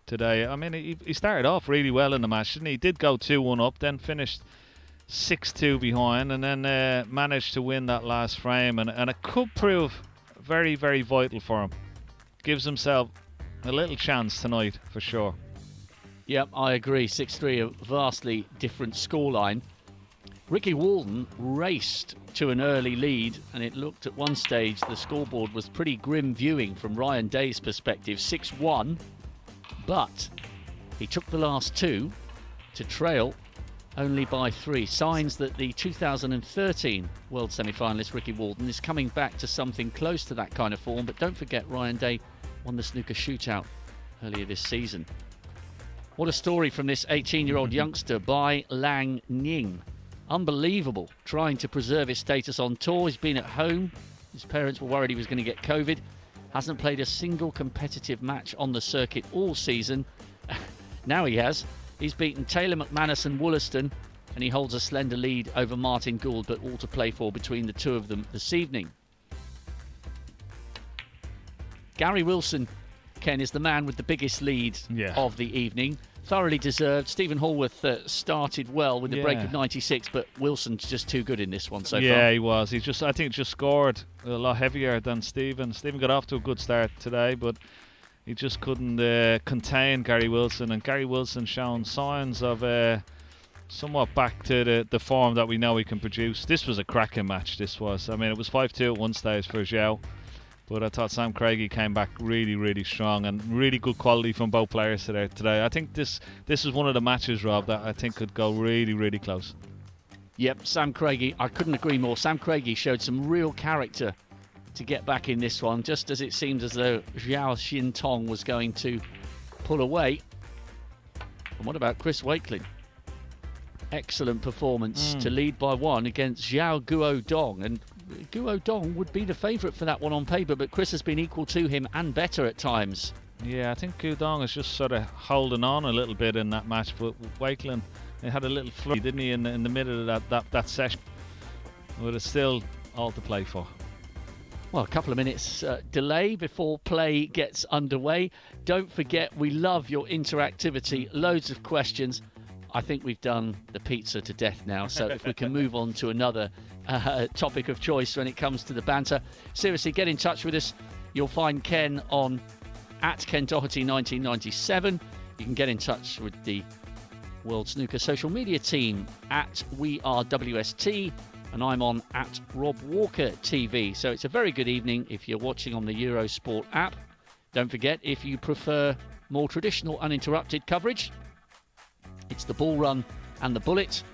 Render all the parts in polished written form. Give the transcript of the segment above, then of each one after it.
today. I mean, he started off really well in the match, didn't he? He did go 2-1 up, then finished 6-2 behind, and then managed to win that last frame. And it could prove very, very vital for him. Gives himself a little chance tonight, for sure. Yep, I agree. 6-3, a vastly different scoreline. Ricky Walden raced to an early lead, and it looked at one stage the scoreboard was pretty grim viewing from Ryan Day's perspective, 6-1. But he took the last two to trail only by 3. Signs that the 2013 World Semi-Finalist Ricky Walden is coming back to something close to that kind of form. But don't forget, Ryan Day won the snooker shootout earlier this season. What a story from this 18-year-old youngster, Bai Lang Ning. Unbelievable, trying to preserve his status on tour. He's been at home. His parents were worried he was going to get COVID. Hasn't played a single competitive match on the circuit all season. Now he has. He's beaten Taylor, McManus and Wollaston, and he holds a slender lead over Martin Gould, but all to play for between the two of them this evening. Gary Wilson, Ken, is the man with the biggest lead of the evening. Thoroughly deserved. Stephen Hallworth started well with the break of 96, but Wilson's just too good in this one so far. Yeah, he was. I think just scored a lot heavier than Stephen. Stephen got off to a good start today, but he just couldn't contain Gary Wilson. And Gary Wilson showing signs of somewhat back to the form that we know he can produce. This was a cracking match, this was. I mean, it was 5-2 at one stage for Zhao. But I thought Sam Craigie came back really, really strong, and really good quality from both players today. I think this is one of the matches, Rob, that I think could go really, really close. Yep, Sam Craigie, I couldn't agree more. Sam Craigie showed some real character to get back in this one, just as it seemed as though Zhao Xintong was going to pull away. And what about Chris Wakelin? Excellent performance to lead by 1 against Zhao Guodong, and Guodong would be the favourite for that one on paper, but Chris has been equal to him and better at times. Yeah, I think Guodong is just sort of holding on a little bit in that match, but Wakelin, he had a little flurry, didn't he, in the middle of that session. But it's still all to play for. Well, a couple of minutes delay before play gets underway. Don't forget, we love your interactivity, loads of questions. I think we've done the pizza to death now, so if we can move on to another topic of choice when it comes to the banter. Seriously, get in touch with us. You'll find Ken on @KenDoherty1997. You can get in touch with the World Snooker social media team @WeAreWST, and I'm on @RobWalkerTV. So it's a very good evening if you're watching on the Eurosport app. Don't forget, if you prefer more traditional uninterrupted coverage, it's the Ball Run and the Bullet.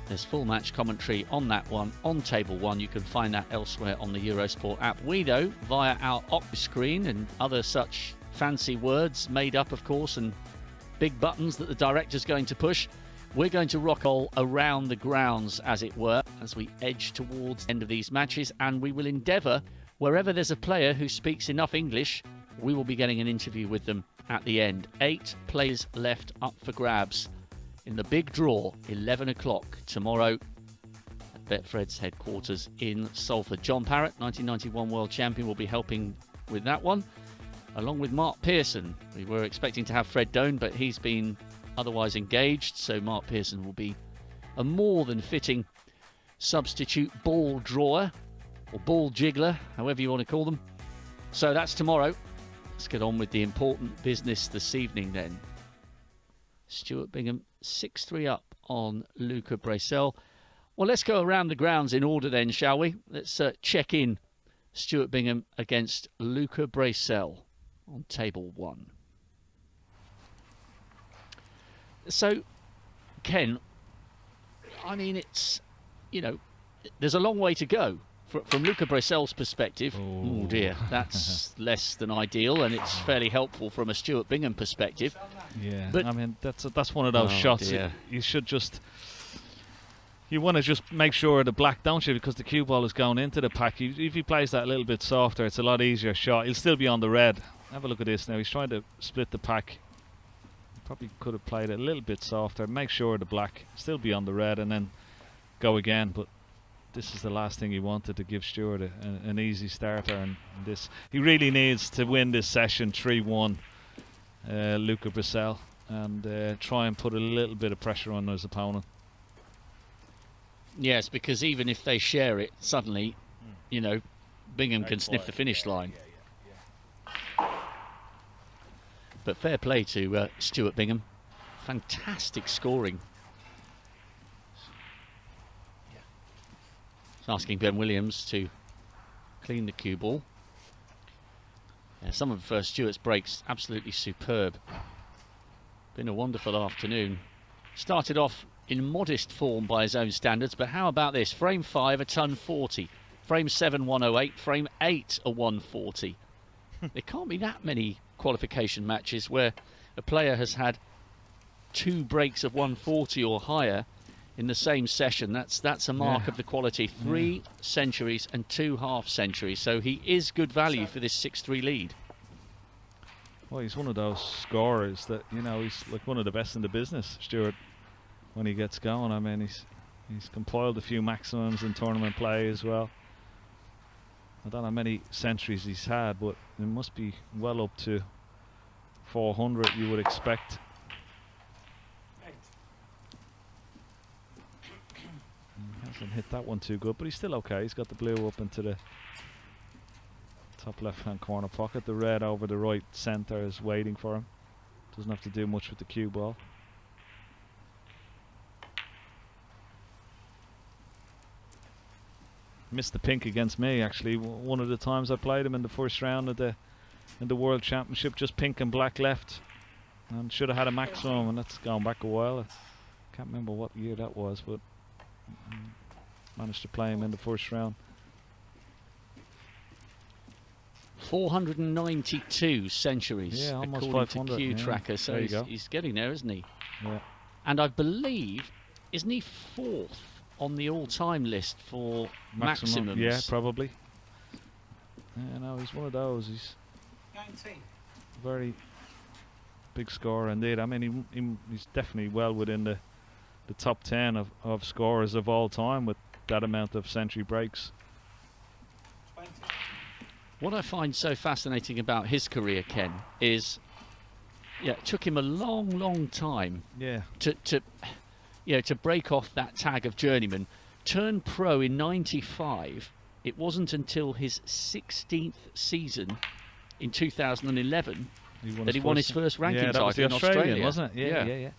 There's full match commentary on that one on Table 1. You can find that elsewhere on the Eurosport app. We, though, via our Oculus screen and other such fancy words made up, of course, and big buttons that the director's going to push, we're going to rock all around the grounds, as it were, as we edge towards the end of these matches. And we will endeavour, wherever there's a player who speaks enough English, we will be getting an interview with them at the end. 8 players left up for grabs in the big draw, 11 o'clock tomorrow at Betfred's headquarters in Salford. John Parrott, 1991 world champion, will be helping with that one, along with Mark Pearson. We were expecting to have Fred Doan, but he's been otherwise engaged, so Mark Pearson will be a more than fitting substitute ball drawer, or ball jiggler, however you want to call them. So that's tomorrow. Let's get on with the important business this evening then. Stuart Bingham 6-3 up on Luca Bracel. Well, let's go around the grounds in order then, shall we? Let's check in Stuart Bingham against Luca Bracel on Table 1. So, Ken, I mean, it's, you know, there's a long way to go. From Luca Bracel's perspective, oh dear, that's less than ideal, and it's fairly helpful from a Stuart Bingham perspective. Yeah, but I mean, that's one of those shots. You should just, you want to just make sure the black, don't you? Because the cue ball is going into the pack. If he plays that a little bit softer, it's a lot easier shot. He'll still be on the red. Have a look at this now. He's trying to split the pack. Probably could have played it a little bit softer. Make sure the black still be on the red, and then go again. But this is the last thing he wanted, to give Stuart an easy starter, and this he really needs to win this session 3-1 Luca Brissell, and try and put a little bit of pressure on his opponent. Yes, because even if they share it, suddenly, you know, Bingham can sniff the finish line. But fair play to Stuart Bingham. Fantastic scoring. It's asking Ben Williams to clean the cue ball. Yeah, some of Stuart's breaks absolutely superb. Been a wonderful afternoon. Started off in modest form by his own standards, but how about this? Frame 5, a ton 40. Frame 7, 108. Frame 8, a 140. There can't be that many qualification matches where a player has had 2 breaks of 140 or higher in the same session. That's a mark of the quality. 3 centuries and 2 half centuries. So he is good value for this 6-3 lead. Well, he's one of those scorers that, you know, he's like one of the best in the business, Stuart, when he gets going. I mean, he's compiled a few maximums in tournament play as well. I don't know how many centuries he's had, but it must be well up to 400, you would expect. He hasn't hit that one too good, but he's still okay. He's got the blue up into the top left-hand corner pocket. The red over the right centre is waiting for him. Doesn't have to do much with the cue ball. Missed the pink against me, actually. One of the times I played him in the first round of the World Championship, just pink and black left, and should have had a maximum, and that's gone back a while. I can't remember what year that was, but managed to play him in the first round. 492 centuries, yeah, almost according 500 to Q Tracker. So he's getting there, isn't he? Yeah. And I believe, isn't he 4th on the all-time list for maximums? Yeah, probably. Yeah, no, he's one of those. He's 19. Very big scorer indeed. I mean, he's definitely well within the top 10 of scorers of all time with that amount of century breaks. 20. What I find so fascinating about his career, Ken, is it took him a long time to break off that tag of journeyman. Turned pro in '95. It wasn't until his 16th season in 2011 that he won his first ranking title in Australia, wasn't it? Yeah.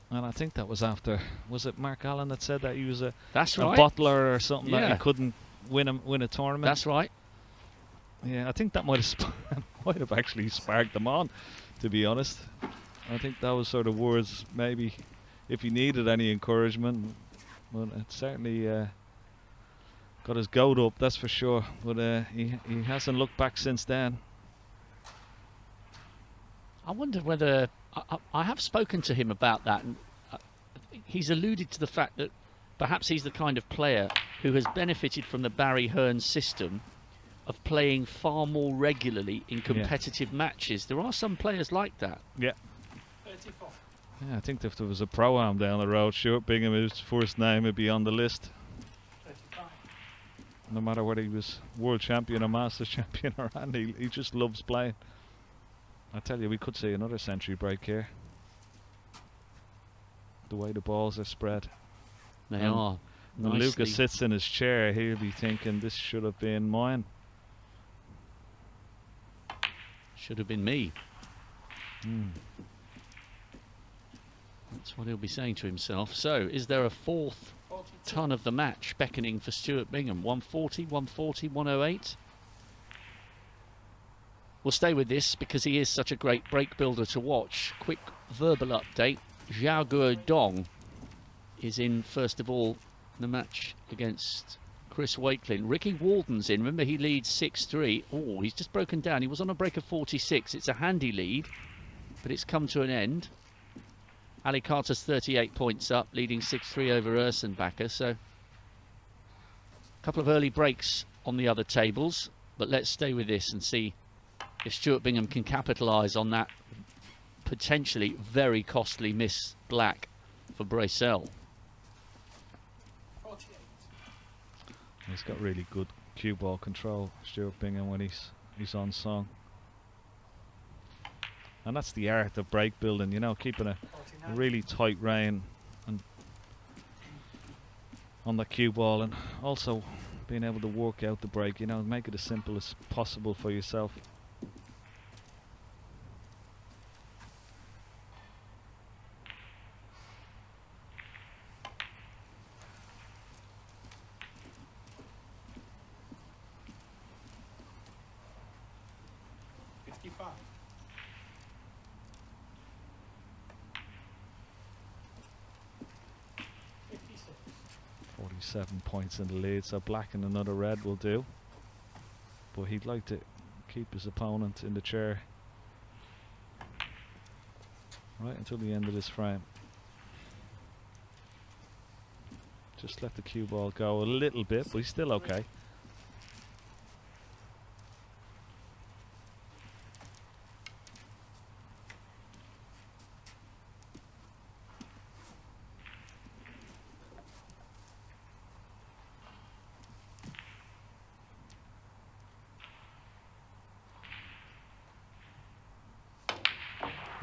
And I think that was after, was it Mark Allen that said that he was a bottler or something, that he couldn't win a tournament? That's right. Yeah, I think that might have actually sparked them on, to be honest. I think that was sort of words, maybe, if he needed any encouragement. But it certainly got his goat up, that's for sure. But he hasn't looked back since then. I wonder whether I have spoken to him about that, and he's alluded to the fact that perhaps he's the kind of player who has benefited from the Barry Hearn system of playing far more regularly in competitive matches. There are some players like that. Yeah. 34. Yeah, I think if there was a pro-am down the road, Stuart Bingham, his first name would be on the list. 35. No matter whether he was world champion or masters champion or anything, he just loves playing. I tell you, we could see another century break here. The way the balls are spread. They are. When Lucas sits in his chair, he'll be thinking, this should have been mine. Should have been me. Mm. That's what he'll be saying to himself. So, is there a 4th 42. ton of the match beckoning for Stuart Bingham? 140, 140, 108? We'll stay with this because he is such a great break builder to watch. Quick verbal update. Zhao Guodong is in first of all the match against Chris Wakelin. Ricky Walden's in. Remember, he leads 6-3. Oh, he's just broken down. He was on a break of 46. It's a handy lead, but it's come to an end. Ali Carter's 38 points up, leading 6-3 over Ersenbacher. So, a couple of early breaks on the other tables, but let's stay with this and see if Stuart Bingham can capitalise on that potentially very costly miss black for Bracel. 48. He's got really good cue ball control, Stuart Bingham, when he's on song. And that's the art of break building, you know, keeping a 49. really tight rein and on the cue ball, and also being able to work out the break, you know, make it as simple as possible for yourself. Seven points in the lead, so black and another red will do, but he'd like to keep his opponent in the chair right until the end of this frame. Just let the cue ball go a little bit, but he's still okay.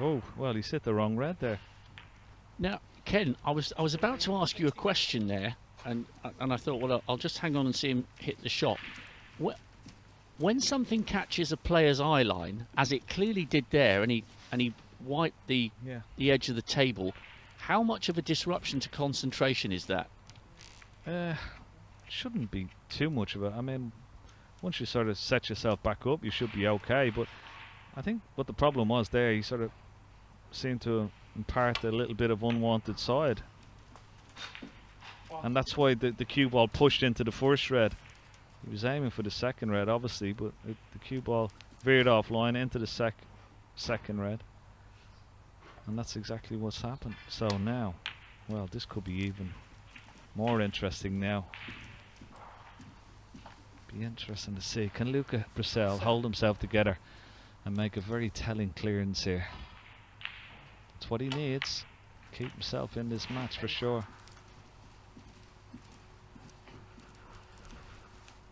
Oh, well, he's hit the wrong red there. Now, Ken, I was about to ask you a question there, and I thought, well, I'll just hang on and see him hit the shot. When something catches a player's eye line, as it clearly did there, and he wiped the edge of the table, how much of a disruption to concentration is that? Shouldn't be too much of it. I mean, once you sort of set yourself back up, you should be okay. But I think what the problem was there, he sort of seemed to impart a little bit of unwanted side, and that's why the cue ball pushed into the first red. He was aiming for the second red, obviously, but the cue ball veered offline into the second red, and that's exactly what's happened. So now, well, this could be even more interesting now. Be interesting to see, can Luca Brissell hold himself together and make a very telling clearance here? That's what he needs. Keep himself in this match for sure.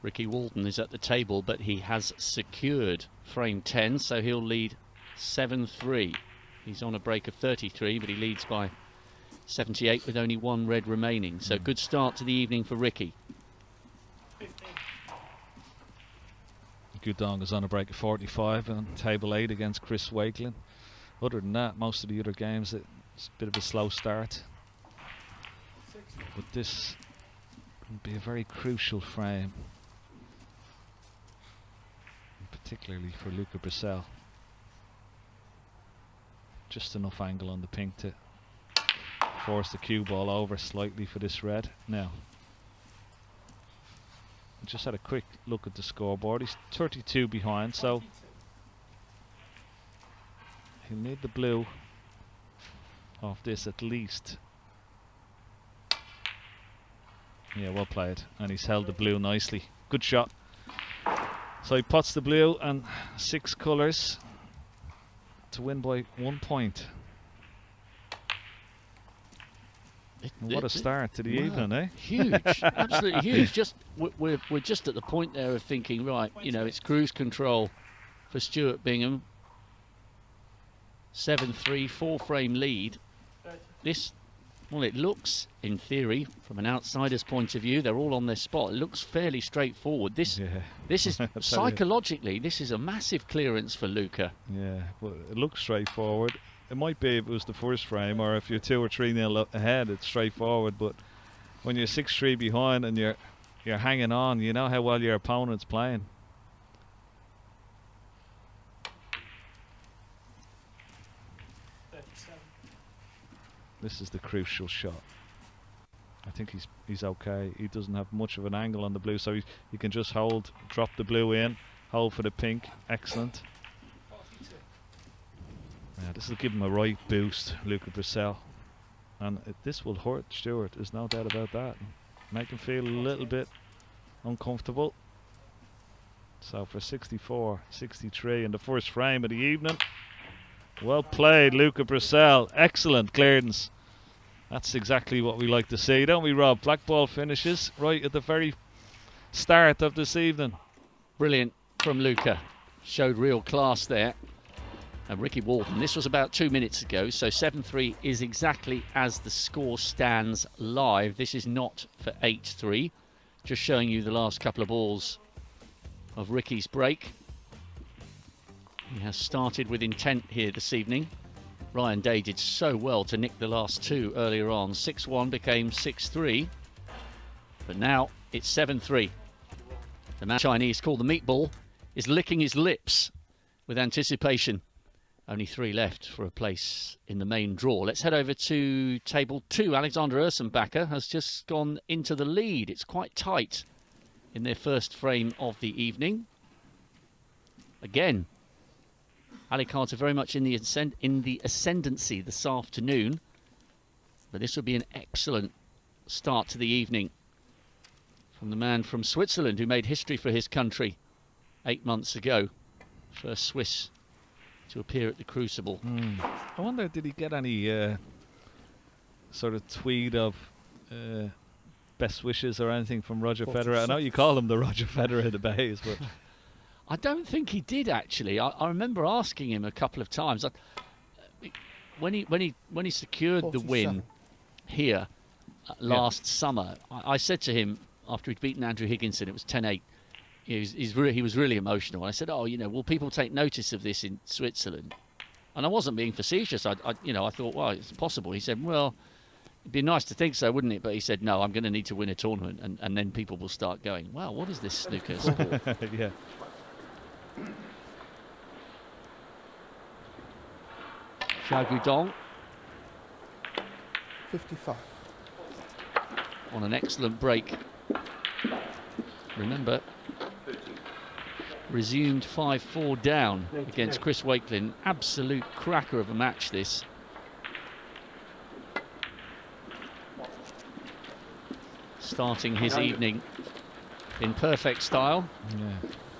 Ricky Walton is at the table, but he has secured frame 10, so he'll lead 7-3. He's on a break of 33, but he leads by 78 with only one red remaining. So good start to the evening for Ricky. 15. Gudong is on a break of 45 on table 8 against Chris Wakelin. Other than that, most of the other games, it's a bit of a slow start. But this will be a very crucial frame, particularly for Luca Brissell. Just enough angle on the pink to force the cue ball over slightly for this red. Now, I just had a quick look at the scoreboard. He's 32 behind, so he'll need the blue off this at least. Yeah, well played, and he's held the blue nicely. Good shot. So he pots the blue and 6 colours to win by 1 point. What a start to the evening, eh? Huge, absolutely huge. Just we're just at the point there of thinking, right, you know, it's cruise control for Stuart Bingham. 7-3, 4-frame lead. This, well, it looks, in theory, from an outsider's point of view, they're all on their spot. It looks fairly straightforward. This is psychologically, this is a massive clearance for Luca. Yeah, well, it looks straightforward. It might be if it was the first frame, or if you're 2 or 3-0 ahead, it's straightforward. But when you're 6-3 behind and you're hanging on, you know how well your opponent's playing. This is the crucial shot. I think he's okay. He doesn't have much of an angle on the blue, so he can just hold, drop the blue in, hold for the pink. Excellent. Yeah, this will give him a right boost, Luca Brissell, and this will hurt Stuart. There's no doubt about that. Make him feel a little bit uncomfortable. So for 64, 63 in the first frame of the evening. Well played, Luca Brissell. Excellent clearance. That's exactly what we like to see, don't we, Rob? Black ball finishes right at the very start of this evening. Brilliant from Luca. Showed real class there. And Ricky Walden, this was about 2 minutes ago, so 7-3 is exactly as the score stands live. This is not for 8-3. Just showing you the last couple of balls of Ricky's break. He has started with intent here this evening. Ryan Day did so well to nick the last two earlier on. 6-1 became 6-3, but now it's 7-3. The man Chinese called the meatball is licking his lips with anticipation. Only 3 left for a place in the main draw. Let's head over to table 2. Alexander Ursenbacher has just gone into the lead. It's quite tight in their first frame of the evening. Again, Ali Carter very much in the ascendancy this afternoon. But this would be an excellent start to the evening from the man from Switzerland who made history for his country 8 months ago. First Swiss to appear at the Crucible. I wonder, did he get any sort of tweet of best wishes or anything from Roger Federer? I know you call him the Roger Federer of the Bays, but I don't think he did actually. I remember asking him a couple of times. When he secured the win here last summer, I said to him after he'd beaten Andrew Higginson, it was 10-8. He was really emotional. I said, will people take notice of this in Switzerland? And I wasn't being facetious. I thought, well, it's possible. He said, well, it'd be nice to think so, wouldn't it? But he said, no, I'm going to need to win a tournament, and then people will start going, wow, what is this snooker sport? Yeah. Xiao Guidong 55. on an excellent break. Remember, resumed 5-4 down against Chris Wakelin. Absolute cracker of a match, this. Starting his evening in perfect style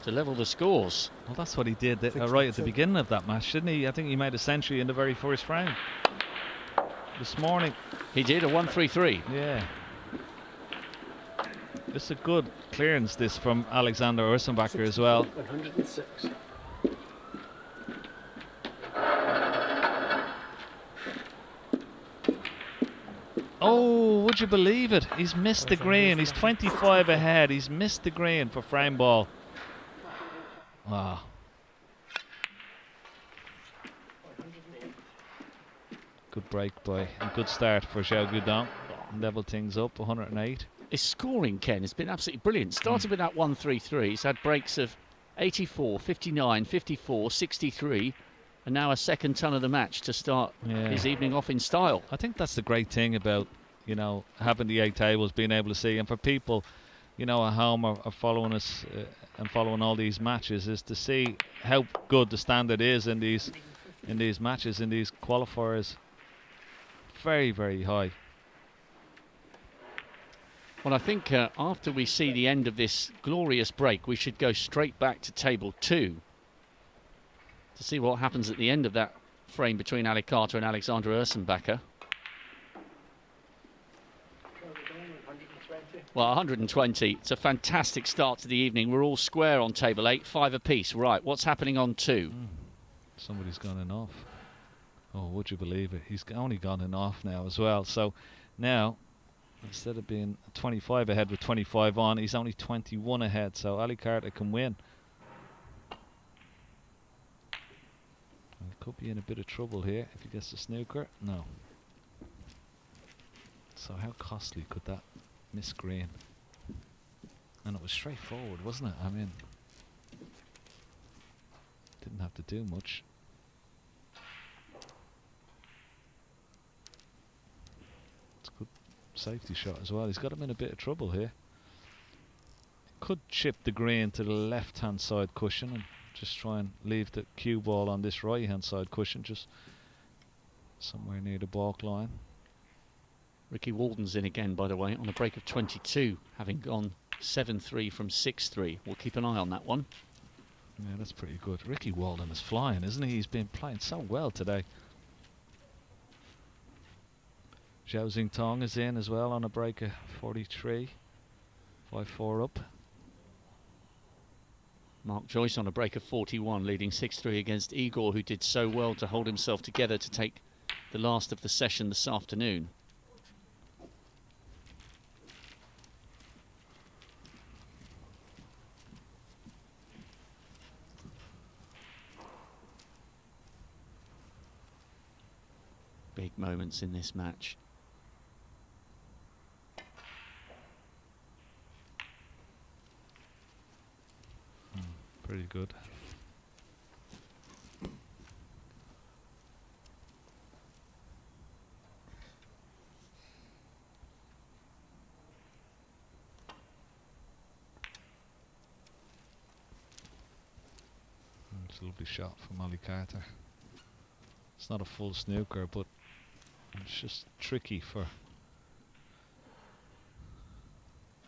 to level the scores. Well, that's what he did right at the beginning of that match, didn't he? I think he made a century in the very first frame this morning. He did, a 1-3-3. Yeah. It's a good clearance, this, from Alexander Ursenbacher as well. 106. Oh, would you believe it? He's missed the green. He's 25 ahead. He's missed the green for frame ball. Wow. Good break by and good start for Xiao Guidong. Level things up, 108. His scoring, Ken, has been absolutely brilliant. Started with that 1-3-3. He's had breaks of 84, 59, 54, 63, and now a second ton of the match to start his evening off in style. I think that's the great thing about, having the 8 tables, being able to see, and for people, at home are following us and following all these matches, is to see how good the standard is in these matches, in these qualifiers. Very, very high. Well, I think after we see the end of this glorious break, we should go straight back to table 2 to see what happens at the end of that frame between Ali Carter and Alexander Ursenbacher. Well, 120. It's a fantastic start to the evening. We're all square on table 8, 5 apiece. Right, what's happening on 2? Somebody's gone in off. Oh, would you believe it? He's only gone in off now as well. So now, instead of being 25 ahead with 25 on, he's only 21 ahead. So Ali Carter can win. He could be in a bit of trouble here if he gets the snooker. No. So how costly could that miss green? And it was straightforward, wasn't it? I mean, didn't have to do much. It's a good safety shot as well. He's got him in a bit of trouble here. Could chip the green to the left hand side cushion and just try and leave the cue ball on this right hand side cushion, just somewhere near the balk line. Ricky Walden's in again, by the way, on a break of 22, having gone 7-3 from 6-3. We'll keep an eye on that one. Yeah, that's pretty good. Ricky Walden is flying, isn't he? He's been playing so well today. Zhao Xingtong is in as well on a break of 43. 5-4 up. Mark Joyce on a break of 41, leading 6-3 against Igor, who did so well to hold himself together to take the last of the session this afternoon. Big moments in this match. Pretty good. It's a lovely shot from Ollie Carter. It's not a full snooker, but it's just tricky for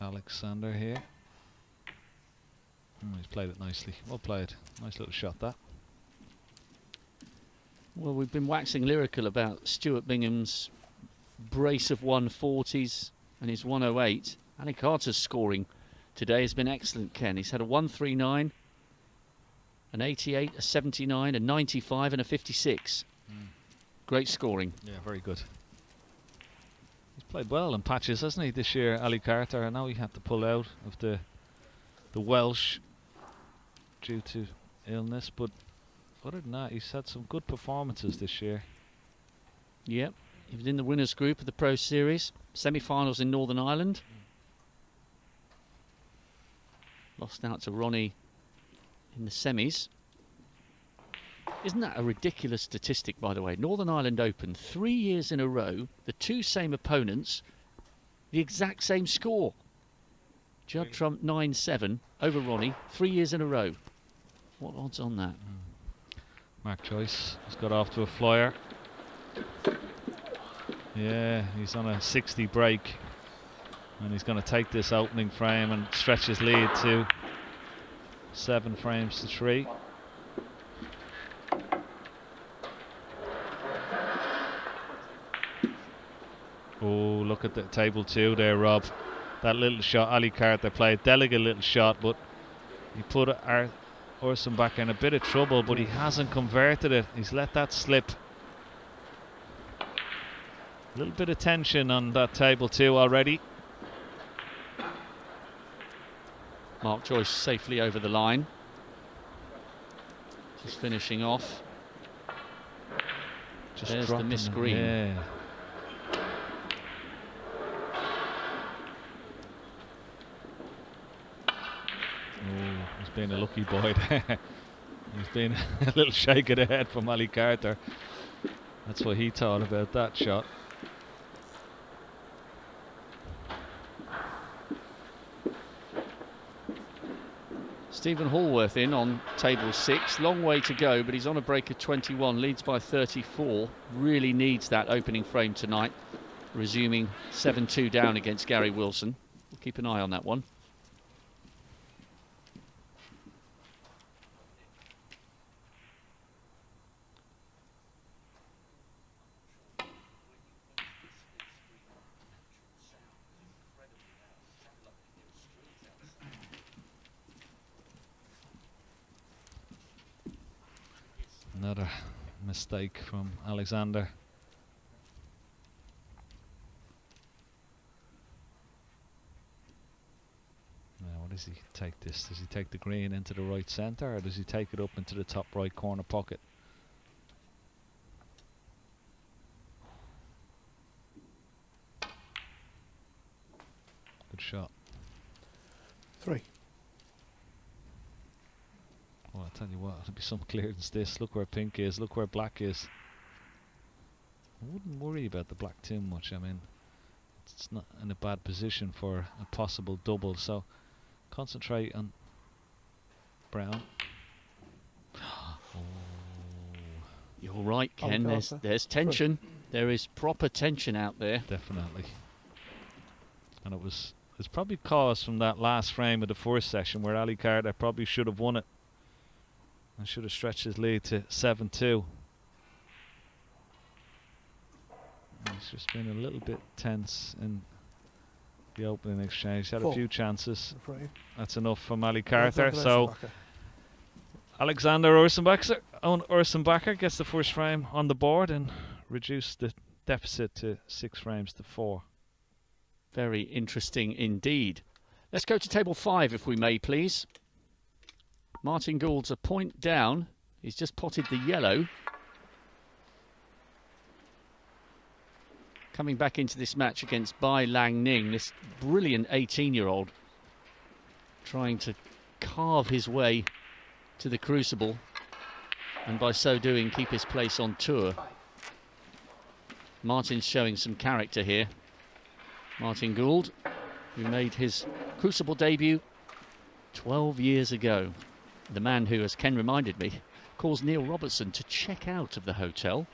Alexander here. He's played it nicely. Well played. Nice little shot, that. Well, we've been waxing lyrical about Stuart Bingham's brace of 140s and his 108. Ali Carter's scoring today has been excellent, Ken. He's had a 139, an 88, a 79, a 95 and a 56. Great scoring. Yeah, very good. He's played well in patches, hasn't he, this year, Ali Carter? I know he had to pull out of the Welsh due to illness, but other than that, he's had some good performances this year. Yep, he was in the winners group of the Pro Series, semi-finals in Northern Ireland. Lost out to Ronnie in the semis. Isn't that a ridiculous statistic, by the way? Northern Ireland Open, 3 years in a row, the two same opponents, the exact same score. Judd Trump 9-7 over Ronnie, 3 years in a row. What odds on that? Mark Joyce has got off to a flyer. Yeah, he's on a 60 break, and he's going to take this opening frame and stretch his lead to 7 frames to 3. Oh, look at the table 2 there, Rob. That little shot Ali Carter played, delicate little shot, but he put Orson back in a bit of trouble, but he hasn't converted it. He's let that slip. A little bit of tension on that table 2 already. Mark Joyce safely over the line. Just finishing off. There's the missed green. Yeah. He's been a lucky boy there. He's been a little shake of the head from Ali Carter. That's what he thought about that shot. Stephen Hallworth in on table 6. Long way to go, but he's on a break of 21. Leads by 34. Really needs that opening frame tonight. Resuming 7-2 down against Gary Wilson. We'll keep an eye on that one. Another mistake from Alexander. Now, what does he take this? Does he take the green into the right centre, or does he take it up into the top right corner pocket? Good shot. 3. Well, I'll tell you what, it'll be some clearer than this. Look where pink is, look where black is. I wouldn't worry about the black too much. I mean, it's not in a bad position for a possible double, so concentrate on brown. Oh. You're right, Ken. There's tension. There is proper tension out there. Definitely. And it's probably caused from that last frame of the first session where Ali Carter probably should have won it. I should have stretched his lead to 7-2. He's just been a little bit tense in the opening exchange. Had a few chances. That's enough from Ali Carter. So Alexander Ursenbacher gets the first frame on the board and reduced the deficit to 6 frames to 4. Very interesting indeed. Let's go to table 5 if we may, please. Martin Gould's a point down. He's just potted the yellow. Coming back into this match against Bai Lang Ning, this brilliant 18-year-old, trying to carve his way to the crucible and by so doing keep his place on tour. Martin's showing some character here. Martin Gould, who made his crucible debut 12 years ago. The man who, as Ken reminded me, caused Neil Robertson to check out of the hotel.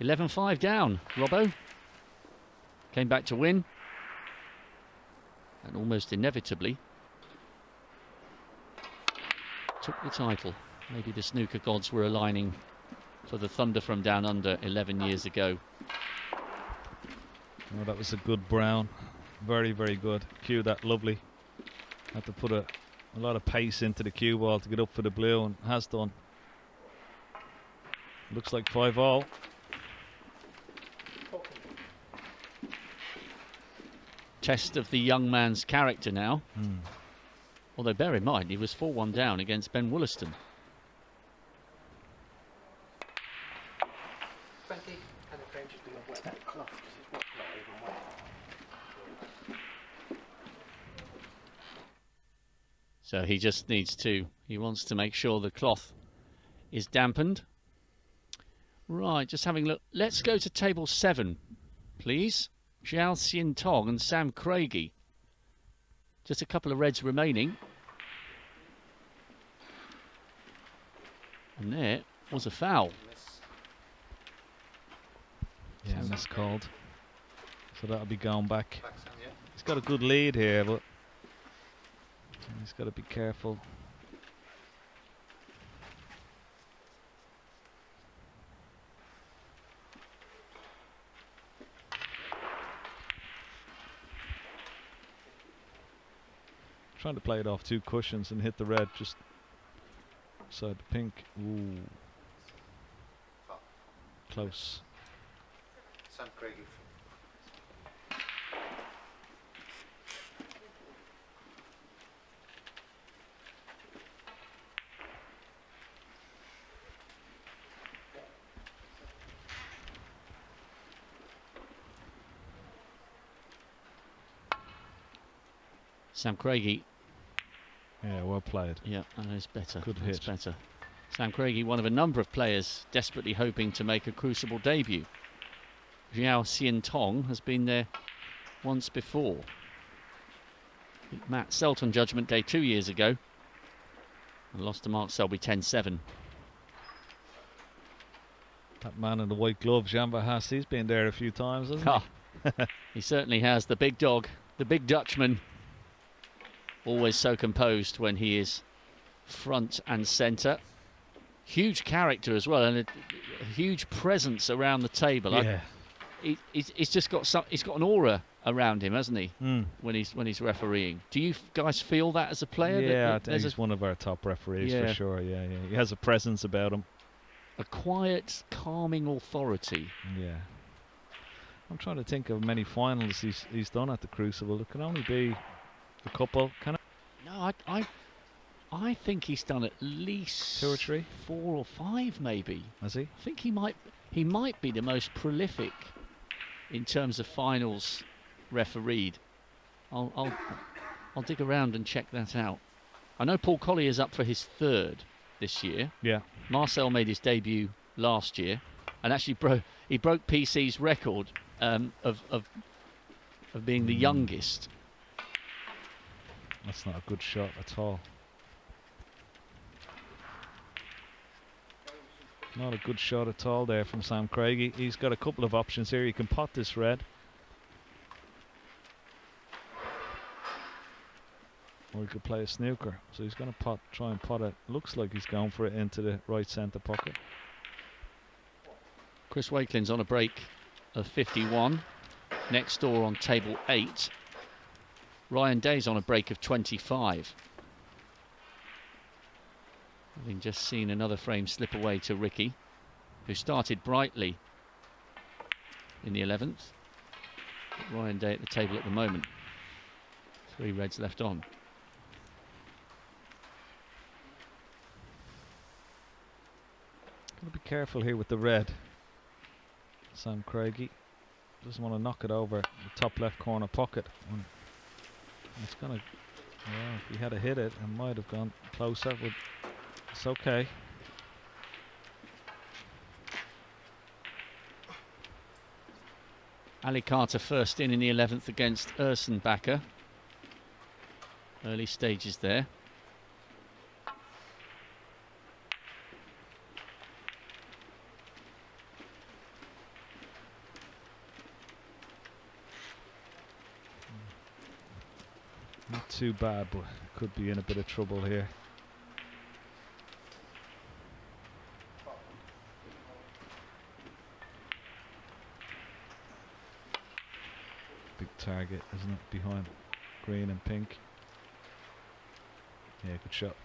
11-5 down, Robbo. Came back to win. And almost inevitably took the title. Maybe the snooker gods were aligning for the Thunder from Down Under 11 years ago. Oh, that was a good brown. Very, very good. Cue that lovely. Had to put a lot of pace into the cue ball to get up for the blue, and has done. Looks like 5-all. Test of the young man's character now. Mm. Although bear in mind, he was 4-1 down against Ben Wollaston. 20 and the frame should be on that cloth because it's not even wet. So he just needs to, he wants to make sure the cloth is dampened. Right, just having a look. Let's go to table 7, please. Zhao Xin Tong and Sam Craigie. Just a couple of reds remaining. And there was a foul. Yeah, miscalled. So that'll be going back. He's got a good lead here, but he's got to be careful. Trying to play it off 2 cushions and hit the red just beside the pink. Ooh. Close. Sam Craigie. Sam Craigie. Yeah, well played. Yeah, that is better. Good That's hit. better. Sam Craigie, one of a number of players desperately hoping to make a crucible debut. Zhao Xian Tong has been there once before. Matt Selton Judgment Day 2 years ago. And lost to Mark Selby 10-7. That man in the white glove, Jean Bahas, he's been there a few times, hasn't he? He certainly has. The big dog, the big Dutchman. Always so composed when he is front and centre. Huge character as well, and a huge presence around the table. Yeah. He's just got he's got an aura around him, hasn't he? Mm. When he's refereeing. Do you guys feel that as a player? Yeah, I think he's one of our top referees for sure. Yeah, yeah. He has a presence about him. A quiet, calming authority. Yeah. I'm trying to think of many finals he's done at the Crucible. It can only be a couple. Can it? No, I think he's done at least 2 or 3, 4 or 5, maybe. has he? I think he might be the most prolific in terms of finals refereed. I'll dig around and check that out. I know Paul Collier's up for his 3rd this year. Yeah. Marcel made his debut last year, and actually he broke PC's record of being the youngest. That's not a good shot at all. Not a good shot at all there from Sam Craigie. He's got a couple of options here. He can pot this red, or he could play a snooker. So he's going to try and pot it. Looks like he's going for it into the right centre pocket. Chris Wakelin's on a break of 51. Next door on table 8. Ryan Day's on a break of 25. Having just seen another frame slip away to Ricky, who started brightly in the 11th. Ryan Day at the table at the moment. 3 reds left on. Gotta be careful here with the red. Sam Craigie doesn't want to knock it over the top left corner pocket. And it's gonna. Well, if he had hit it, it might have gone closer. But it's okay. Ali Carter first in the 11th against Ersenbacher. Early stages there. Not too bad, but could be in a bit of trouble here. Big target, isn't it, behind green and pink? Yeah, good shot.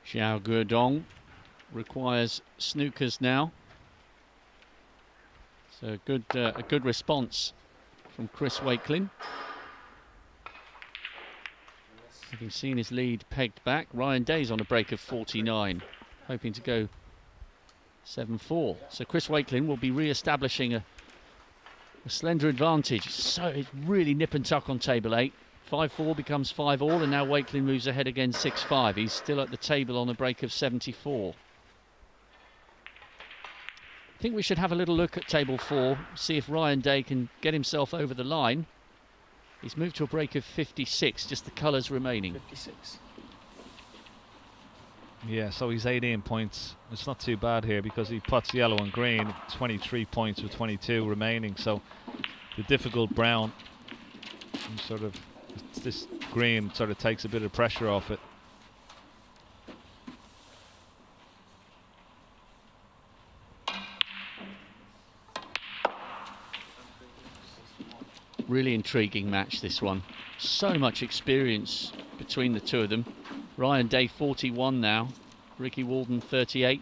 Xiao Guodong requires snookers now. So a good response from Chris Wakelin. Having seen his lead pegged back, Ryan Day's on a break of 49, hoping to go 7-4. So Chris Wakelin will be re-establishing a slender advantage. So it's really nip and tuck on table 8. 5-4 becomes 5-all, and now Wakelin moves ahead again 6-5. He's still at the table on a break of 74. I think we should have a little look at table 4, see if Ryan Day can get himself over the line. He's moved to a break of 56, just the colours remaining. 56. Yeah, so he's 18 points. It's not too bad here because he puts yellow and green, 23 points with 22 remaining. So the difficult brown, and sort of this green sort of takes a bit of pressure off it. Really intriguing match, this one. So much experience between the two of them. Ryan Day 41 now, Ricky Walden 38.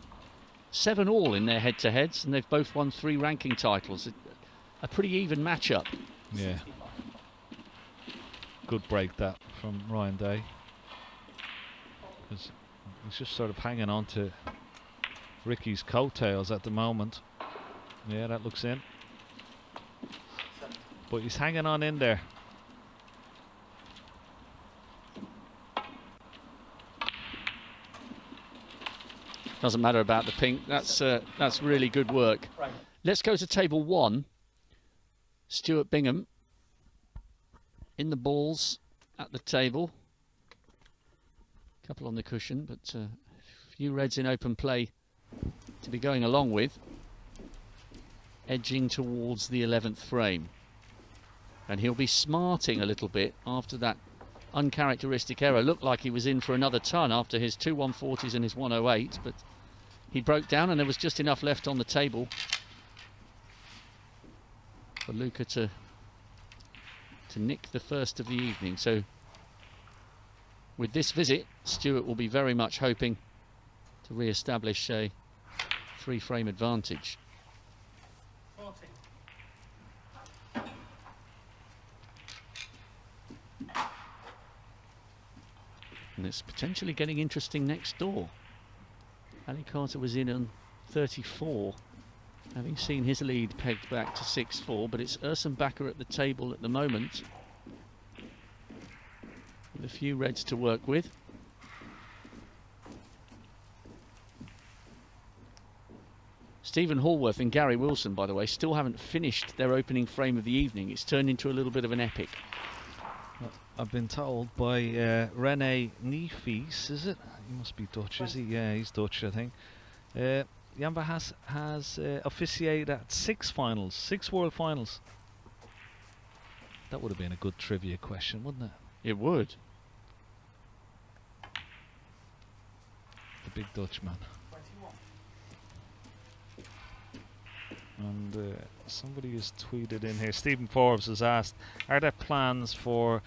7-all in their head-to-heads, and they've both won 3 ranking titles. A pretty even matchup. Yeah. Good break that from Ryan Day. Because he's just sort of hanging on to Ricky's coattails at the moment. Yeah, that looks in. But he's hanging on in there. Doesn't matter about the pink. That's really good work. Let's go to table 1. Stuart Bingham in the balls at the table. Couple on the cushion, but a few reds in open play to be going along with. Edging towards the 11th frame. And he'll be smarting a little bit after that uncharacteristic error. Looked like he was in for another ton after his 2 140s and his 108, but he broke down and there was just enough left on the table for Luca to nick the first of the evening. So with this visit, Stuart will be very much hoping to re-establish a 3-frame advantage. And it's potentially getting interesting next door. Ali Carter was in on 34, having seen his lead pegged back to 6-4, but it's Ersenbacher at the table at the moment, with a few reds to work with. Stephen Hallworth and Gary Wilson, by the way, still haven't finished their opening frame of the evening. It's turned into a little bit of an epic. I've been told by Rene Niefies, is it? He must be Dutch, is he? Yeah, he's Dutch, I think. Jamba has officiated at 6 finals, 6 world finals. That would have been a good trivia question, wouldn't it? It would. The big Dutchman. And somebody has tweeted in here. Stephen Forbes has asked, are there plans to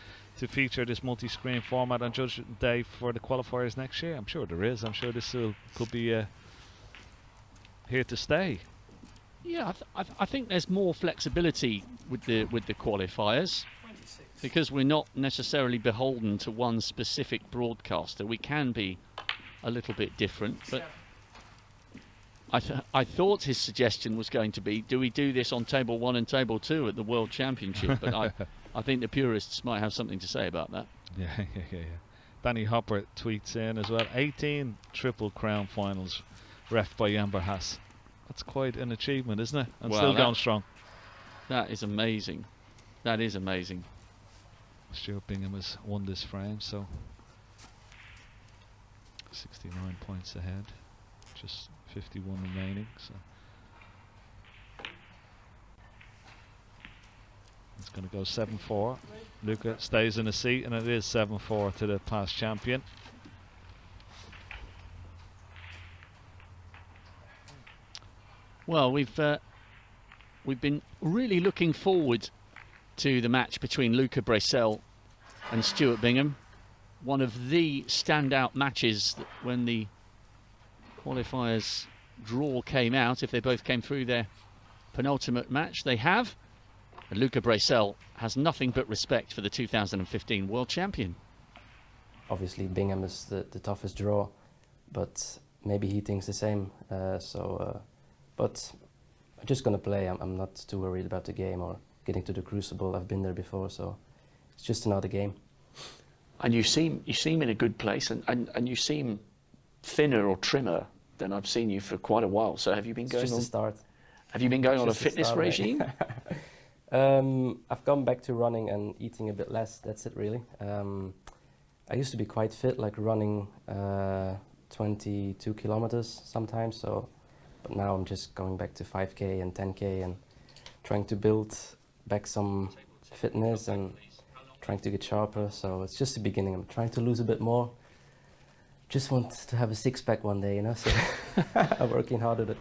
feature this multi-screen format on Judgement Day for the qualifiers next year? I'm sure there is. I'm sure this could be here to stay. Yeah, I think there's more flexibility with the qualifiers, 26. because we're not necessarily beholden to one specific broadcaster. We can be a little bit different, but I thought his suggestion was going to be, do we do this on table 1 and table 2 at the World Championship? But I think the purists might have something to say about that. Yeah. Danny Hopper tweets in as well. 18 Triple Crown finals ref by Amber Haas. That's quite an achievement, isn't it? And Well, still going strong. That is amazing. That is amazing. Stuart Bingham has won this frame, so 69 points ahead. Just 51 remaining. So it's going to go 7-4. Luca stays in a seat, and it is 7-4 to the past champion. Well, we've been really looking forward to the match between Luca Bracel and Stuart Bingham. One of the standout matches when the qualifiers draw came out. If they both came through their penultimate match, they have. And Luca Bracel has nothing but respect for the 2015 world champion. Obviously, Bingham is the toughest draw, but maybe he thinks the same. But I'm just gonna play. I'm not too worried about the game or getting to the Crucible. I've been there before, so it's just another game. And you seem in a good place, and you seem thinner or trimmer than I've seen you for quite a while. So have you been It's going just on? a start. Have you been going on a Just fitness start, mate. regime? I've gone back to running and eating a bit less. That's it, really. I used to be quite fit, like running 22 kilometers sometimes. But now I'm just going back to 5K and 10K and trying to build back some fitness and trying to get sharper. So it's just the beginning. I'm trying to lose a bit more. Just want to have a six-pack one day, you know. So I'm working hard at it.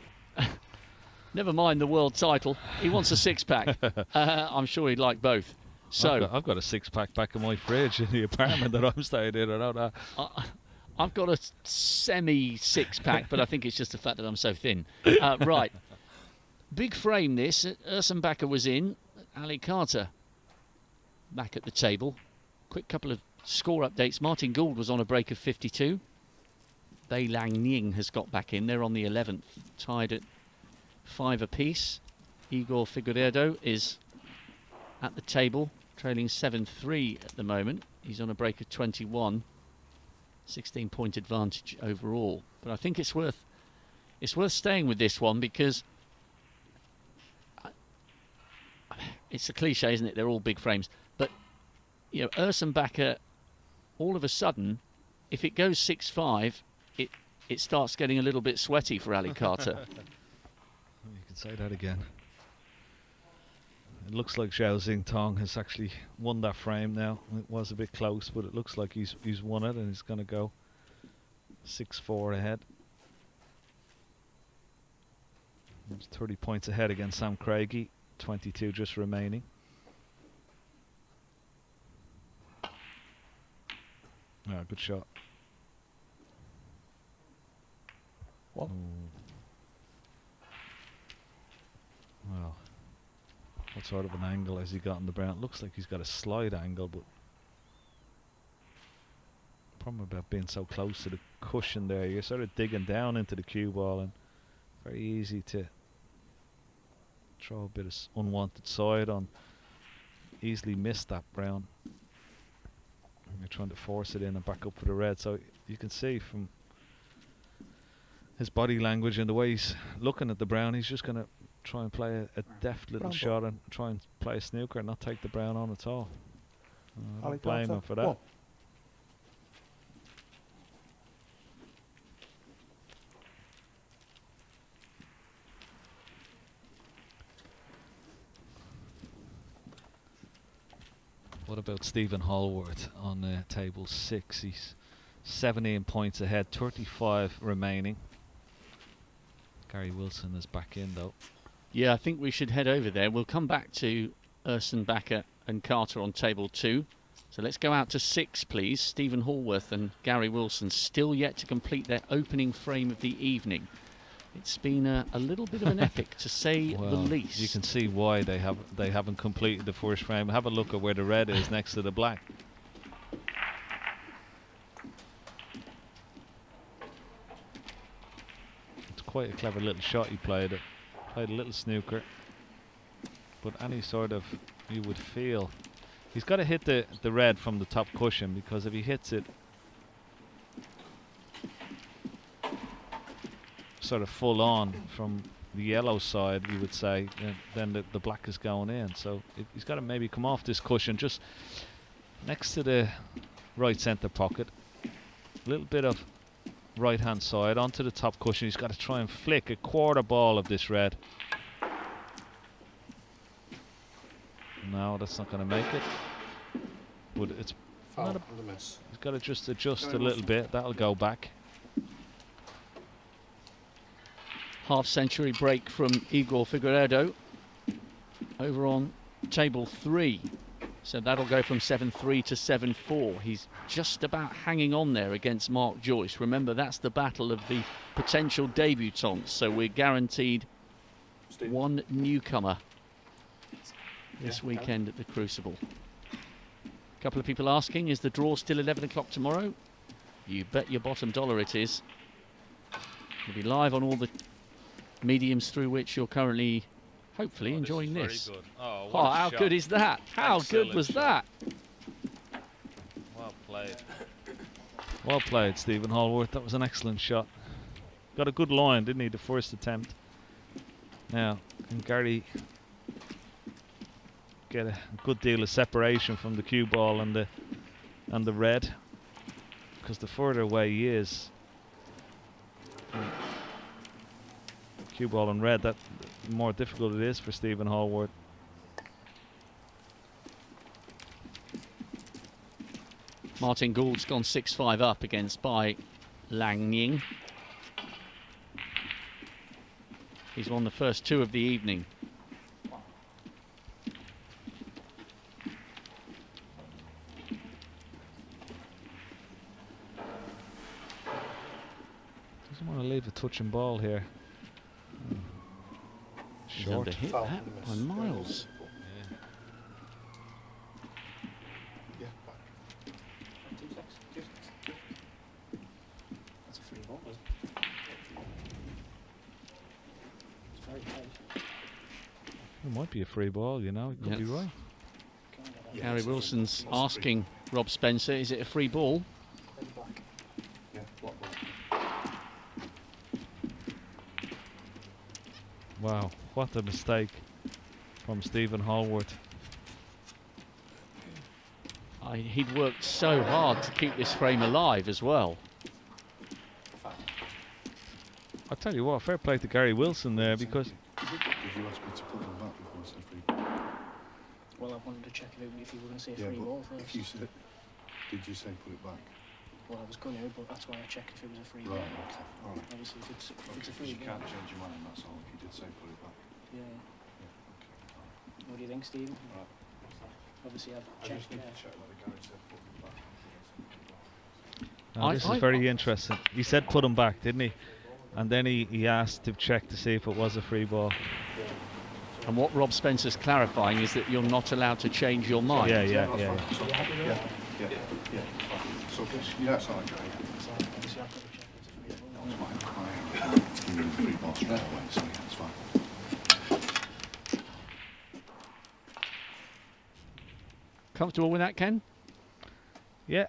Never mind the world title. He wants a six-pack. I'm sure he'd like both. So I've got a six-pack back in my fridge in the apartment that I'm staying in. I know that. I've got a semi-six-pack, but I think it's just the fact that I'm so thin. Right. Big frame this. Ersenbacher was in. Ali Carter back at the table. Quick couple of score updates. Martin Gould was on a break of 52. Bei Lang Ning has got back in. They're on the 11th, tied at 5 apiece. Igor Figueiredo is at the table, trailing 7-3 at the moment. He's on a break of 21. 16-point advantage overall. But I think it's worth staying with this one because it's a cliche, isn't it? They're all big frames. But you know, Ersenbacher, all of a sudden, if it goes 6-5, it starts getting a little bit sweaty for Ali Carter. You can say that again. It looks like Zhao Xingtong has actually won that frame now. It was a bit close, but it looks like he's won it, and he's going to go 6-4 ahead. He's 30 points ahead against Sam Craigie, 22 just remaining. Good shot. What? Well, what sort of an angle has he got on the brown? Looks like he's got a slide angle, but problem about being so close to the cushion there, you're sort of digging down into the cue ball, and very easy to throw a bit of unwanted side on. Easily miss that brown. You're trying to force it in and back up for the red, so you can see from his body language and the way he's looking at the brown, he's just going to try and play a deft little shot and try and play a snooker and not take the brown on at all. I don't blame him for that. What? What about Stephen Hallworth on table 6? He's 17 points ahead, 35 remaining. Gary Wilson is back in though. Yeah, I think we should head over there. We'll come back to Urson Backer and Carter on table 2. So let's go out to 6, please. Stephen Hallworth and Gary Wilson still yet to complete their opening frame of the evening. It's been a little bit of an epic, to say the least. You can see why they haven't completed the first frame. Have a look at where the red is next to the black. It's quite a clever little shot he played. It played a little snooker, but any sort of, you would feel he's got to hit the red from the top cushion, because if he hits it sort of full on from the yellow side, you would say, then the black is going in. So he's got to maybe come off this cushion just next to the right centre pocket, a little bit of right hand side onto the top cushion. He's got to try and flick a quarter ball of this red. No, that's not going to make it, but it's not a mess. He's got to just adjust a little bit. That'll go back. Half-century break from Igor Figueiredo over on table 3. So that'll go from 7-3 to 7-4. He's just about hanging on there against Mark Joyce. Remember, that's the battle of the potential debutants. So we're guaranteed one newcomer this weekend at the Crucible. A couple of people asking, is the draw still 11 o'clock tomorrow? You bet your bottom dollar it is. We'll be live on all the mediums through which you're currently, hopefully, enjoying this. Very good. Oh, how good is that? How good was that? Well played. Well played, Stephen Hallworth. That was an excellent shot. Got a good line, didn't he, the first attempt? Now, can Gary get a good deal of separation from the cue ball and the red? Because the further away he is, cue ball and red, that the more difficult it is for Stephen Hallworth. Martin Gould's gone 6-5 up against Bai Lang Ying. He's won the first 2 of the evening. Doesn't want to leave a touching ball here. He's underhit that by miles. That's a free ball, isn't it? It's very close. It might be a free ball, you know, it could be right. Gary Wilson's asking Rob Spencer, is it a free ball? Wow, what a mistake from Stephen Hallworth. He'd worked so hard to keep this frame alive as well. I'll tell you what, fair play to Gary Wilson there, because... Did you ask me to put them back before I said free? Well, I wanted to check if you were going to say free ball first. If you said, did you say put it back? Well, I was going to, but that's why I checked if it was a free ball. Right, okay. All right. Obviously, if it's a free You ball. can't change your mind, that's all. If you did say put it back. Yeah. Okay. What do you think, Stephen? Right. Obviously, I've I checked just need there. to check whether Gary said put them back. Now, this is very interesting. He said put him back, didn't he? And then he asked to check to see if it was a free ball. And what Rob Spencer's clarifying is that you're not allowed to change your mind. Yeah. Yeah. So, yeah, it's all right, Gary. Obviously, I've got to check it's a free ball. That's fine. I give you the free ball straight away, so yeah, it's fine. Comfortable with that, Ken? Yeah.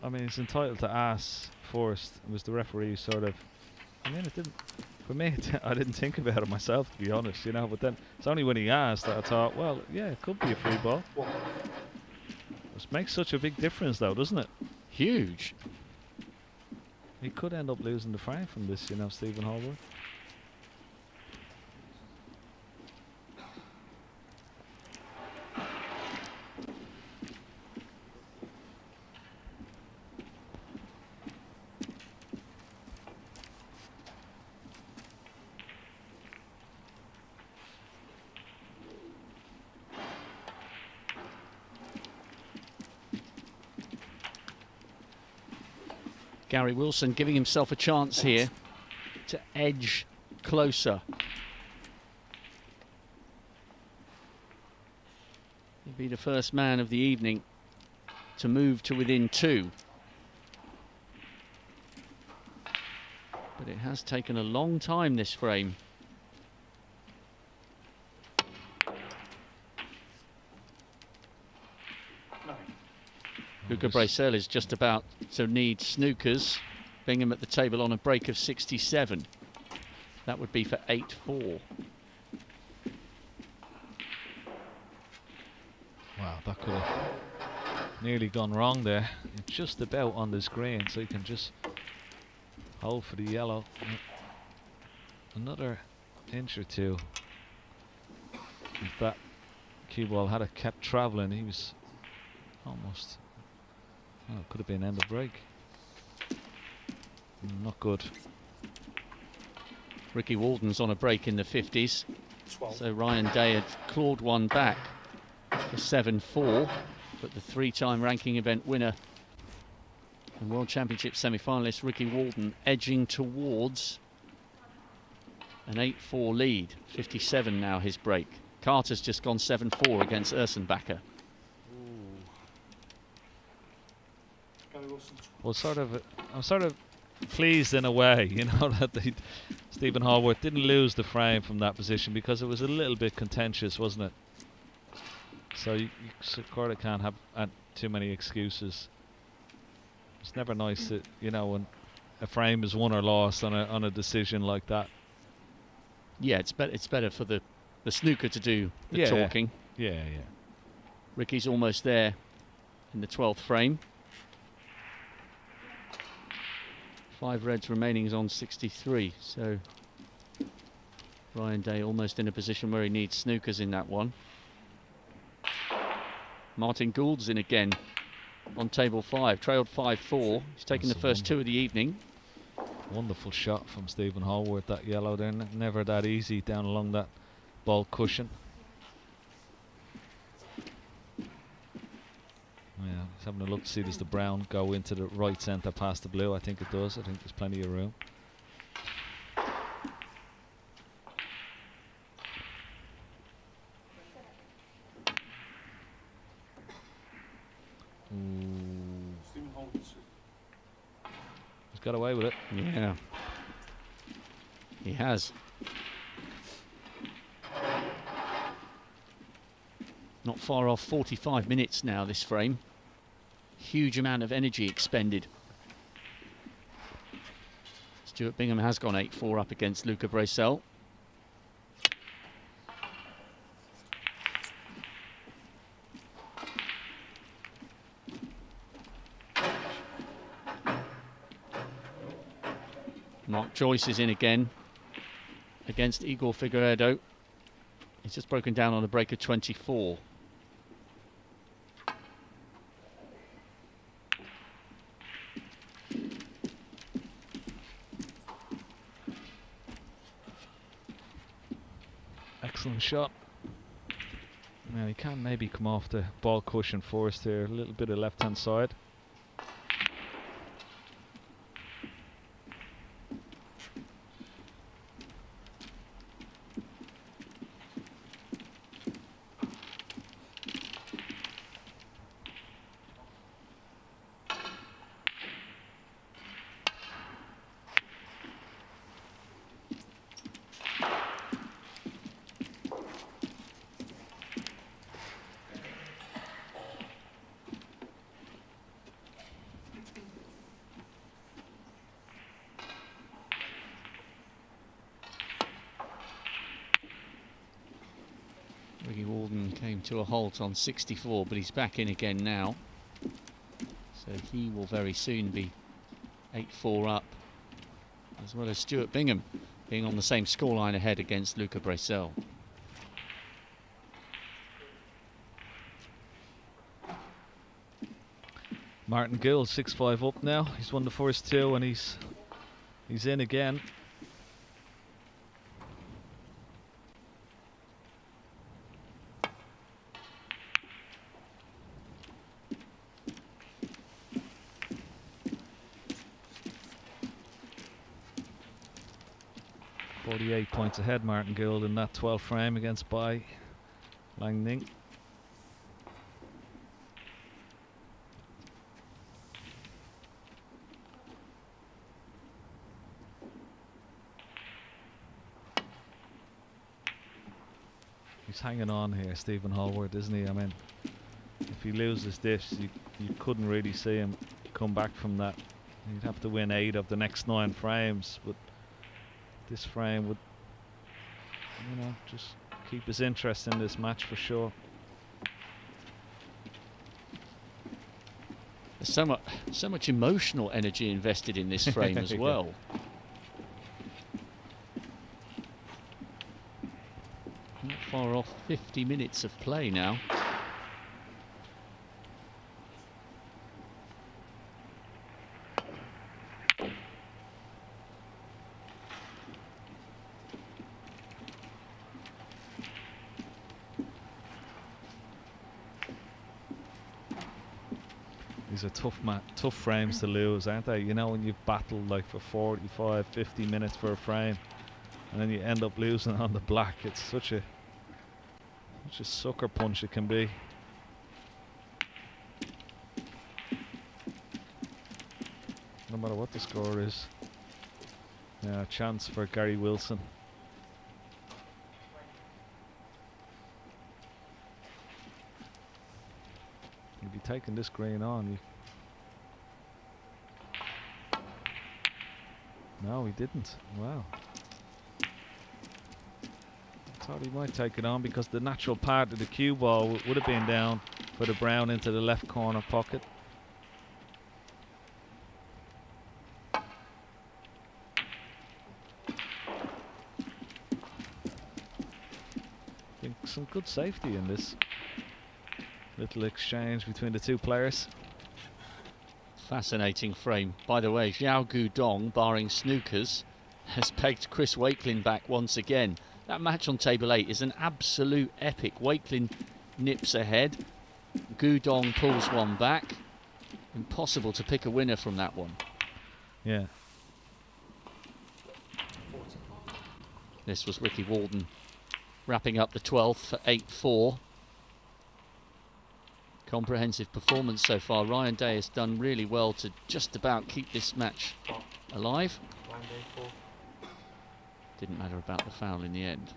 I mean, he's entitled to ask first. It was the referee sort of... I mean, it didn't... For me, I didn't think about it myself, to be honest, you know. But then it's only when he asked that I thought, well, yeah, it could be a free ball. It makes such a big difference, though, doesn't it? Huge. He could end up losing the frame from this, you know, Stephen Hallworth. Gary Wilson giving himself a chance here to edge closer. He'll be the first man of the evening to move to within 2. But it has taken a long time, this frame. Luca Bracel is just about to need snookers. Bingham at the table on a break of 67. That would be for 8-4. Wow, that could have nearly gone wrong there. It's just about on this green, so you can just hold for the yellow. Another inch or two. If that cue ball had kept travelling, he was almost... Oh, it could have been end of break. Not good. Ricky Walden's on a break in the 50s. 12. So Ryan Day had clawed one back for 7-4. But the 3-time ranking event winner and World Championship semi-finalist Ricky Walden edging towards an 8-4 lead. 57 now his break. Carter's just gone 7-4 against Ersenbacher. Well, I'm sort of pleased in a way, you know, that Stephen Hallworth didn't lose the frame from that position, because it was a little bit contentious, wasn't it? So you sort of can't have too many excuses. It's never nice that, you know, when a frame is won or lost on a decision like that. Yeah, it's better for the snooker to do the Yeah. talking. Yeah. Ricky's almost there in the 12th frame. 5 reds remaining is on 63, so Ryan Day almost in a position where he needs snookers in that one. Martin Gould's in again on table 5, trailed 5-4. He's taken the first 2 of the evening. Wonderful shot from Stephen Hallworth, that yellow there. Never that easy down along that ball cushion. Yeah, he's having a look to see, does the brown go into the right centre past the blue? I think it does. I think there's plenty of room. He's got away with it. Yeah, he has. Not far off 45 minutes now, this frame. Huge amount of energy expended. Stuart Bingham has gone 8-4 up against Luca Bracel. Mark Joyce is in again against Igor Figueiredo. He's just broken down on a break of 24. Excellent shot. Now he can maybe come off the ball cushion first here, a little bit of left hand side. Ricky Walden came to a halt on 64, but he's back in again now. So he will very soon be 8-4 up, as well as Stuart Bingham being on the same scoreline ahead against Luca Bracel. Martin Gill 6-5 up now. He's won the first 2 and he's in again. 48 points ahead, Martin Gould, in that 12th frame against Bai Langning. He's hanging on here, Stephen Hallward, isn't he? I mean, if he loses this, you couldn't really see him come back from that. He'd have to win 8 of the next 9 frames, but this frame would, you know, just keep his interest in this match for sure. There's so much emotional energy invested in this frame as well. Not far off 50 minutes of play now. These are tough frames to lose, aren't they? You know, when you've battled like for 45, 50 minutes for a frame, and then you end up losing on the black. It's such a sucker punch it can be. No matter what the score is. Yeah, chance for Gary Wilson. He'd be taking this green on. No, he didn't. Wow. I thought he might take it on because the natural part of the cue ball would have been down for the brown into the left corner pocket. I think some good safety in this little exchange between the two players. Fascinating frame. By the way, Zhao Gudong, barring snookers, has pegged Chris Wakelin back once again. That match on table 8 is an absolute epic. Wakelin nips ahead. Gudong pulls one back. Impossible to pick a winner from that one. Yeah. This was Ricky Walden wrapping up the 12th for 8-4. Comprehensive performance so far. Ryan Day has done really well to just about keep this match alive. Didn't matter about the foul in the end.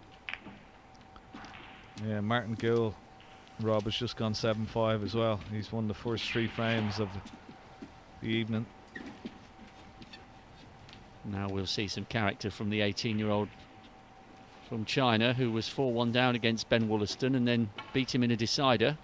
Yeah, Martin Gould, Rob, has just gone 7-5 as well. He's won the first 3 frames of the evening. Now we'll see some character from the 18-year-old from China, who was 4-1 down against Ben Wollaston and then beat him in a decider.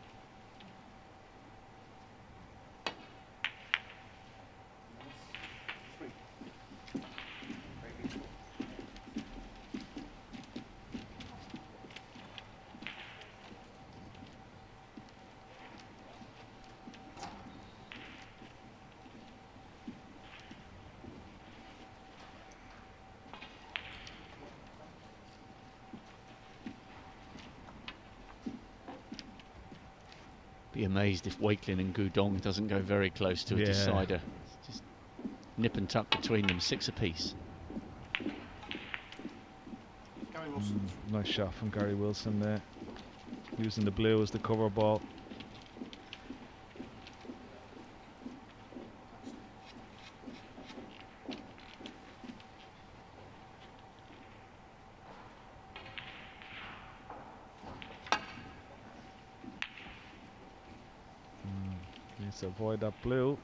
Be amazed if Wakelin and Gudong doesn't go very close to a decider. Just nip and tuck between them, 6 apiece. Nice shot from Gary Wilson there, using the blue as the cover ball. Needs to avoid that blue.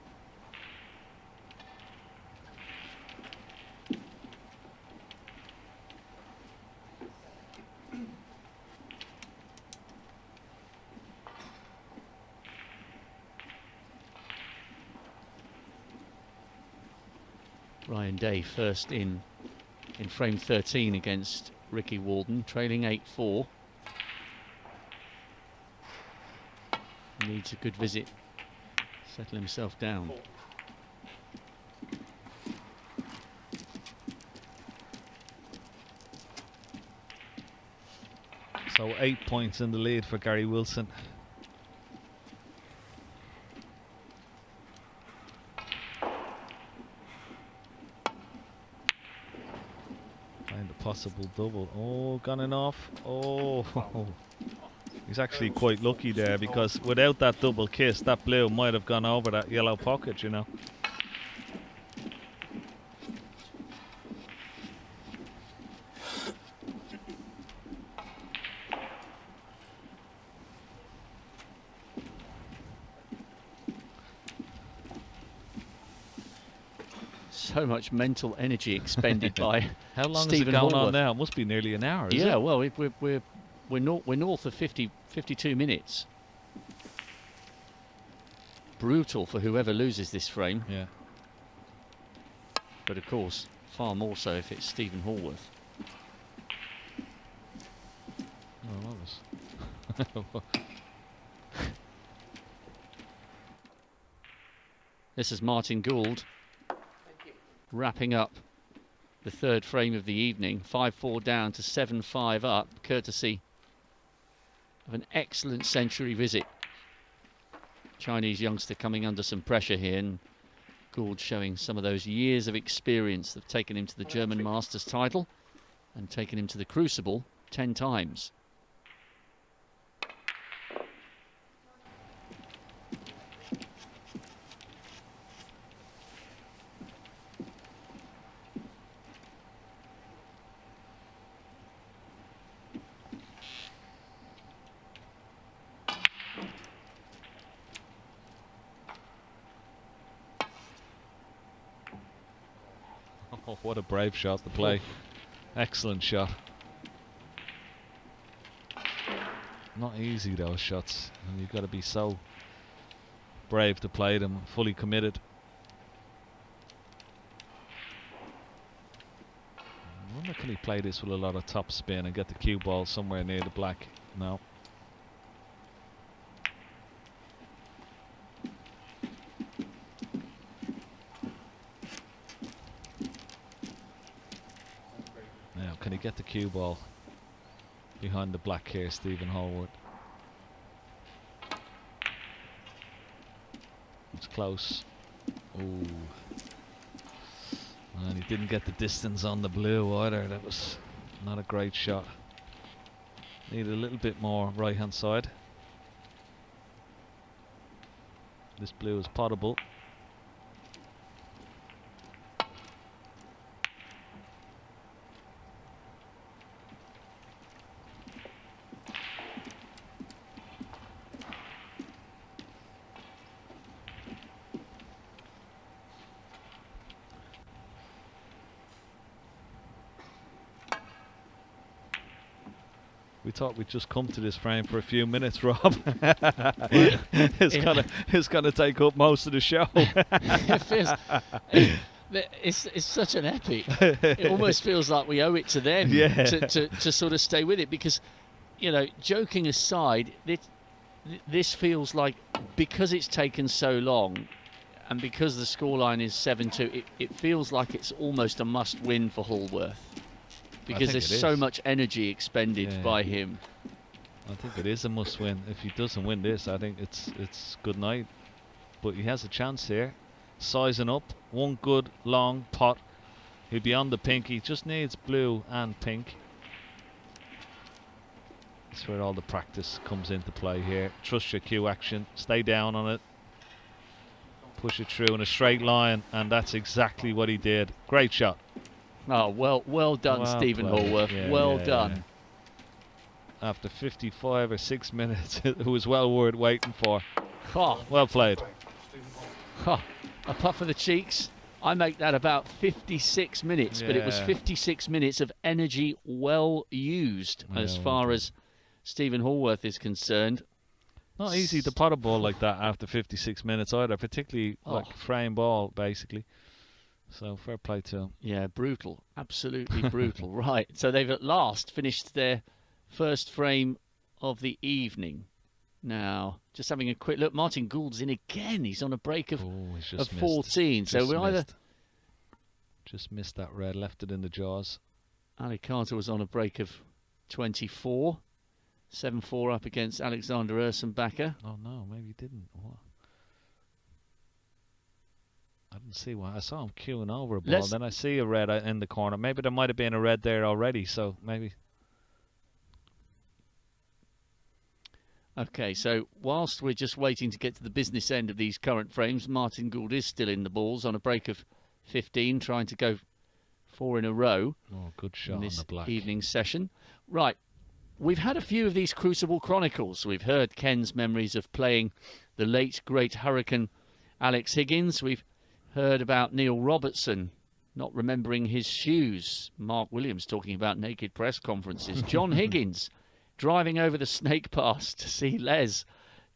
Ryan Day first in frame 13 against Ricky Walden, trailing 8-4. Needs a good visit. Settle himself down. So 8 points in the lead for Gary Wilson. Trying to possible double. Oh, gone in off. Oh, he's actually quite lucky there, because without that double kiss, that blue might have gone over that yellow pocket, you know. So much mental energy expended by How long Stephen is it going on Hallworth. now? It must be nearly an hour, is Yeah, it? well, we're north of 52 minutes. Brutal for whoever loses this frame, Yeah. but of course, far more so if it's Stephen Hallworth. Oh, that was... This is Martin Gould wrapping up the third frame of the evening. 5-4 down to 7-5 up, courtesy of an excellent century visit. Chinese youngster coming under some pressure here, and Gould showing some of those years of experience that have taken him to the German Masters title and taken him to the Crucible 10 times. Oh, what a brave shot to play. Excellent shot. Not easy, those shots, and you've got to be so brave to play them, fully committed. I wonder, can he play this with a lot of top spin and get the cue ball somewhere near the black? No. Now, can he get the cue ball behind the black here, Stephen Hallworth? It's close. Ooh. And he didn't get the distance on the blue either. That was not a great shot. Need a little bit more right hand side. This blue is potable. We thought we'd just come to this frame for a few minutes, Rob. It's gonna take up most of the show. It feels, it's such an epic. It almost feels like we owe it to them to sort of stay with it, because, you know, joking aside, this feels like, because it's taken so long and because the scoreline is 7-2, it feels like it's almost a must-win for Hallworth, because there's so much energy expended by him. I think it is a must-win. If he doesn't win this, I think it's good night. But he has a chance here. Sizing up, one good long pot. He'll be on the pink. He just needs blue and pink. That's where all the practice comes into play here. Trust your cue action. Stay down on it. Push it through in a straight line, and that's exactly what he did. Great shot. Oh, well done, Stephen Hallworth. Well done. After 55 or 6 minutes, it was well worth waiting for. Oh. Well played. Oh, a puff of the cheeks. I make that about 56 minutes, but it was 56 minutes of energy well used as far as Stephen Hallworth is concerned. Not easy to pot a ball like that after 56 minutes either, particularly like frame ball, basically. So fair play to him. Yeah, brutal. Absolutely brutal. Right. So they've at last finished their first frame of the evening. Now, just having a quick look. Martin Gould's in again. He's on a break of 14. So we're either... Just missed that red, left it in the jaws. Ali Carter was on a break of 24. 7-4 up against Alexander Ursenbacher. Oh no, maybe he didn't. What? I Let's see what I saw him queuing over a ball. Then I see a red in the corner. Maybe there might have been a red there already. So maybe. Okay, so whilst we're just waiting to get to the business end of these current frames, Martin Gould is still in the balls on a break of 15, trying to go 4 in a row. Oh, good shot in this on the black. Evening session. Right, we've had a few of these Crucible Chronicles. We've heard Ken's memories of playing the late, great Hurricane Alex Higgins. We've heard about Neil Robertson not remembering his shoes. Mark Williams talking about naked press conferences. John Higgins driving over the snake pass to see Les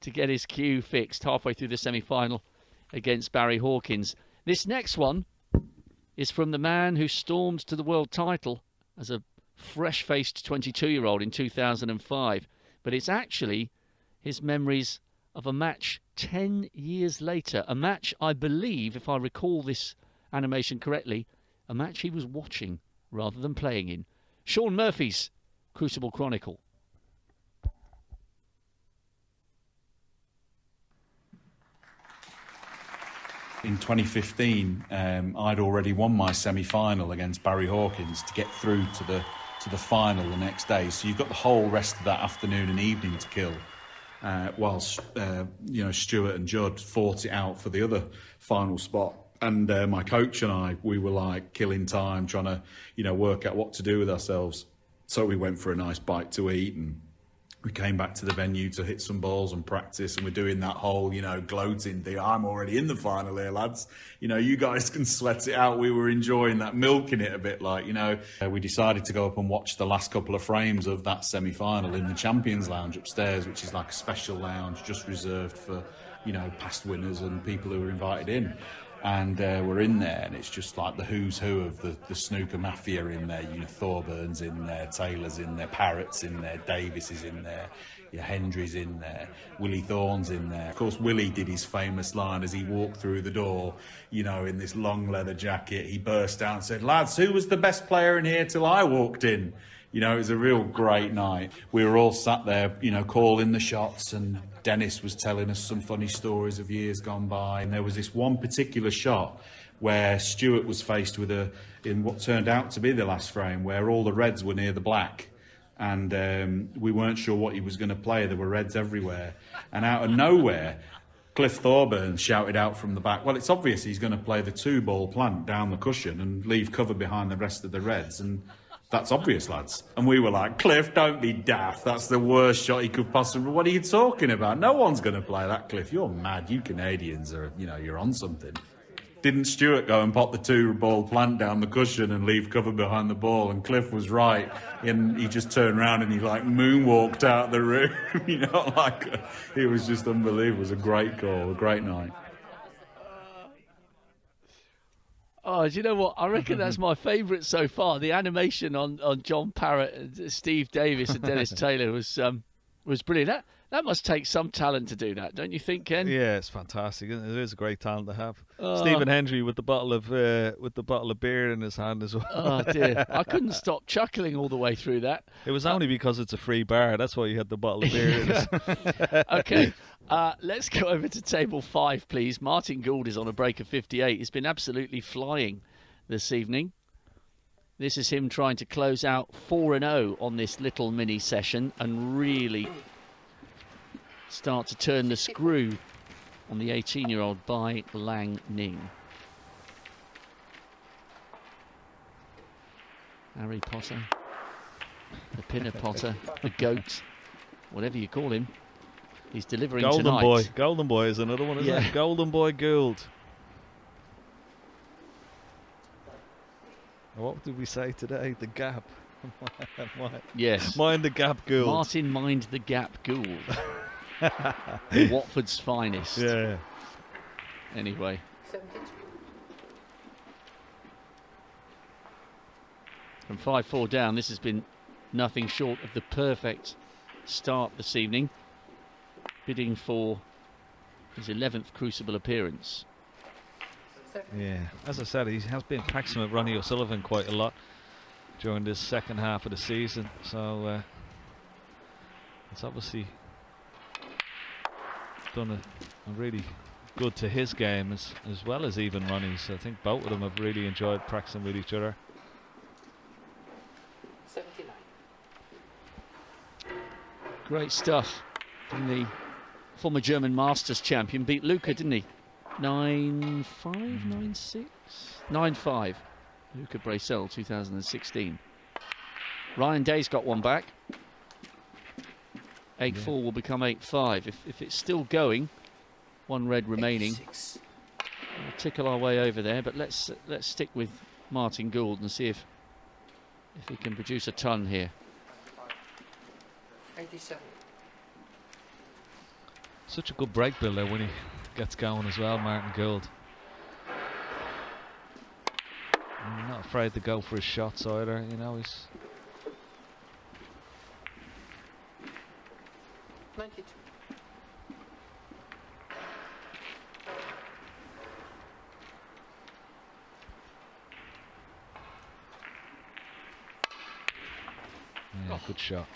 to get his cue fixed halfway through the semi-final against Barry Hawkins. This next one is from the man who stormed to the world title as a fresh-faced 22-year-old in 2005. But it's actually his memories of a match 10 years later. A match, I believe, if I recall this animation correctly, a match he was watching rather than playing in. Sean Murphy's Crucible Chronicle. In 2015, I'd already won my semi-final against Barry Hawkins to get through to the final the next day. So you've got the whole rest of that afternoon and evening to kill. Whilst Stuart and Judd fought it out for the other final spot, and my coach and I, we were like killing time, trying to work out what to do with ourselves. So we went for a nice bite to eat, and we came back to the venue to hit some balls and practice, and we're doing that whole, gloating thing. I'm already in the final here, lads. You guys can sweat it out. We were enjoying that, milking it a bit, we decided to go up and watch the last couple of frames of that semi-final in the Champions Lounge upstairs, which is like a special lounge just reserved for, past winners and people who were invited in. And we're in there, and it's just like the who's who of the snooker mafia in there. Thorburns in there, Taylor's in there, Parrott's in there, Davis is in there, Hendry's in there, Willie Thorne's in there. Of course, Willie did his famous line as he walked through the door, in this long leather jacket. He burst out and said, "Lads, who was the best player in here till I walked in?" It was a real great night. We were all sat there, calling the shots, and Dennis was telling us some funny stories of years gone by. And there was this one particular shot where Stuart was faced with in what turned out to be the last frame, where all the reds were near the black. And we weren't sure what he was going to play. There were reds everywhere. And out of nowhere, Cliff Thorburn shouted out from the back, "Well, it's obvious he's going to play the 2-ball plant down the cushion and leave cover behind the rest of the reds. And that's obvious, lads." And we were like, "Cliff, don't be daft. That's the worst shot he could possibly..." "What are you talking about? No one's going to play that, Cliff. You're mad. You Canadians are, you're on something." Didn't Stuart go and pop the 2-ball plant down the cushion and leave cover behind the ball? And Cliff was right. And he just turned around and he moonwalked out the room. It was just unbelievable. It was a great call, a great night. Oh, do you know what? I reckon that's my favourite so far. The animation on John Parrott, and Steve Davis and Dennis Taylor was brilliant. That must take some talent to do that, don't you think, Ken? Yeah, it's fantastic. It is a great talent to have. Stephen Hendry with the bottle of beer in his hand as well. Oh dear, I couldn't stop chuckling all the way through that. It was only because it's a free bar. That's why you had the bottle of beer in his. Okay, let's go over to table 5, please. Martin Gould is on a break of 58. He's been absolutely flying this evening. This is him trying to close out 4-0 on this little mini session and really start to turn the screw on the 18-year-old Bai Lang Ning. Harry Potter, the Pinner Potter, the GOAT, whatever you call him, he's delivering Golden tonight. Boy. Golden Boy is another one, isn't it? Golden Boy Gould. What did we say today? The gap. Yes. Mind the gap, Gould. Martin Mind the Gap Gould. Watford's finest. Yeah. Anyway. From 5-4 down, this has been nothing short of the perfect start this evening. Bidding for his 11th Crucible appearance. Yeah, as I said, he has been practicing with Ronnie O'Sullivan quite a lot during this second half of the season. So it's obviously done a really good to his game as well as even Ronnie's. I think both of them have really enjoyed practicing with each other. 79. Great stuff. And the former German Masters champion beat Luca, didn't he? 9-5, 9-6, 9-5. Luca Bracel, 2016. Ryan Day's got one back. 8-4 will become 8-5. If it's still going, one red remaining. 86. We'll tickle our way over there, but let's stick with Martin Gould and see if he can produce a ton here. 87. Such a good break builder when he gets going as well, Martin Gould. And not afraid to go for his shots either, you know, he's... 92. Yeah, good shot.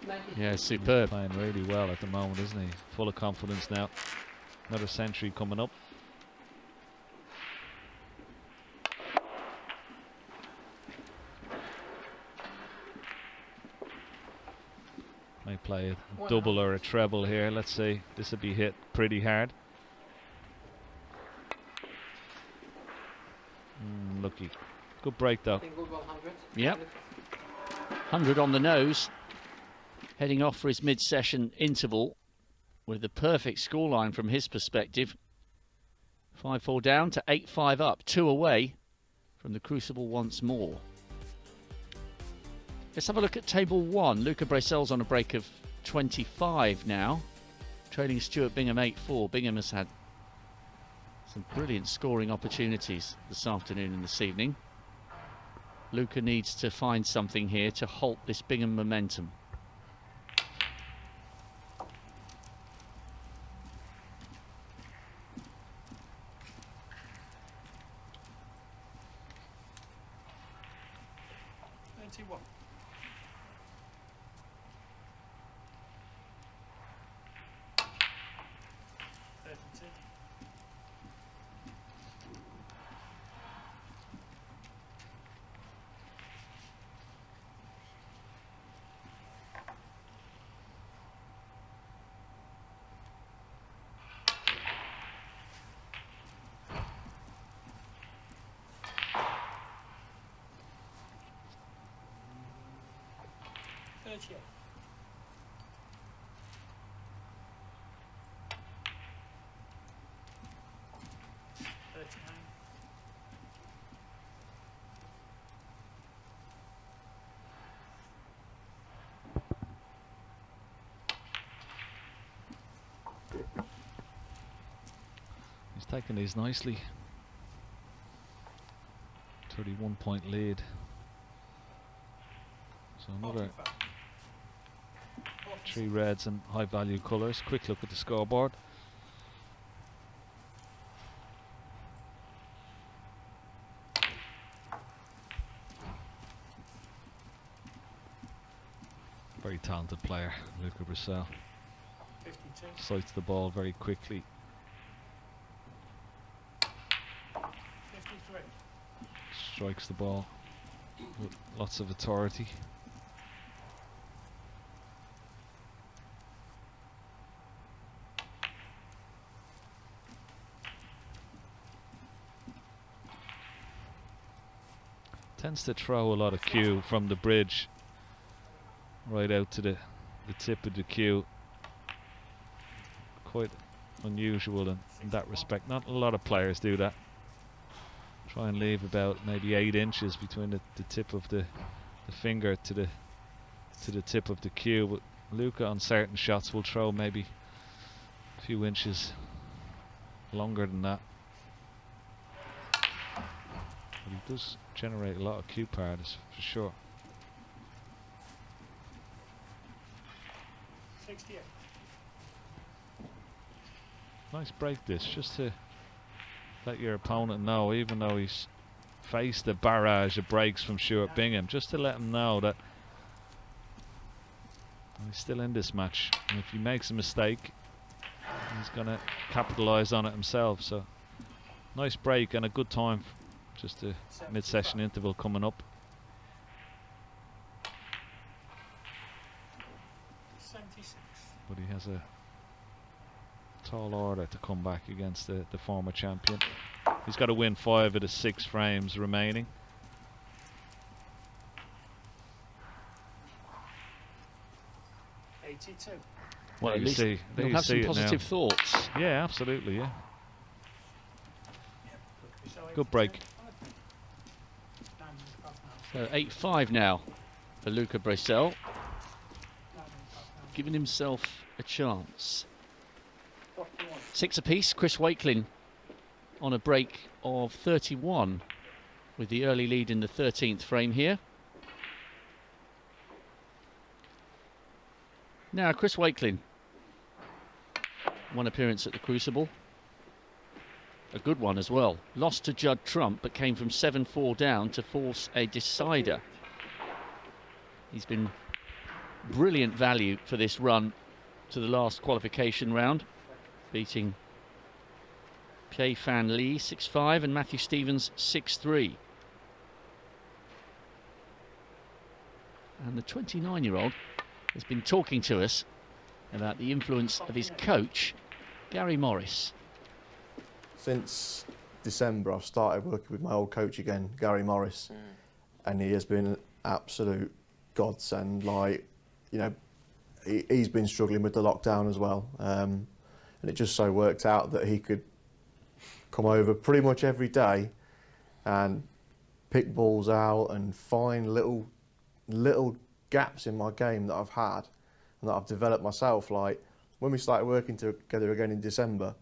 92. Yeah, superb. Playing really well at the moment, isn't he? Full of confidence now. Another century coming up. May play a double or a treble here. Let's see. This will be hit pretty hard. Lucky. Good break though. Think good 100. Yep. 100 on the nose. Heading off for his mid-session interval with the perfect scoreline from his perspective. 5-4 down to 8-5 up. 2 away from the Crucible once more. Let's have a look at table 1. Luca Bracel's on a break of 25 now, trailing Stuart Bingham 8-4. Bingham has had some brilliant scoring opportunities this afternoon and this evening. Luca needs to find something here to halt this Bingham momentum. He's taking these nicely. 31-point lead. So another 3 reds and high value colours. Quick look at the scoreboard. Very talented player, Luca Bracel. 52. Sights the ball very quickly. 53. Strikes the ball with lots of authority. Tends to throw a lot of cue from the bridge right out to the tip of the cue. Quite unusual in that respect. Not a lot of players do that. Try and leave about maybe 8 inches between the tip of the finger to the tip of the cue. But Luca on certain shots will throw maybe a few inches longer than that. But he does generate a lot of cue parts for sure. 68. Nice break this, just to let your opponent know, even though he's faced a barrage of breaks from Stuart Bingham, just to let him know that he's still in this match. And if he makes a mistake, he's going to capitalise on it himself. So nice break and a good time. Just a mid-session interval coming up. 76. But he has a tall order to come back against the former champion. He's got to win 5 of the 6 frames remaining. 82. Well, at least he'll have some positive now. thoughts. Yeah, absolutely, yeah. Good break. So 8-5 now for Luca Bracel, giving himself a chance. 6 apiece. Chris Wakelin on a break of 31 with the early lead in the 13th frame here. Now Chris Wakelin, one appearance at the Crucible, a good one as well. Lost to Judd Trump but came from 7-4 down to force a decider. He's been brilliant value for this run to the last qualification round, beating Pei Fan Lee 6-5 and Matthew Stevens 6-3. And the 29-year-old has been talking to us about the influence of his coach, Gary Morris. Since December, I've started working with my old coach again, Gary Morris, and he has been an absolute godsend. Like, you know, he's been struggling with the lockdown as well, and it just so worked out that he could come over pretty much every day and pick balls out and find little gaps in my game that I've had and that I've developed myself. Like when we started working together again in December,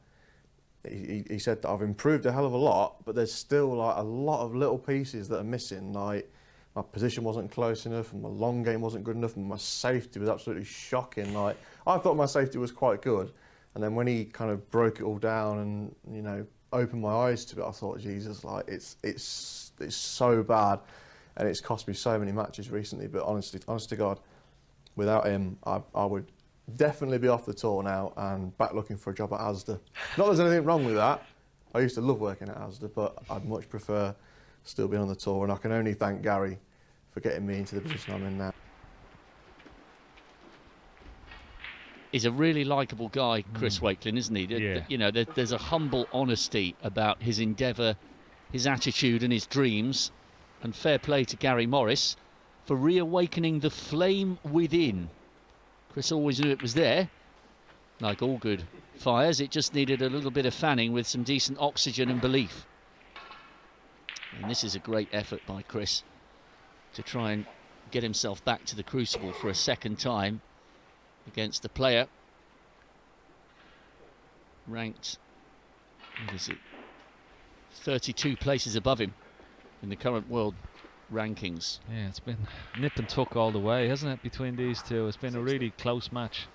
he said that I've improved a hell of a lot, but there's still like a lot of little pieces that are missing. Like my position wasn't close enough, and my long game wasn't good enough, and my safety was absolutely shocking. Like I thought my safety was quite good, and then when he kind of broke it all down and, you know, opened my eyes to it, I thought, Jesus, like it's so bad. And it's cost me so many matches recently, but honest to God, without him, I would definitely be off the tour now and back looking for a job at Asda. Not that there's anything wrong with that. I used to love working at Asda, but I'd much prefer still being on the tour, and I can only thank Gary for getting me into the position I'm in now. He's a really likeable guy, Chris Wakelin, isn't he? Yeah. You know, there's a humble honesty about his endeavour, his attitude and his dreams. And fair play to Gary Morris for reawakening the flame within. Chris always knew it was there. Like all good fires, it just needed a little bit of fanning with some decent oxygen and belief. And this is a great effort by Chris to try and get himself back to the Crucible for a second time against a player ranked, what is it, 32 places above him in the current world rankings. Yeah, it's been nip and tuck all the way, hasn't it, between these two? It's been a really close match.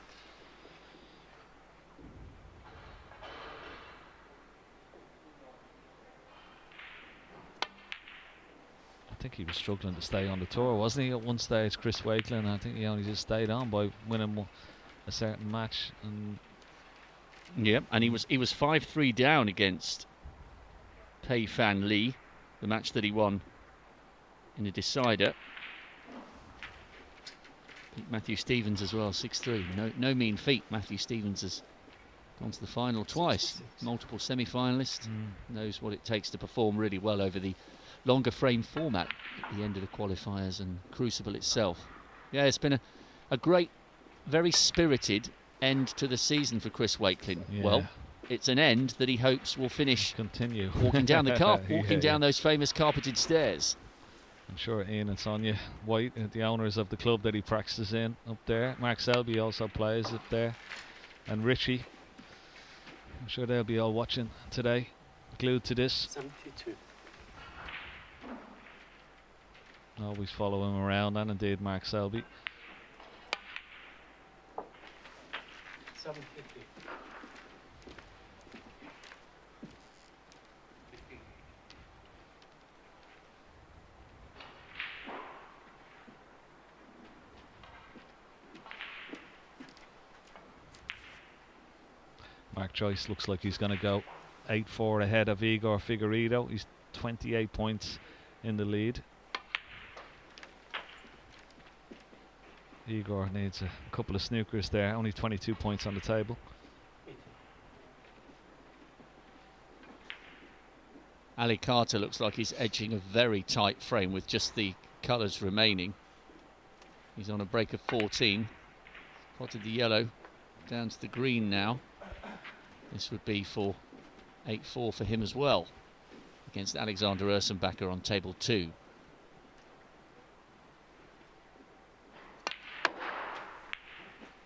I think he was struggling to stay on the tour, wasn't he, at one stage, Chris Wakelin? I think he only just stayed on by winning a certain match. And yeah, and he was 5-3 down against Pei Fan Lee, the match that he won in the decider. Beat Matthew Stevens as well, 6-3. No mean feat. Matthew Stevens has gone to the final twice. Multiple semi-finalist. Knows what it takes to perform really well over the longer frame format at the end of the qualifiers and Crucible itself. Yeah, it's been a great, very spirited end to the season for Chris Wakelin. Yeah. Well, it's an end that he hopes will finish continue walking down the walking down those famous carpeted stairs. I'm sure Ian and Sonia White, the owners of the club that he practices in up there. Mark Selby also plays up there, and Richie. I'm sure they'll be all watching today, glued to this. 72. Always follow him around, and indeed Mark Selby. 750. Mark Joyce looks like he's going to go 8-4 ahead of Igor Figueiredo. He's 28 points in the lead. Igor needs a couple of snookers there, only 22 points on the table. Ali Carter looks like he's edging a very tight frame with just the colours remaining. He's on a break of 14. Potted the yellow down to the green now. This would be for 8-4 for him as well against Alexander Ursenbacher on table 2.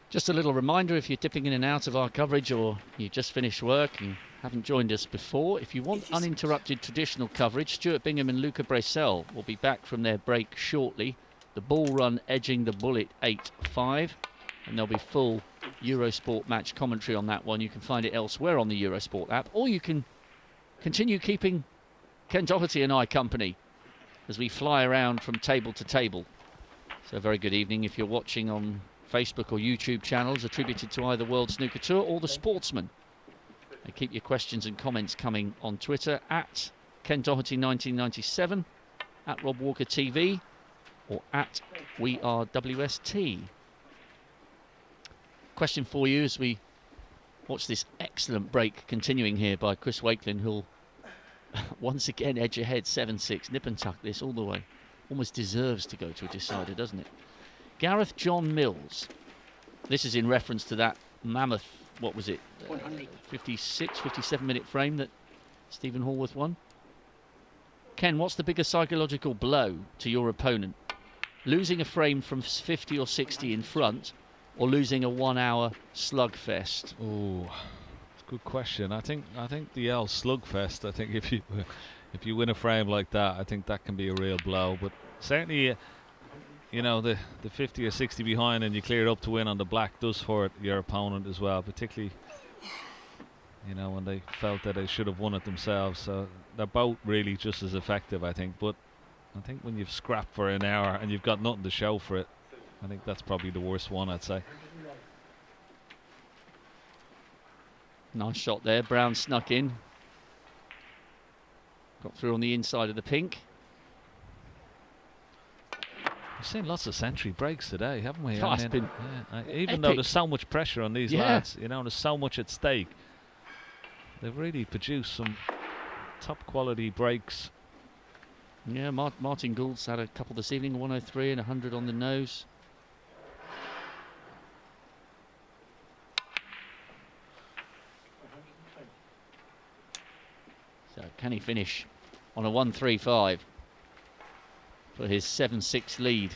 Just a little reminder, if you're dipping in and out of our coverage or you just finished work and haven't joined us before, if you want uninterrupted traditional coverage, Stuart Bingham and Luca Bracel will be back from their break shortly. The Bull Run edging the Bullet 8-5, and there'll be full Eurosport match commentary on that one. You can find it elsewhere on the Eurosport app, or you can continue keeping Ken Doherty and I company as we fly around from table to table. So a very good evening if you're watching on Facebook or YouTube channels attributed to either World Snooker Tour or the Sportsman. And keep your questions and comments coming on Twitter at Ken Doherty 1997, at Rob Walker TV, or at We Are WST. Question for you as we watch this excellent break continuing here by Chris Wakelin, who'll once again edge ahead 7-6, nip and tuck this all the way. Almost deserves to go to a decider, doesn't it? Gareth John Mills. This is in reference to that mammoth, what was it, 56, 57-minute frame that Stephen Hallworth won. Ken, what's the biggest psychological blow to your opponent? Losing a frame from 50 or 60 in front, or losing a 1 hour slugfest? Oh, it's a good question. I think the L slugfest. I think if you win a frame like that, I think that can be a real blow. But certainly, you know, the 50 or 60 behind and you clear it up to win on the black does hurt your opponent as well, particularly, you know, when they felt that they should have won it themselves. So they're both really just as effective, I think. But I think when you've scrapped for an hour and you've got nothing to show for it, I think that's probably the worst one, I'd say. Nice shot there. Brown snuck in. Got through on the inside of the pink. We've seen lots of century breaks today, haven't we? Oh, even epic. Though there's so much pressure on these lads, you know, there's so much at stake. They've really produced some top quality breaks. Yeah, Martin Gould's had a couple this evening, 103 and 100 on the nose. So can he finish on a 1-3-5 for his 7-6 lead,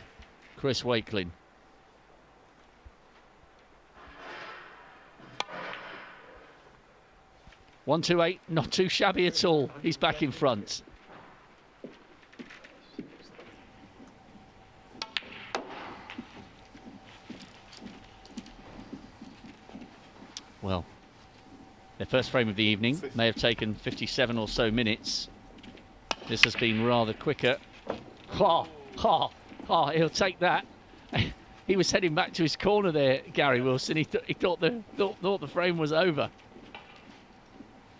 Chris Wakelin? One, 2-8, not too shabby at all. He's back in front. Well, their first frame of the evening may have taken 57 or so minutes. This has been rather quicker. He'll take that. He was heading back to his corner there, Gary Wilson. He thought the frame was over.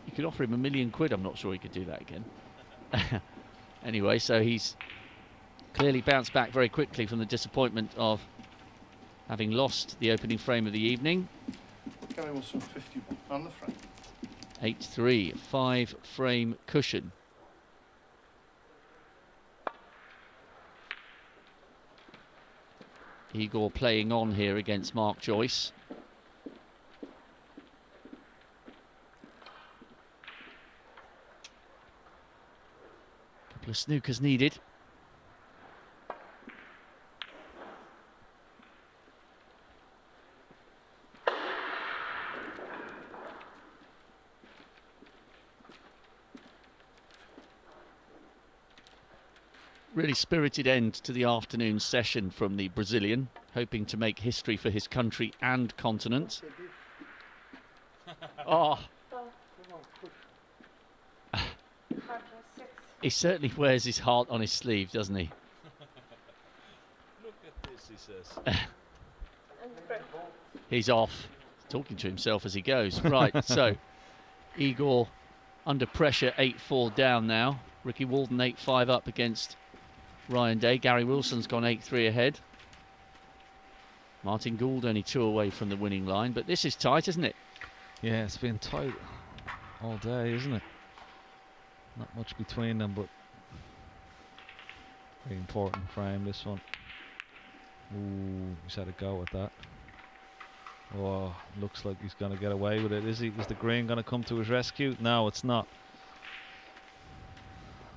You could offer him £1 million. I'm not sure he could do that again. Anyway, so he's clearly bounced back very quickly from the disappointment of having lost the opening frame of the evening. Gary Wilson 51 on the frame. 8-3, 5-frame cushion. Igor playing on here against Mark Joyce. Couple of snookers needed. Really spirited end to the afternoon session from the Brazilian, hoping to make history for his country and continent. Oh. He certainly wears his heart on his sleeve, doesn't he? Look at this, he says. He's off. talking to himself as he goes. Right, so Igor under pressure, 8-4 down now. Ricky Walden 8-5 up against Ryan Day. Gary Wilson's gone 8-3 ahead. Martin Gould only 2 away from the winning line, but this is tight, isn't it? Yeah, it's been tight all day, isn't it? Not much between them, but very important frame, this one. Ooh, he's had a go at that. Oh, looks like he's going to get away with it. Is he? Is the green going to come to his rescue? No, it's not.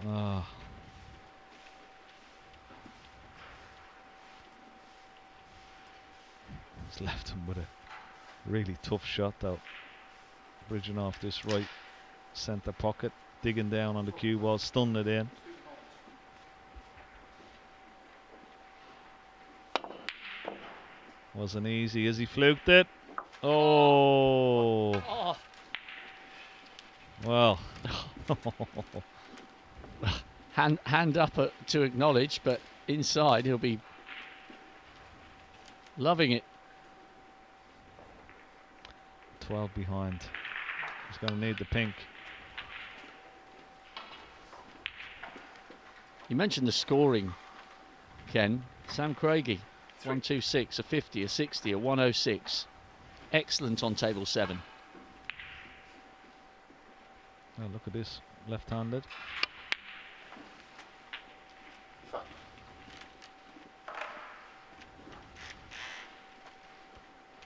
Oh. He's left him with a really tough shot, though. Bridging off this right centre pocket, digging down on the cue ball, stunned it in. Wasn't easy as he fluked it. Oh. Oh. Well. hand up to acknowledge, but inside he'll be loving it. 12 behind. He's going to need the pink. You mentioned the scoring, Ken. Sam Craigie, 126, a 50, a 60, a 106. Excellent on table 7. Oh, look at this, left-handed.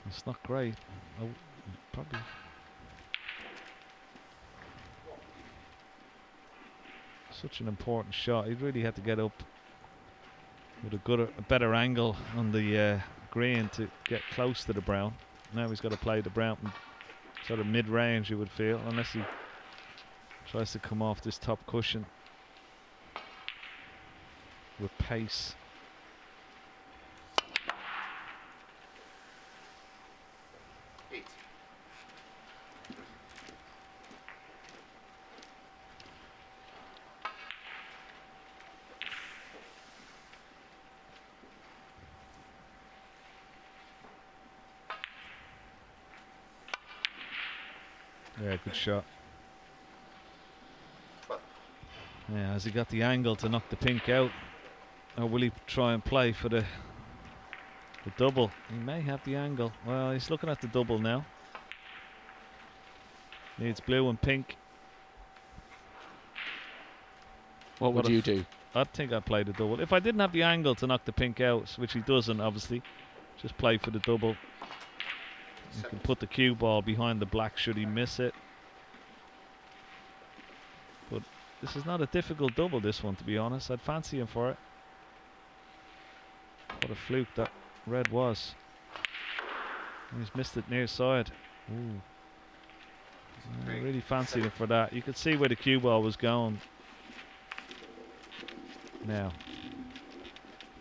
It's not great. Oh, probably. Such an important shot. He really had to get up with a better angle on the green to get close to the brown. Now he's got to play the brown sort of mid-range, you would feel, unless he tries to come off this top cushion with pace. Yeah, good shot. Yeah, has he got the angle to knock the pink out? Or will he try and play for the double? He may have the angle. Well, he's looking at the double now. Needs blue and pink. What would you do? I think I'd play the double. If I didn't have the angle to knock the pink out, which he doesn't, obviously, just play for the double. You can put the cue ball behind the black should he miss it. But this is not a difficult double, this one, to be honest. I'd fancy him for it. What a fluke that red was. He's missed it near side. Ooh. I really fancied him for that. You could see where the cue ball was going. Now,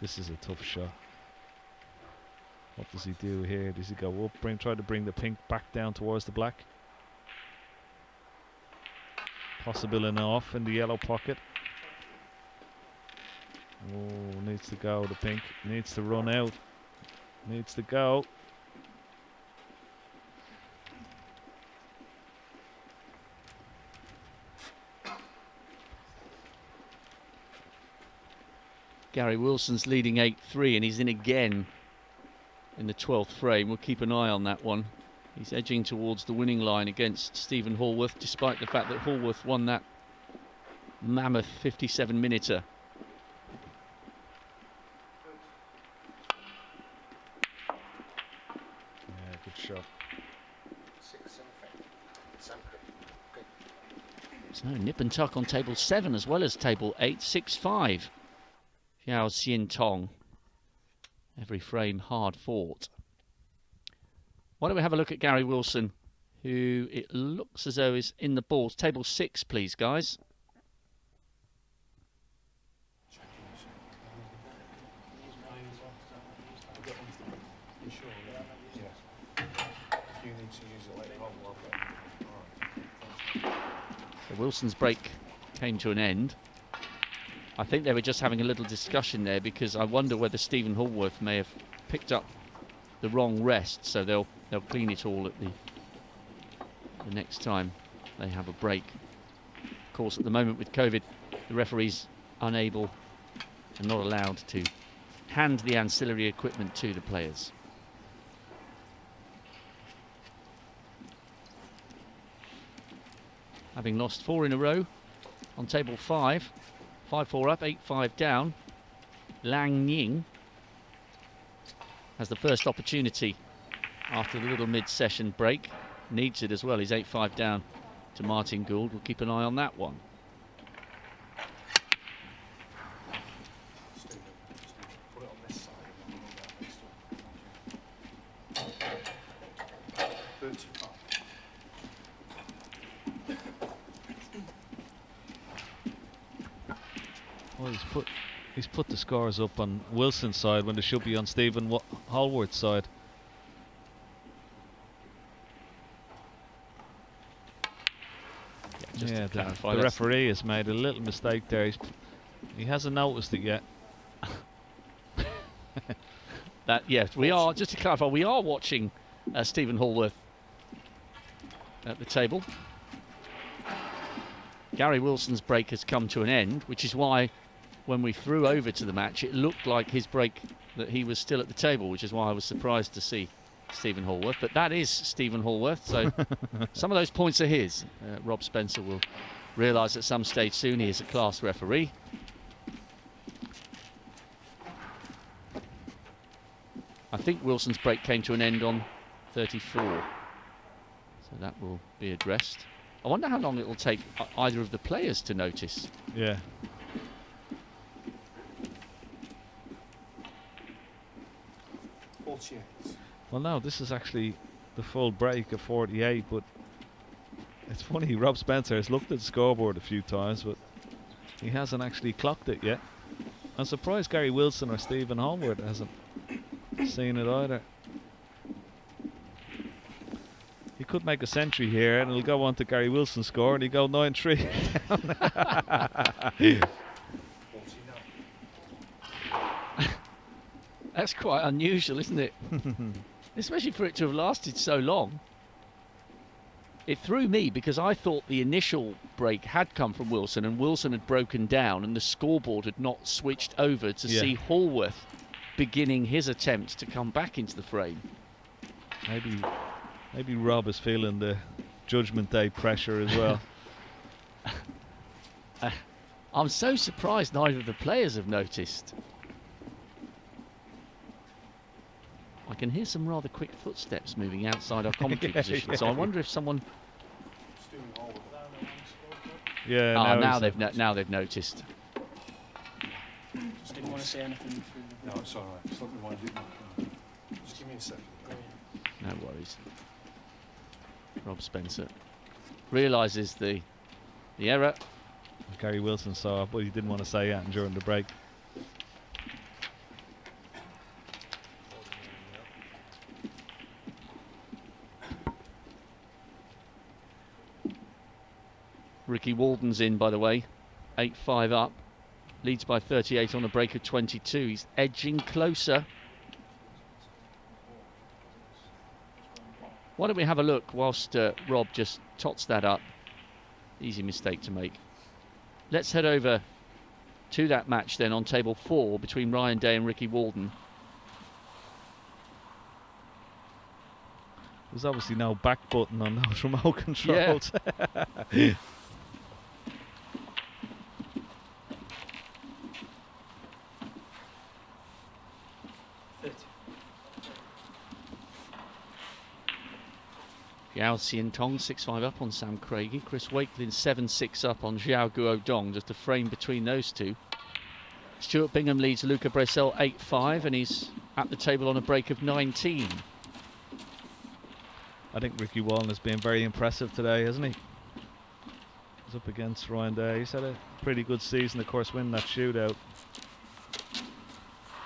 this is a tough shot. What does he do here? Does he go up, try to bring the pink back down towards the black? Possible enough in the yellow pocket. Oh, needs to go, the pink. Needs to run out. Needs to go. Gary Wilson's leading 8-3 and he's in again in the 12th frame. We'll keep an eye on that one. He's edging towards the winning line against Stephen Hallworth, despite the fact that Hallworth won that mammoth 57-minuter. Yeah, good shot. So nip and tuck on table 7 as well as table 8, 6-5. Xiao Xian Tong. Every frame hard fought. Why don't we have a look at Gary Wilson, who it looks as though is in the balls. Table 6, please, guys. So Wilson's break came to an end. I think they were just having a little discussion there because I wonder whether Stephen Hallworth may have picked up the wrong rest, so they'll clean it all at the next time they have a break. Of course, at the moment with COVID, the referee's unable and not allowed to hand the ancillary equipment to the players. Having lost 4 in a row on table 5, 5-4 up, 8-5 down, Lang Ying has the first opportunity after the little mid-session break. Needs it as well. He's 8-5 down to Martin Gould. We'll keep an eye on that one. Put it on this side and then we'll go next one. 35. Well, he's put the scores up on Wilson's side when they should be on Stephen Hallworth's side. Yeah, the referee has made a little mistake there. He hasn't noticed it yet. Yes, we are, just to clarify, we are watching Stephen Hallworth at the table. Gary Wilson's break has come to an end, which is why when we threw over to the match, it looked like his break that he was still at the table, which is why I was surprised to see Stephen Hallworth. But that is Stephen Hallworth, so some of those points are his. Rob Spencer will realise at some stage soon he is a class referee. I think Wilson's break came to an end on 34, so that will be addressed. I wonder how long it will take either of the players to notice. Yeah. Well, no, this is actually the full break of 48, but it's funny, Rob Spencer has looked at the scoreboard a few times, but he hasn't actually clocked it yet. I'm surprised Gary Wilson or Stephen Hallworth hasn't seen it either. He could make a century here and it'll go on to Gary Wilson's score and he'll go 9-3. That's quite unusual, isn't it? Especially for it to have lasted so long. It threw me because I thought the initial break had come from Wilson and Wilson had broken down and the scoreboard had not switched over to see Hallworth beginning his attempt to come back into the frame. Maybe Rob is feeling the Judgment Day pressure as well. I'm so surprised neither of the players have noticed. I can hear some rather quick footsteps moving outside our commentary position, so I wonder if someone... Yeah, now they've noticed. Just didn't want to say anything through the... No, it's all right. It's not the one I didn't. Just give me a second. No worries. Rob Spencer realises the error. Gary Wilson saw it, but he didn't want to say it during the break. Ricky Walden's in, by the way, 8-5 up, leads by 38 on a break of 22. He's edging closer. Why don't we have a look whilst Rob just tots that up. Easy mistake to make. Let's head over to that match then on table 4 between Ryan Day and Ricky Walden. There's obviously no back button on those remote controls. Yeah. Yao Xian Tong 6-5 up on Sam Craigie. Chris Wakelin 7-6 up on Xiao Guo Dong. Just a frame between those two. Stuart Bingham leads Luca Brecel 8-5 and he's at the table on a break of 19. I think Ricky Walden has been very impressive today, hasn't he? He's up against Ryan Day. He's had a pretty good season, of course, winning that shootout.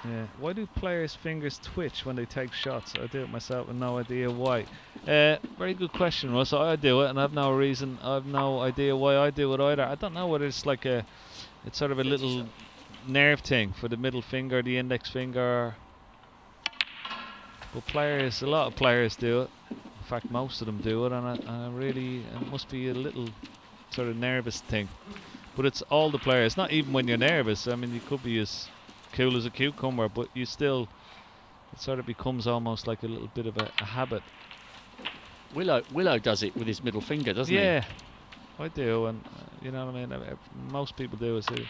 Yeah. Why do players' fingers twitch when they take shots? I do it myself and no idea why. Very good question, Russ. I do it and I have no reason. I have no idea why I do it either. I don't know whether it's like it's sort of a little nerve thing for the middle finger, the index finger. But players, a lot of players do it. In fact, most of them do it, and it must be a little sort of nervous thing. But it's all the players, not even when you're nervous. I mean, you could be as cool as a cucumber, but you still, it sort of becomes almost like a little bit of a habit. Willow does it with his middle finger, doesn't he? Yeah, I do, and you know what I mean. Most people do is the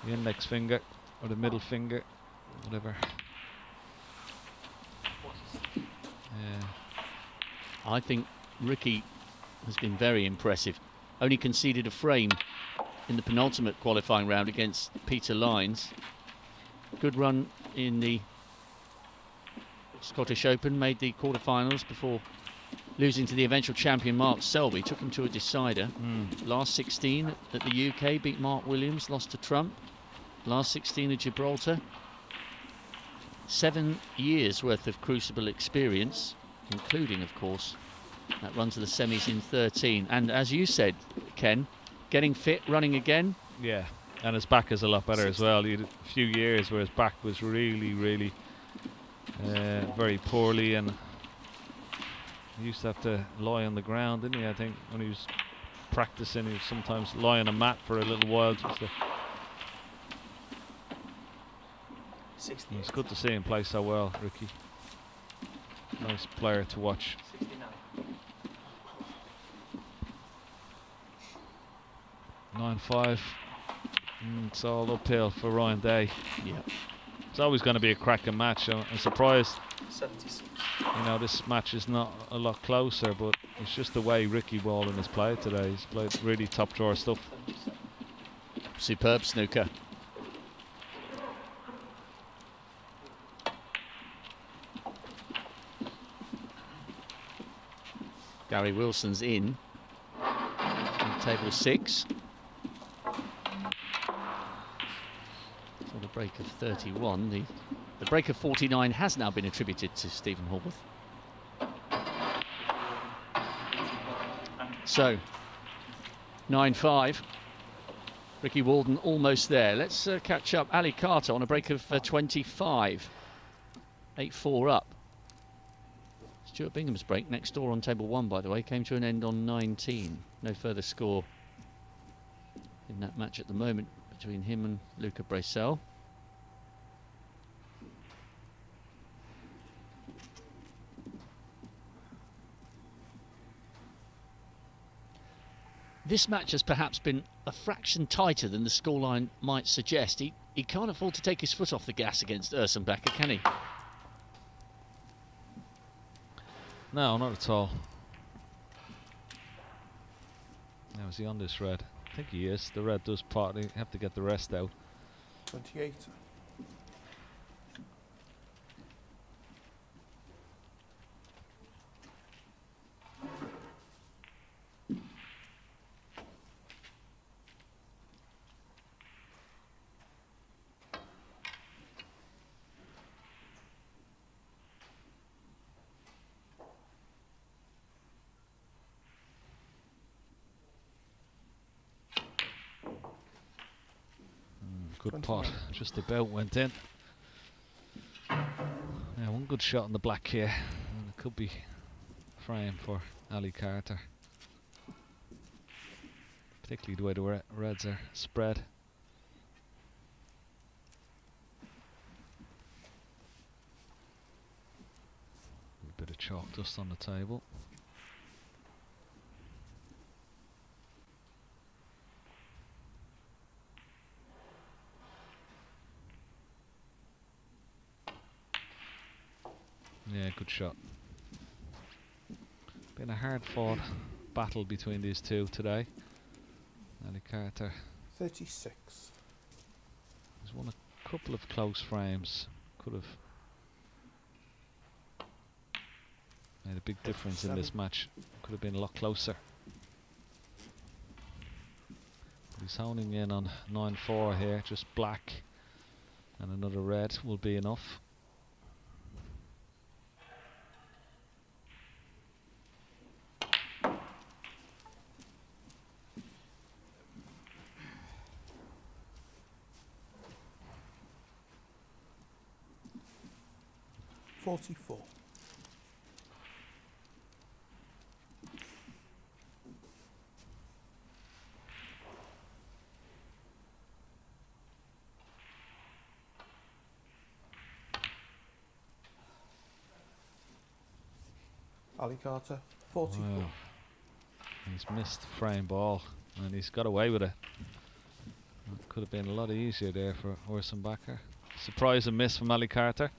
index finger or the middle finger, whatever. Yeah. I think Ricky has been very impressive. Only conceded a frame in the penultimate qualifying round against Peter Lines. Good run in the Scottish Open, made the quarterfinals before losing to the eventual champion Mark Selby. Took him to a decider. Last 16 at the UK, beat Mark Williams, lost to Trump. Last 16 at Gibraltar. 7 years worth of crucible experience, including, of course, that run to the semis in 13. And as you said, Ken, getting fit, running again. Yeah, and his back is a lot better as well. He had a few years where his back was really very poorly, and he used to have to lie on the ground, didn't he? I think when he was practicing, he would sometimes lie on a mat for a little while. It's good to see him play so well, Ricky. Nice player to watch. 9-5. It's all uphill for Ryan Day. Yeah. It's always going to be a cracking match. I'm surprised. 76. You know, this match is not a lot closer, but it's just the way Ricky Walden has played today. He's played really top drawer stuff. Superb snooker. Gary Wilson's in table 6. So the break of 31. The break of 49 has now been attributed to Stephen Horwath. So 9-5. Ricky Walden almost there. Let's catch up. Ali Carter on a break of 25. 8-4 up. Stuart Bingham's break next door on table 1, by the way, came to an end on 19. No further score in that match at the moment between him and Luca Bracel. This match has perhaps been a fraction tighter than the scoreline might suggest. He can't afford to take his foot off the gas against Ersenbacher, can he? No, not at all. Now, is he on this red? I think he is. The red does partly have to get the rest out. 28. Good pot, just about went in. Yeah, one good shot on the black here, and it could be frame for Ali Carter. Particularly the way the reds are spread. A bit of chalk dust on the table. Yeah, good shot. Been a hard-fought battle between these two today. Ali Carter 36. has won a couple of close frames. Could have made a big difference in this match. Could have been a lot closer. But he's honing in on 9-4 here. Just black and another red will be enough. 44. Ali Carter, 44. Wow. He's missed the frame ball and he's got away with it. It could have been a lot easier there for Orson Backer. Surprise and miss from Ali Carter.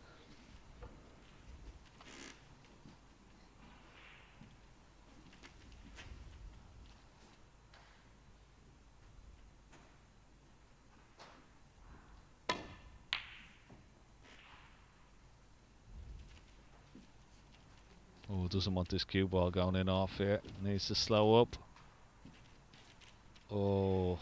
Oh, doesn't want this cue ball going in off here. Needs to slow up. Oh.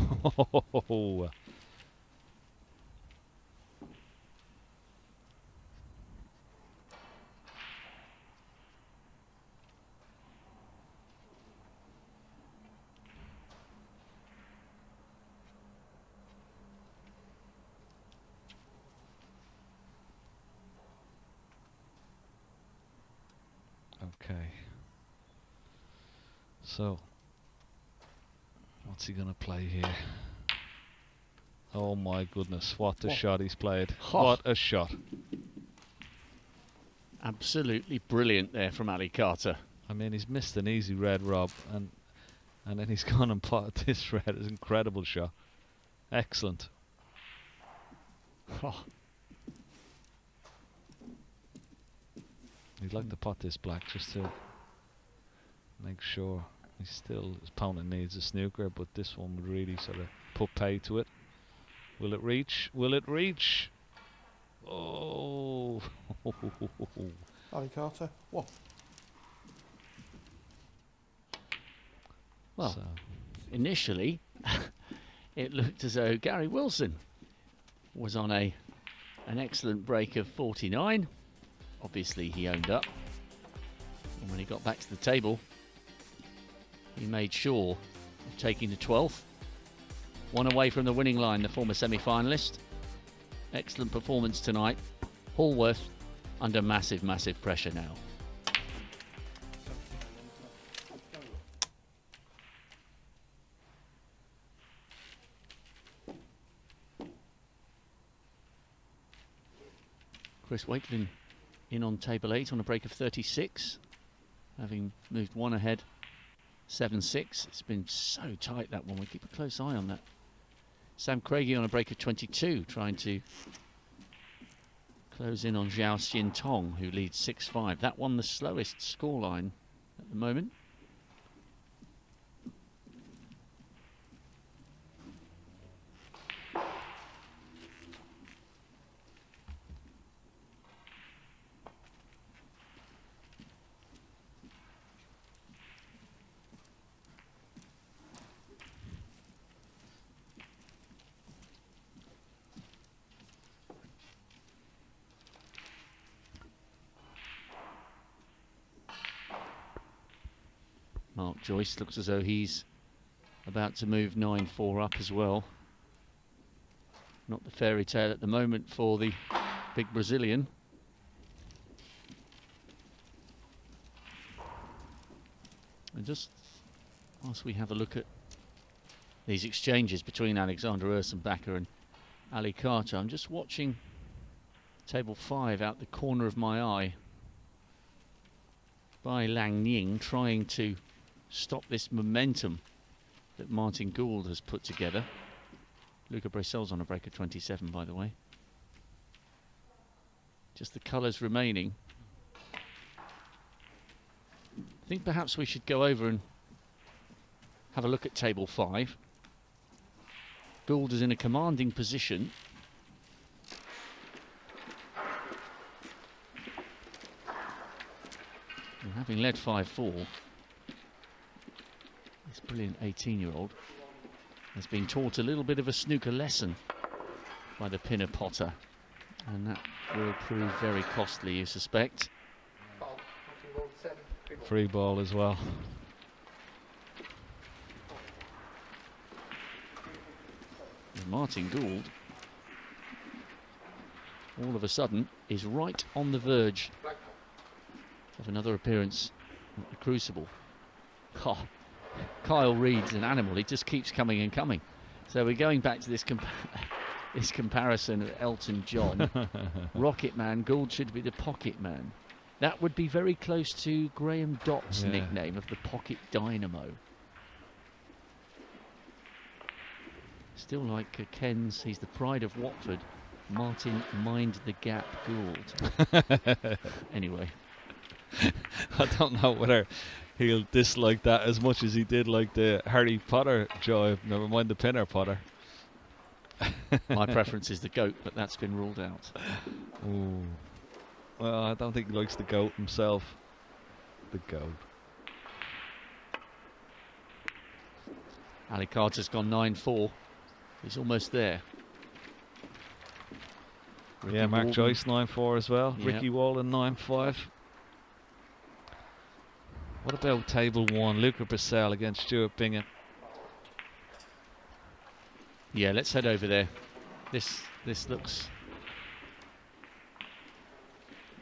Okay. So, what's he going to play here? Oh my goodness, what a shot he's played. Oh. What a shot. Absolutely brilliant there from Ali Carter. I mean, he's missed an easy red, Rob, and then he's gone and potted this red. It's an incredible shot. Excellent. Oh. He'd like to pot this black just to make sure his opponent needs a snooker, but this one would really sort of put pay to it. Will it reach? Will it reach? Oh. Ali Carter, 1. Well, So, initially, it looked as though Gary Wilson was on an excellent break of 49. Obviously, he owned up. And when he got back to the table, he made sure of taking the 12th. One away from the winning line, the former semi-finalist. Excellent performance tonight. Hallworth under massive, massive pressure now. Chris Wakelin in on table 8 on a break of 36, having moved one ahead, 7-6. It's been so tight, that one. We keep a close eye on that. Sam Craigie on a break of 22, trying to close in on Zhao Xin Tong, who leads 6-5. That one the slowest scoreline at the moment. Mark Joyce looks as though he's about to move 9-4 up as well. Not the fairy tale at the moment for the big Brazilian. And just whilst we have a look at these exchanges between Alexander Ursenbacher and Ali Carter, I'm just watching table 5 out the corner of my eye by Lang Ning, trying to stop this momentum that Martin Gould has put together. Luca Brecel's on a break of 27, by the way. Just the colours remaining. I think perhaps we should go over and have a look at table 5. Gould is in a commanding position. And having led 5-4, this brilliant 18-year-old has been taught a little bit of a snooker lesson by the Pinner Potter, and that will prove very costly, you suspect. free ball as well. And Martin Gould, all of a sudden, is right on the verge of another appearance at the Crucible. Oh, Kyle Reed's an animal. He just keeps coming and coming. So we're going back to this comparison of Elton John. Rocket Man, Gould should be the Pocket Man. That would be very close to Graham Dott's nickname of the Pocket Dynamo. Still like Ken's, he's the pride of Watford. Martin Mind the Gap Gould. Anyway. I don't know whether he'll dislike that as much as he did like the Harry Potter joy. Never mind the Pinner Potter. My preference is the goat, but that's been ruled out. Ooh. Well, I don't think he likes the goat himself. The goat. Ali Carter's gone 9-4. He's almost there. Ricky Mark Walden. Joyce 9-4 as well. Yep. Ricky Walden 9-5. What about table 1? Luca Brissell against Stuart Bingham. Yeah, let's head over there. This looks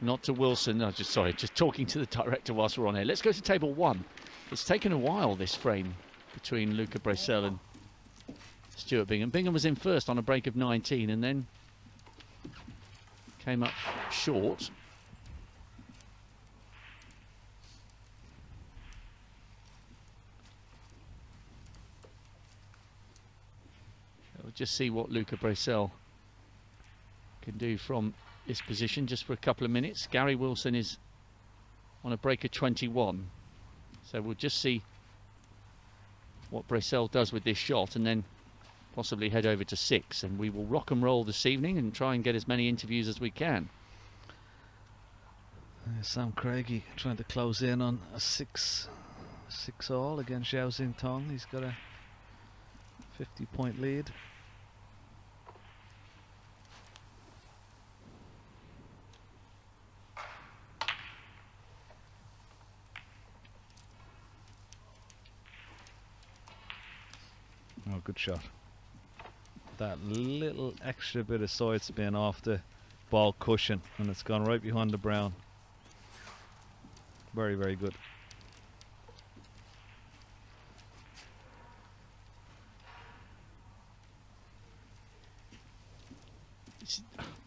not to Wilson. No, just talking to the director whilst we're on here. Let's go to table 1. It's taken a while, this frame between Luca Brissell and Stuart Bingham. Bingham was in first on a break of 19 and then came up short. We'll just see what Luca Brissell can do from this position just for a couple of minutes. Gary Wilson is on a break of 21. So we'll just see what Brissell does with this shot and then possibly head over to 6. And we will rock and roll this evening and try and get as many interviews as we can. Sam Craigie trying to close in on a 6-all against Xiao Xing Tong. He's got a 50-point lead. Oh, good shot. That little extra bit of side spin off the ball cushion and it's gone right behind the brown. Very, very good.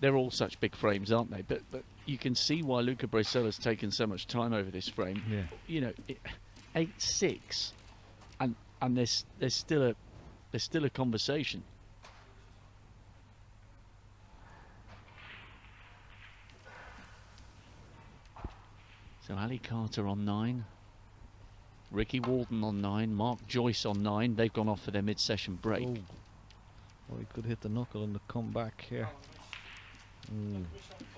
They're all such big frames, aren't they? But you can see why Luca Brissell has taken so much time over this frame. Yeah. You know, 8-6, and there's still a conversation. So Ali Carter on 9, Ricky Walden on 9, Mark Joyce on 9. They've gone off for their mid-session break. Ooh. Well, he could hit the knuckle and the comeback here.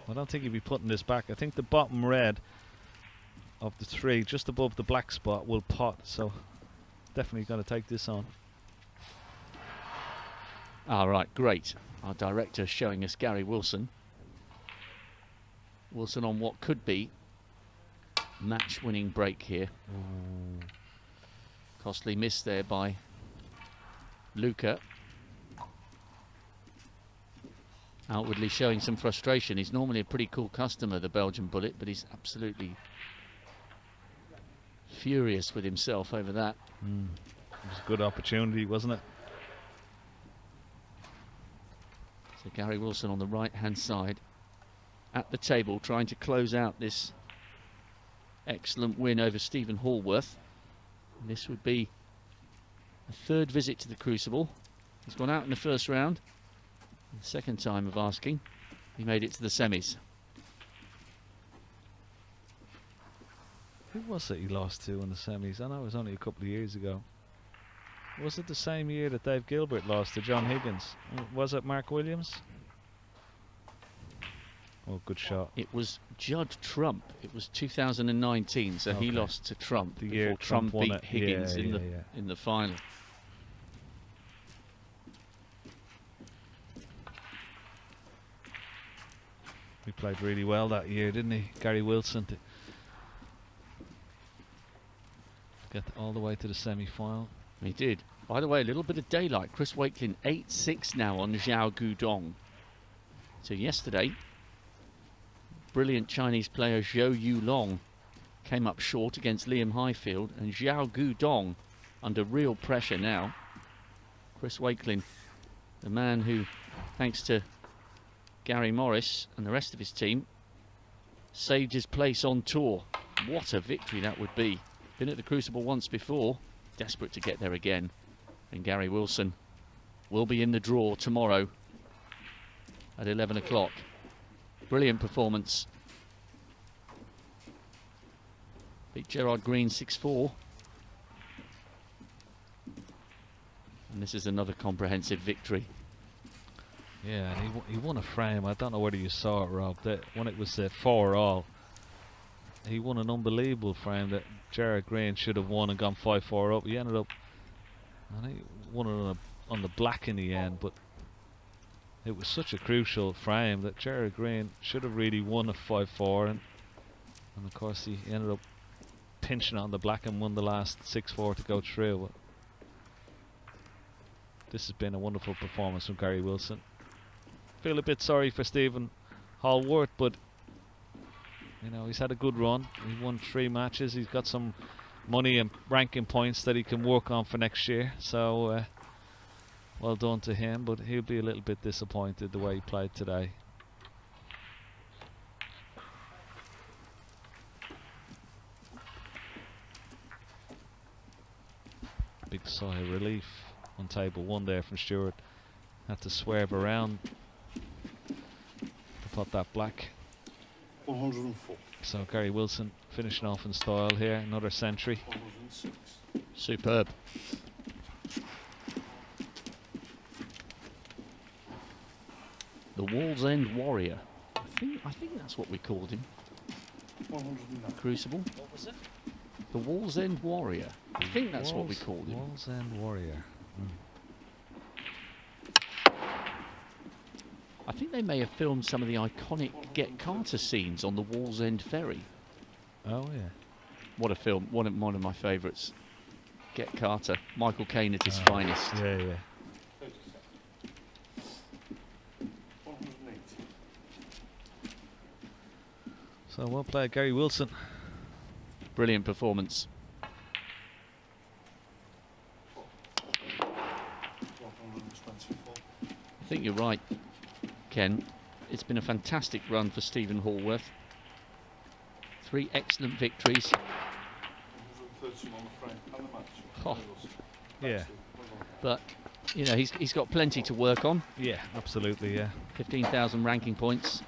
I don't think he'd be putting this back. I think the bottom red of the 3, just above the black spot, will pot. So definitely going to take this on. All right, great. Our director showing us Gary Wilson. Wilson on what could be match-winning break here. Costly miss there by Luca. Outwardly showing some frustration. He's normally a pretty cool customer, the Belgian Bullet, but he's absolutely furious with himself over that. It was a good opportunity, wasn't it? So Gary Wilson on the right-hand side at the table, trying to close out this excellent win over Stephen Hallworth. And this would be a 3rd visit to the Crucible. He's gone out in the first round. The second time of asking. He made it to the semis. Who was it he lost to in the semis? I know it was only a couple of years ago. Was it the same year that Dave Gilbert lost to John Higgins? Was it Mark Williams? Oh, good shot. It was Judd Trump. It was 2019, so he lost to Trump the before year Trump won beat it. Higgins in the final. He played really well that year, didn't he? Gary Wilson to get all the way to the semi-final. He did. By the way, a little bit of daylight. Chris Wakelin 8-6 now on Zhao Gudong. So yesterday, brilliant Chinese player Zhou Yulong came up short against Liam Highfield, and Xiao Gudong under real pressure now. Chris Wakelin, the man who, thanks to Gary Morris and the rest of his team, saved his place on tour. What a victory that would be. Been at the Crucible once before, desperate to get there again. And Gary Wilson will be in the draw tomorrow at 11 o'clock. Brilliant performance. Beat Gerard Green 6-4. And this is another comprehensive victory. Yeah, and he won a frame. I don't know whether you saw it, Rob, that when it was 4-all, he won an unbelievable frame that Gerard Green should have won and gone 5-4 up. He ended up, I think, won it on the black in the end, but it was such a crucial frame that Gerard Green should have really won at 5-4, and of course he ended up pinching on the black and won the last 6-4 to go through. But this has been a wonderful performance from Gary Wilson. Feel a bit sorry for Stephen Hallworth, but you know, he's had a good run. He won 3 matches. He's got some money and ranking points that he can work on for next year. So well done to him, but he'll be a little bit disappointed the way he played today. Big sigh of relief on table 1 there from Stewart. Had to swerve around to put that black. 104. So Gary Wilson finishing off in style here, another century. 106. Superb. The Wall's-End Warrior. I think that's what we called him. 109. Crucible. What was it? The Wall's-End Warrior. I think that's what we called him. Wall's-End Warrior. I think they may have filmed some of the iconic Get Carter scenes on the Wall's-End Ferry. Oh yeah. What a film. One of my favourites. Get Carter. Michael Caine at his finest. Yeah, yeah. 180. So well played, Gary Wilson. Brilliant performance. 124. I think you're right, Ken. It's been a fantastic run for Stephen Hallworth. 3 excellent victories. 130 on the frame and the match. Oh. Yeah. But, you know, he's got plenty to work on. Yeah, absolutely, yeah. 15,000 ranking points.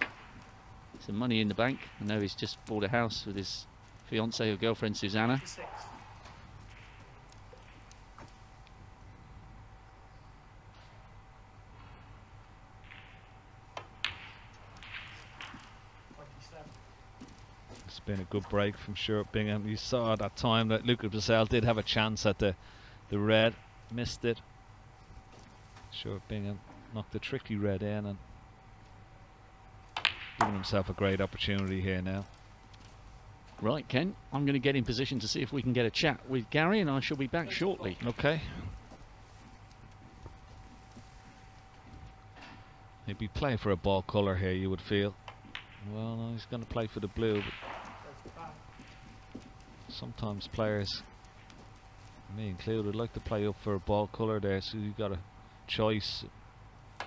Some money in the bank. I know he's just bought a house with his fiancée or girlfriend Susanna. 6. It's been a good break from Stuart Bingham. You saw at that time that Luca Brissell did have a chance at the red, missed it. Stuart Bingham knocked the tricky red in and giving himself a great opportunity here now. Right, Ken, I'm going to get in position to see if we can get a chat with Gary, and I shall be back shortly. Okay. He'd be playing for a ball colour here, you would feel. Well, no, he's going to play for the blue. But sometimes players, me included, would like to play up for a ball colour there, so you've got a choice.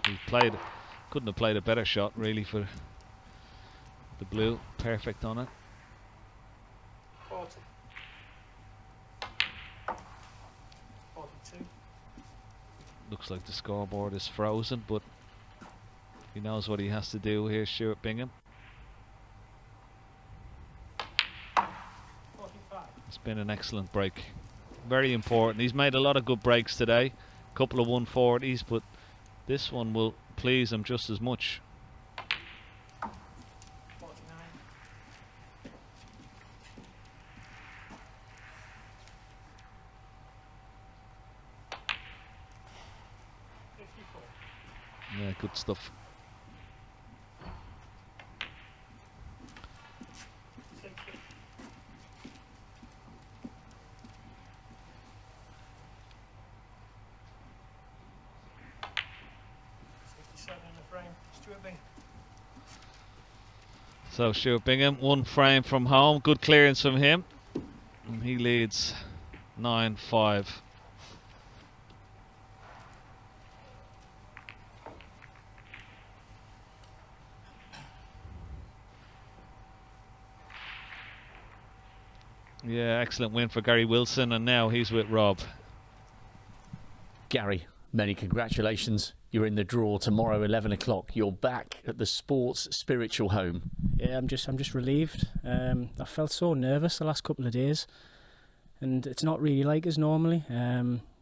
He couldn't have played a better shot really for the blue. Perfect on it. 40. 42. Looks like the scoreboard is frozen, but he knows what he has to do here, Stuart Bingham. 45. It's been an excellent break. Very important. He's made a lot of good breaks today. A couple of 140s, but this one will please him just as much. 49. 54. Yeah, good stuff. 60. 67 in the frame. Stuart Bingham. So Stuart Bingham, 1 frame from home. Good clearance from him. And he leads 9-5. Yeah, excellent win for Gary Wilson, and now he's with Rob. Gary, many congratulations. You're in the draw tomorrow, 11 o'clock. You're back at the sports spiritual home. Yeah, I'm just relieved. I felt so nervous the last couple of days, and it's not really like us normally.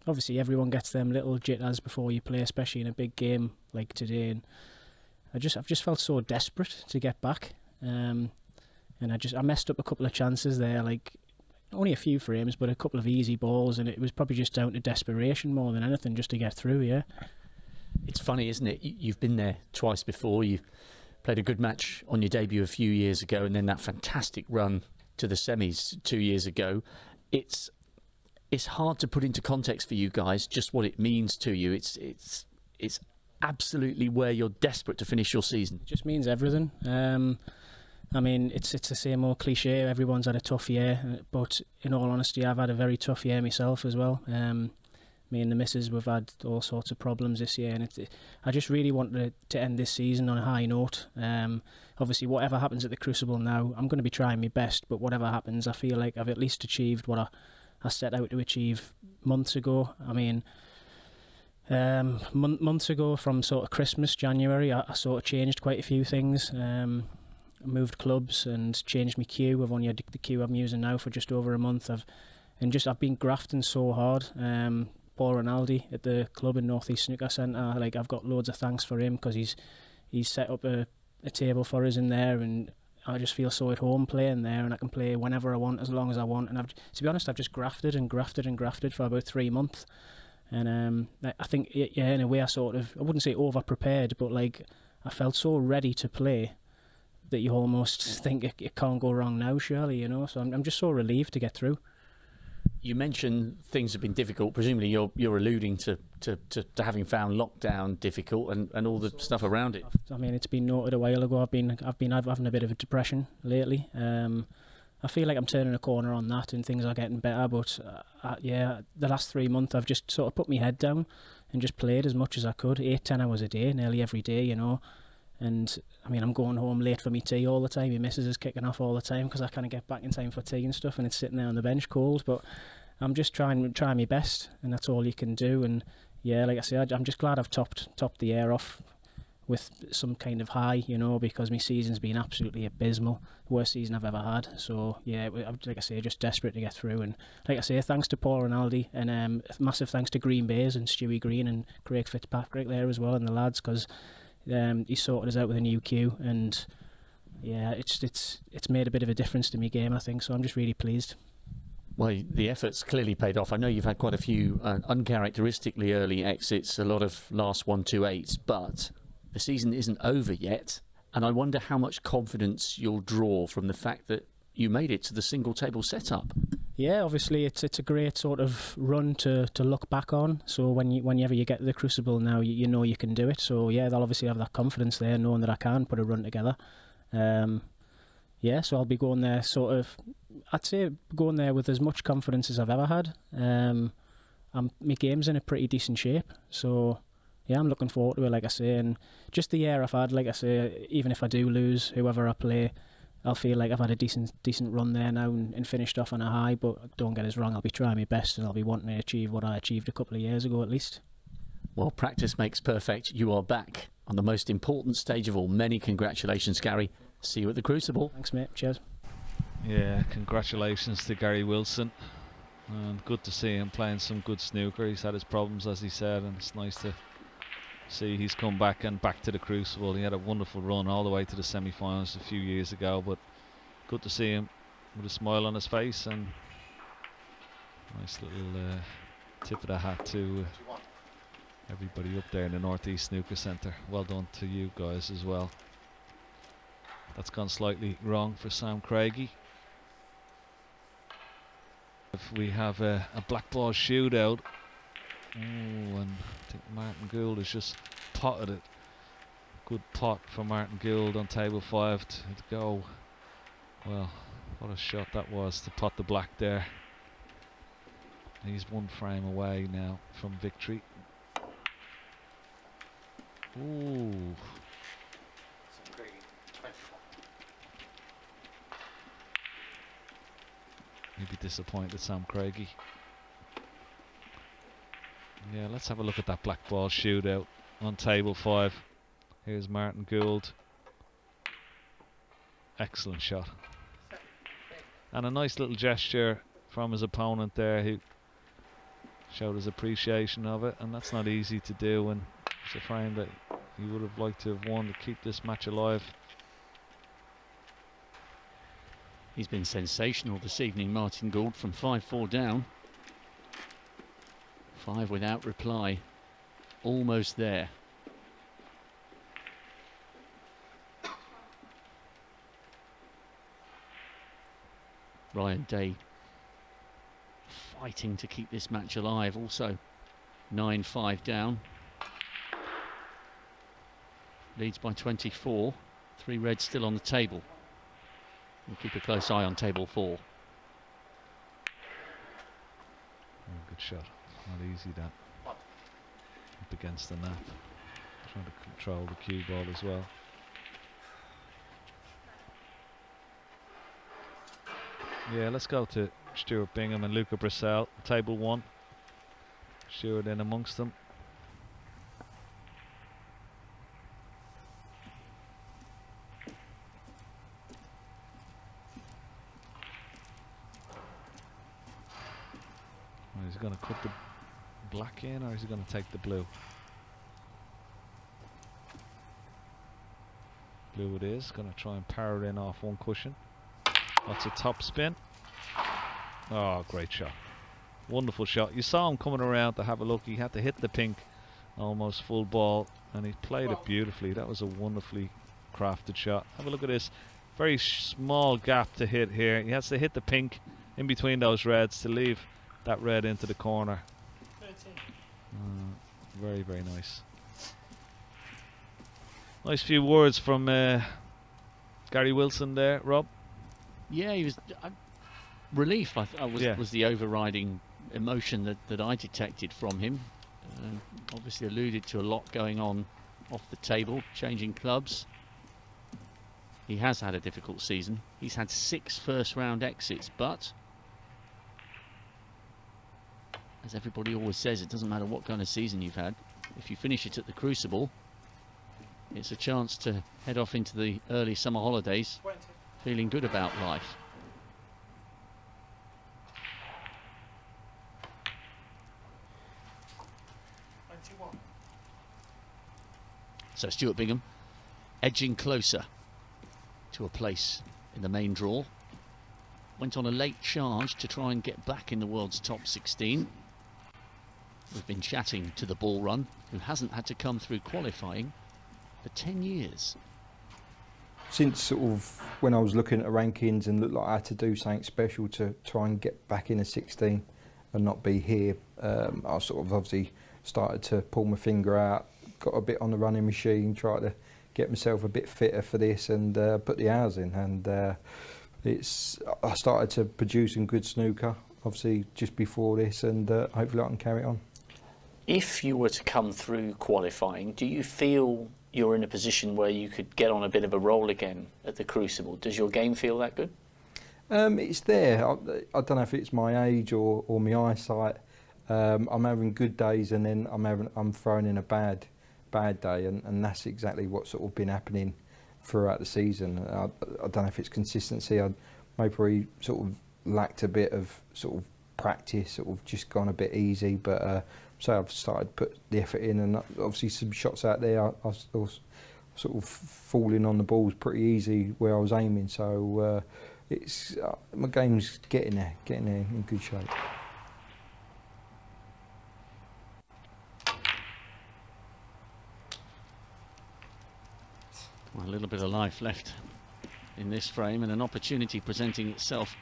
Obviously, everyone gets them little jitters before you play, especially in a big game like today. And I've just felt so desperate to get back. And I messed up a couple of chances there, like only a few frames, but a couple of easy balls, and it was probably just down to desperation more than anything, just to get through. Yeah. It's funny, isn't it? You've been there twice before. You've played a good match on your debut a few years ago, and then that fantastic run to the semis 2 years ago. It's hard to put into context for you guys just what it means to you. It's absolutely where you're desperate to finish your season. It just means everything. I mean, it's the same old cliche. Everyone's had a tough year, but in all honesty, I've had a very tough year myself as well. Me and the missus, we've had all sorts of problems this year, and I just really wanted to end this season on a high note. Obviously, whatever happens at the Crucible now, I'm going to be trying my best, but whatever happens, I feel like I've at least achieved what I set out to achieve months ago. I mean, months ago, from sort of Christmas, January, I sort of changed quite a few things. I moved clubs and changed my cue. I've only had the cue I'm using now for just over a month. I've been grafting so hard. Paul Rinaldi at the club in North East Snooker Centre, like, I've got loads of thanks for him, because he's set up a table for us in there, and I just feel so at home playing there, and I can play whenever I want, as long as I want. And to be honest, I've just grafted and grafted and grafted for about 3 months. And I think, yeah, in a way, I wouldn't say over prepared, but like, I felt so ready to play that you almost think it can't go wrong now, surely, you know. So I'm just so relieved to get through. You mentioned things have been difficult. Presumably you're alluding to having found lockdown difficult and all the stuff around it. I mean, it's been noted a while ago. I've been having a bit of a depression lately. I feel like I'm turning a corner on that, and things are getting better. But yeah, the last 3 months I've just sort of put my head down and just played as much as I could, 8-10 hours a day, nearly every day, you know. And I mean, I'm going home late for my tea all the time. My missus is kicking off all the time because I can't get back in time for tea and stuff, and it's sitting there on the bench cold. But I'm just trying my best, and that's all you can do. And yeah, like I said, I'm just glad I've topped the year off with some kind of high, you know, because my season's been absolutely abysmal, the worst season I've ever had. So yeah, like I say, just desperate to get through. And like I say, thanks to Paul Rinaldi, and massive thanks to Green Bayes and Stewie Green and Craig Fitzpatrick there as well, and the lads, because he sorted us out with a new cue, and yeah, it's made a bit of a difference to my game, I think. So I'm just really pleased. Well, the effort's clearly paid off. I know you've had quite a few uncharacteristically early exits, a lot of last 1-2-8s, but the season isn't over yet, and I wonder how much confidence you'll draw from the fact that you made it to the single table setup. Yeah, obviously it's a great sort of run to look back on. So whenever you get to the Crucible now, you know you can do it. So yeah, they'll obviously have that confidence there, knowing that I can put a run together. Yeah, so I'll be going there I'd say going there with as much confidence as I've ever had. My game's in a pretty decent shape, so yeah, I'm looking forward to it, like I say. And just the year I've had, like I say, even if I do lose whoever I play, I'll feel like I've had a decent run there now and finished off on a high. But don't get us wrong, I'll be trying my best, and I'll be wanting to achieve what I achieved a couple of years ago at least. Well, practice makes perfect. You are back on the most important stage of all. Many congratulations, Gary. See you at the Crucible. Thanks, mate. Cheers. Yeah, congratulations to Gary Wilson. And good to see him playing some good snooker. He's had his problems, as he said, and it's nice to see he's come back and back to the Crucible. He had a wonderful run all the way to the semi-finals a few years ago, but good to see him with a smile on his face, and nice little tip of the hat to everybody up there in the North East Snooker Centre. Well done to you guys as well. That's gone slightly wrong for Sam Craigie. If we have a black ball shootout, and I think Martin Gould has just potted it Good pot for Martin Gould on table 5 to go. Well, what a shot that was to pot the black there. He's 1 frame away now from victory. Ooh. He'd be disappointed, Sam Craigie. Yeah, let's have a look at that black ball shootout on table 5. Here's Martin Gould. Excellent shot. And a nice little gesture from his opponent there, who showed his appreciation of it, and that's not easy to do, and it's a frame that he would have liked to have won to keep this match alive. He's been sensational this evening, Martin Gould, from 5-4 down. 5 without reply. Almost there. Ryan Day fighting to keep this match alive, also 9-5 down. Leads by 24. 3 reds still on the table. We'll keep a close eye on table 4. Oh, good shot. Not easy, that. Up against the net. Trying to control the cue ball as well. Yeah, let's go to Stuart Bingham and Luca Brissell, table 1. Stuart in amongst them. Is he going to cut the black in, or is he going to take the blue? Blue it is. Going to try and power it in off 1 cushion. That's a top spin. Oh, great shot. Wonderful shot. You saw him coming around to have a look. He had to hit the pink almost full ball, and he played it beautifully. That was a wonderfully crafted shot. Have a look at this. Very small gap to hit here. He has to hit the pink in between those reds to leave that red into the corner. Very, very nice. Nice few words from Gary Wilson there, Rob. Yeah, he was relief. Was the overriding emotion that I detected from him. Obviously alluded to a lot going on off the table, changing clubs. He has had a difficult season. He's had 6 first-round exits, but as everybody always says, it doesn't matter what kind of season you've had. If you finish it at the Crucible, it's a chance to head off into the early summer holidays feeling good about life. So Stuart Bingham edging closer to a place in the main draw. Went on a late charge to try and get back in the world's top 16. We've been chatting to the ball run, who hasn't had to come through qualifying for 10 years. Since sort of when I was looking at the rankings and looked like I had to do something special to try and get back in a 16 and not be here, I sort of obviously started to pull my finger out, got a bit on the running machine, tried to get myself a bit fitter for this, and put the hours in. And I started to produce some good snooker, obviously just before this, and hopefully I can carry it on. If you were to come through qualifying, do you feel you're in a position where you could get on a bit of a roll again at the Crucible? Does your game feel that good? It's there. I don't know if it's my age or my eyesight. I'm having good days, and then I'm throwing in a bad day, and that's exactly what's sort of been happening throughout the season. I don't know if it's consistency. I maybe sort of lacked a bit of sort of practice, sort of just gone a bit easy, but so I've started to put the effort in, and obviously some shots out there I was sort of falling on the balls pretty easy where I was aiming, so it's my game's getting there in good shape. Well, a little bit of life left in this frame, and an opportunity presenting itself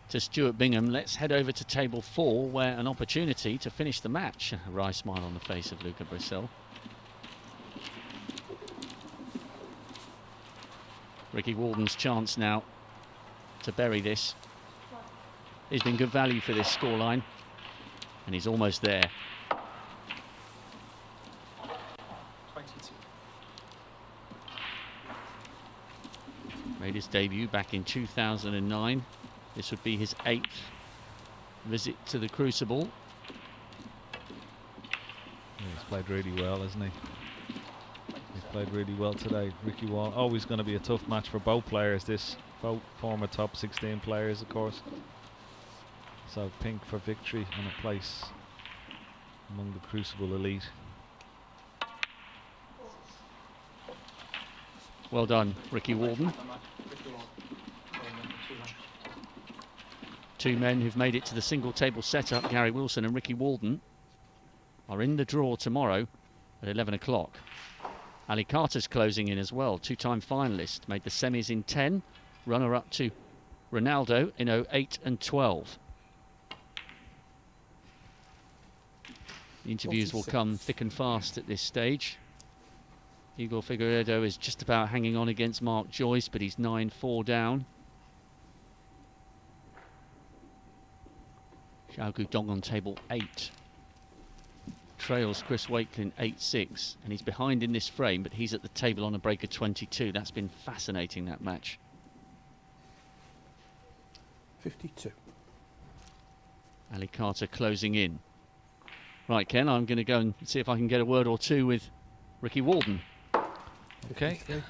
to Stuart Bingham. Let's head over to table 4, where an opportunity to finish the match. A wry smile on the face of Luca Brissell. Ricky Walden's chance now to bury this. He's been good value for this scoreline, and he's almost there. 22. Made his debut back in 2009. This would be his 8th visit to the Crucible. Yeah, he's played really well, hasn't he? He's played really well today. Ricky Wall, always going to be a tough match for both players. Both former top 16 players, of course. So pink for victory and a place among the Crucible elite. Well done, Ricky Walden. Two men who've made it to the single table setup, Gary Wilson and Ricky Walden, are in the draw tomorrow at 11 o'clock. Ali Carter's closing in as well, two-time finalist, made the semis in 10, runner-up to Ronaldo in 08 and 12. The interviews 46. will come thick and fast at this stage. Igor Figueiredo is just about hanging on against Mark Joyce, but he's 9-4 down. Xiao Guodong on table 8. Trails Chris Wakelin 8-6, and he's behind in this frame, but he's at the table on a break of 22. That's been fascinating, that match. 52. Ali Carter closing in. Right, Ken, I'm going to go and see if I can get a word or two with Ricky Walden. Okay. Yeah,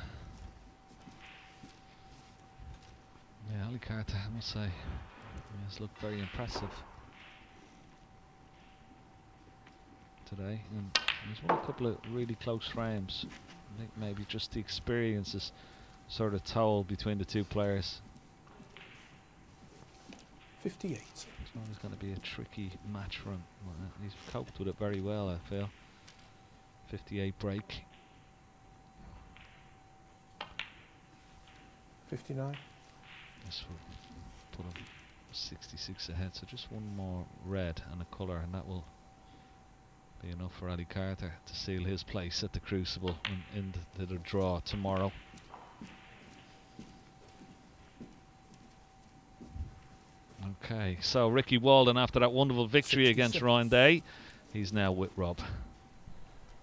Ali Carter, I must say, he has looked very impressive today, and he's won a couple of really close frames. I think maybe just the experience is sort of told between the two players. 58. It's always going to be a tricky match for him. Well, he's coped with it very well, I feel. 58 break. 59. This will put him 66 ahead, so just one more red and a colour, and that will be enough for Ali Carter to seal his place at the Crucible in the draw tomorrow. Okay, so Ricky Walden, after that wonderful victory 66. against Ryan Day, he's now with Rob.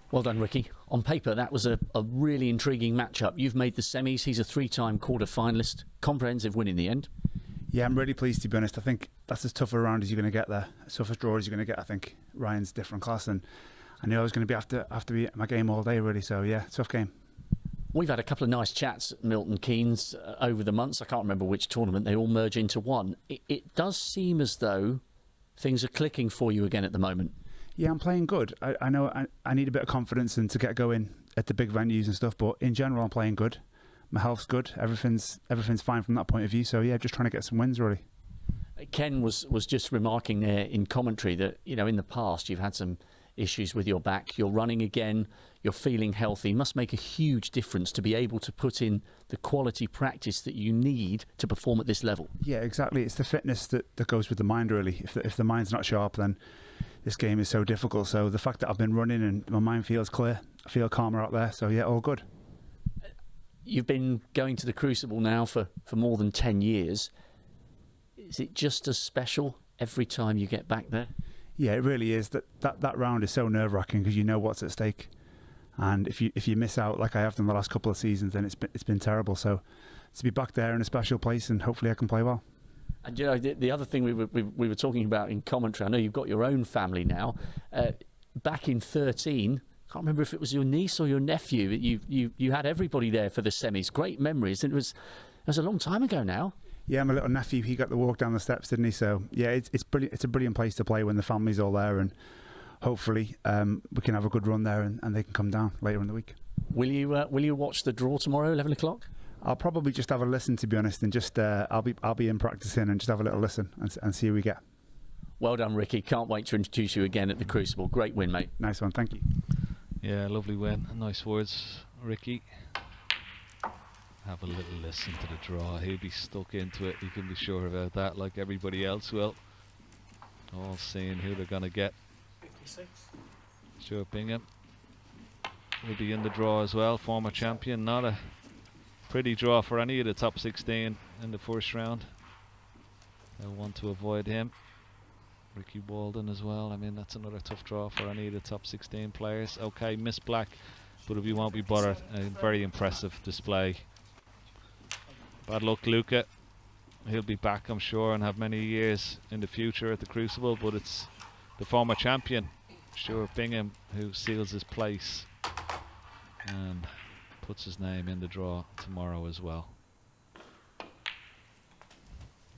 Well done, Ricky. On paper, that was a really intriguing matchup. You've made the semis. He's a 3-time quarter-finalist. Comprehensive win in the end. Yeah, I'm really pleased, to be honest. I think that's as tough a round as you're going to get there. As tough a draw as you're going to get. I think Ryan's different class, and I knew I was going to be after be at my game all day, really. So, yeah, tough game. We've had a couple of nice chats at Milton Keynes over the months. I can't remember which tournament. They all merge into one. It does seem as though things are clicking for you again at the moment. Yeah, I'm playing good. I know I need a bit of confidence and to get going at the big venues and stuff, but in general, I'm playing good. My health's good. Everything's fine from that point of view. So, yeah, just trying to get some wins, really. Ken was just remarking there in commentary that, you know, in the past you've had some issues with your back. You're running again. You're feeling healthy. It must make a huge difference to be able to put in the quality practice that you need to perform at this level. Yeah, exactly. It's the fitness that goes with the mind, really. If the mind's not sharp, then this game is so difficult. So the fact that I've been running and my mind feels clear, I feel calmer out there. So, yeah, all good. You've been going to the Crucible now for more than 10 years. Is it just as special every time you get back there? Yeah, it really is. That round is so nerve-wracking because you know what's at stake, and if you miss out like I have done the last couple of seasons, then it's been terrible. So to be back there in a special place, and hopefully I can play well. And you know, the other thing we were talking about in commentary, I know you've got your own family now. Back in 13, I can't remember if it was your niece or your nephew. You had everybody there for the semis. Great memories. And it was a long time ago now. Yeah, my little nephew, he got the walk down the steps, didn't he? So yeah, it's brilliant. It's a brilliant place to play when the family's all there, and hopefully we can have a good run there, and they can come down later in the week. Will you watch the draw tomorrow, 11 o'clock? I'll probably just have a listen, to be honest, and just I'll be in practicing and just have a little listen and see who we get. Well done, Ricky. Can't wait to introduce you again at the Crucible. Great win, mate. Nice one, thank you. Yeah, lovely win. Nice words, Ricky. Have a little listen to the draw. He'll be stuck into it, you can be sure about that, like everybody else will. All seeing who they're going to get. 56. Stuart Bingham will be in the draw as well, former champion, not a Pretty draw for any of the top 16 in the first round. They'll want to avoid him. Ricky Walden as well. I mean, that's another tough draw for any of the top 16 players. Okay, Miss Black, but if you won't be bothered, a very impressive display. Bad luck, Luca. He'll be back, I'm sure, and have many years in the future at the Crucible, but it's the former champion, Stuart Bingham, who seals his place and puts his name in the draw tomorrow as well.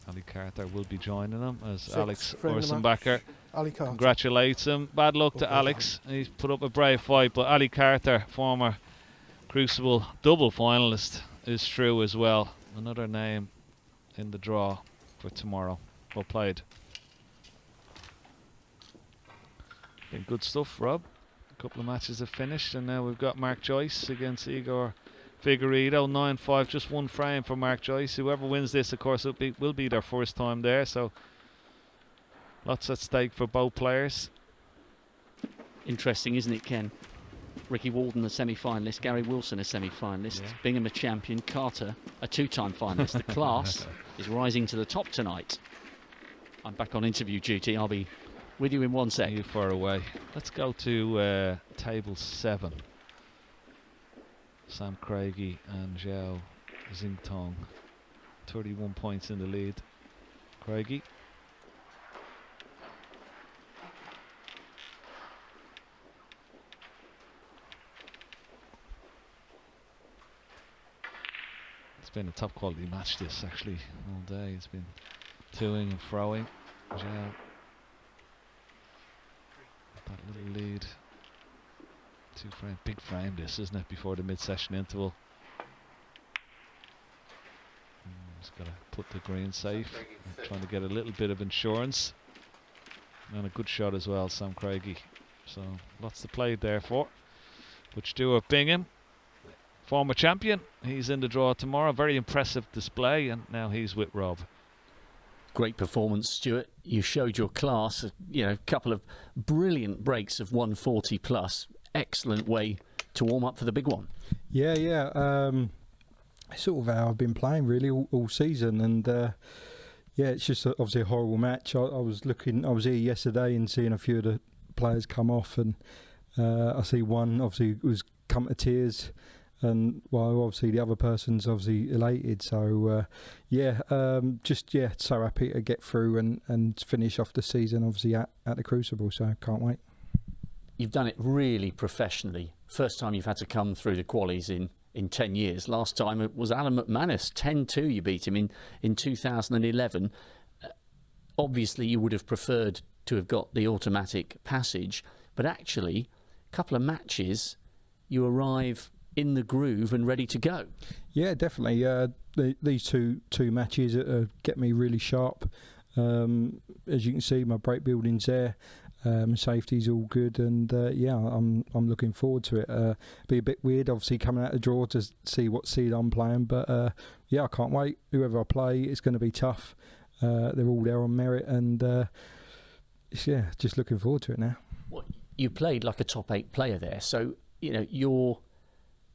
Ali Carter will be joining him as Alex Orsenbacher congratulates him. Bad luck to Alex. He's put up a brave fight, but Ali Carter, former Crucible double finalist, is through as well. Another name in the draw for tomorrow. Well played. Been good stuff, Rob. A couple of matches have finished, and now we've got Mark Joyce against Igor Figueiredo. 9-5, just one frame for Mark Joyce. Whoever wins this, of course, will be their first time there, so lots at stake for both players. Interesting, isn't it, Ken? Ricky Walden, a semi-finalist. Gary Wilson, a semi-finalist. Yeah. Bingham, a champion. Carter, a two-time finalist. The class is rising to the top tonight. I'm back on interview duty. I'll be with you in 1 sec. You're far away. Let's go to table 7. Sam Craigie and Zhao Xingtong. 31 points in the lead. Craigie. It's been a top quality match this actually all day. It's been toing and froing. Zhao. That little lead. 2 frame, big frame this, isn't it, before the mid-session interval. Just got to put the green safe. Trying to get a little bit of insurance. And a good shot as well, Sam Craigie. So lots to play there for. But Stuart Bingham, former champion, he's in the draw tomorrow. Very impressive display, and now he's with Rob. Great performance, Stuart. You showed your class. A couple of brilliant breaks of 140 plus. Excellent way to warm up for the big one. Yeah. Sort of how I've been playing really all season, and it's just obviously a horrible match. I was here yesterday and seeing a few of the players come off, and I see one obviously was come to tears, and obviously the other person's obviously elated. So so happy to get through and finish off the season obviously at the Crucible. So can't wait. You've done it really professionally. First time you've had to come through the qualies in 10 years. Last time it was Alan McManus, 10-2 you beat him in 2011. Obviously you would have preferred to have got the automatic passage, but actually a couple of matches you arrive in the groove and ready to go. Yeah, definitely. These two matches get me really sharp. As you can see, my break building's there. Safety's all good, and I'm looking forward to it. Be a bit weird, obviously, coming out the draw to see what seed I'm playing, but I can't wait. Whoever I play, it's going to be tough. They're all there on merit, and just looking forward to it now. Well, you played like a top 8 player there, so you're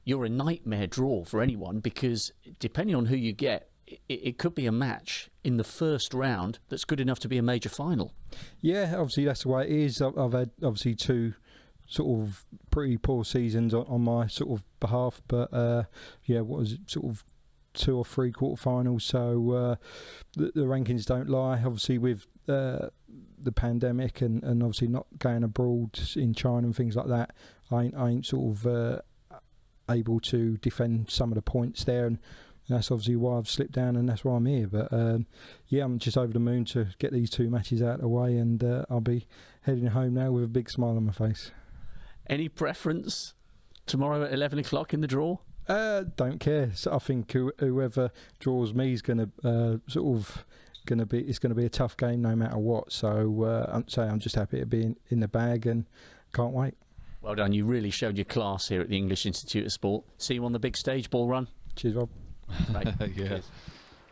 a nightmare draw for anyone, because depending on who you get, it could be a match in the first round that's good enough to be a major final. Yeah, obviously that's the way it is. I've had obviously 2 sort of pretty poor seasons on my sort of behalf, but what was it, sort of 2 or 3 quarterfinals. So the rankings don't lie. Obviously with the pandemic and obviously not going abroad in China and things like that, I ain't sort of able to defend some of the points there, and that's obviously why I've slipped down, and that's why I'm here. But I'm just over the moon to get these 2 matches out of the way, and I'll be heading home now with a big smile on my face. Any preference tomorrow at 11 o'clock in the draw? Don't care. So I think whoever draws me is going to it's going to be a tough game no matter what. So I'm just happy to be in the bag and can't wait. Well done. You really showed your class here at the English Institute of Sport. See you on the big stage, ball run. Cheers, Rob. Right. Yeah. Cheers.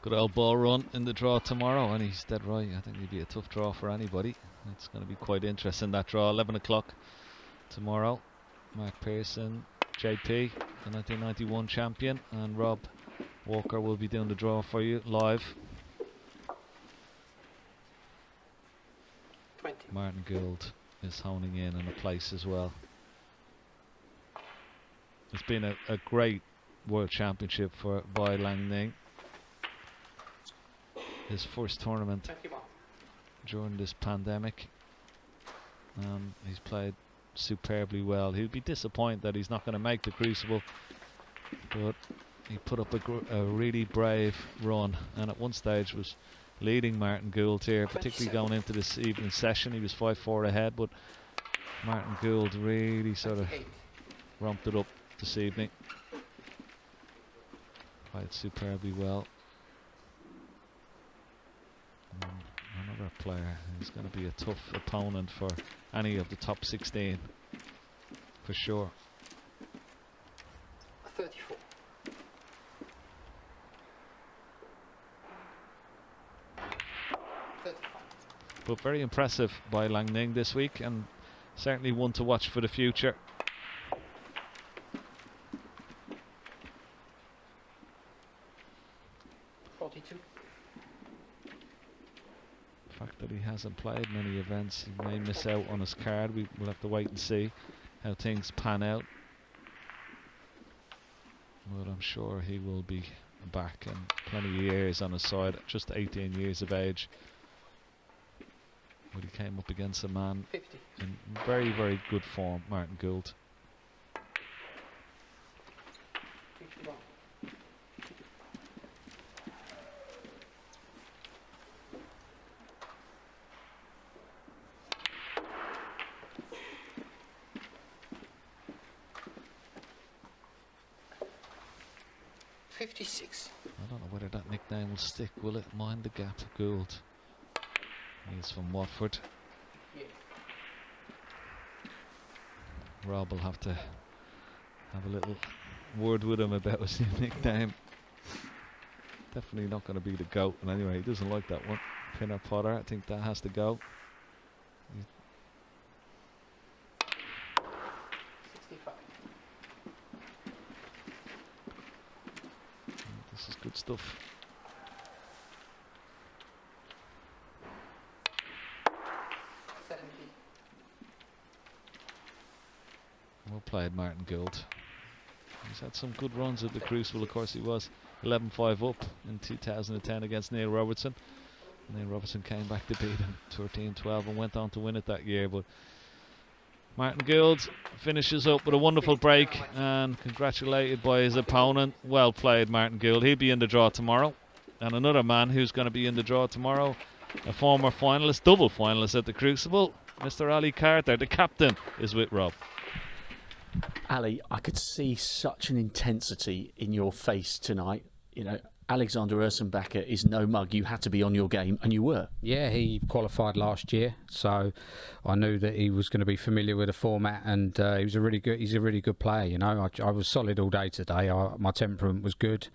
Good old ball run in the draw tomorrow, and he's dead right. I think it'll be a tough draw for anybody. It's going to be quite interesting, that draw. 11 o'clock tomorrow. Mark Pearson, JP, the 1991 champion, and Rob Walker will be doing the draw for you live. 20. Martin Gould is honing in a place as well. It's been a great World Championship for Bai Lang Ning. His first tournament 21. during this pandemic. He's played superbly well. He'll be disappointed that he's not going to make the Crucible, but he put up a really brave run, and at one stage was leading Martin Gould here, particularly going into this evening session. He was 5-4 ahead, but Martin Gould really sort of ramped it up this evening. Played superbly well. Another player who's going to be a tough opponent for any of the top 16, for sure. 34. But very impressive by Lang Ning this week, and certainly one to watch for the future. The fact that he hasn't played many events, he may miss out on his card. We'll have to wait and see how things pan out. But I'm sure he will be back, and plenty of years on his side, just 18 years of age. But he came up against a man 50. in very, very good form, Martin Gould. 51. $56. I don't know whether that nickname will stick, will it? Mind the Gap Gould. He's from Watford. Yeah. Rob will have to have a little word with him about his new nickname. Definitely not going to be the GOAT, and anyway, he doesn't like that one. Pinner Potter, I think that has to go. 65. This is good stuff. Well played, Martin Gould. He's had some good runs at the Crucible. Of course, he was 11-5 up in 2010 against Neil Robertson. Neil Robertson came back to beat him 13-12 and went on to win it that year. But Martin Gould finishes up with a wonderful break and congratulated by his opponent. Well played, Martin Gould. He'll be in the draw tomorrow. And another man who's going to be in the draw tomorrow, a former finalist, double finalist at the Crucible, Mr. Ali Carter, the captain, is with Rob. Ali, I could see such an intensity in your face tonight. You know, Alexander Ursenbacher is no mug. You had to be on your game, and you were. Yeah, he qualified last year, so I knew that he was going to be familiar with the format, and he's a really good player. You know, I was solid all day today. My temperament was good,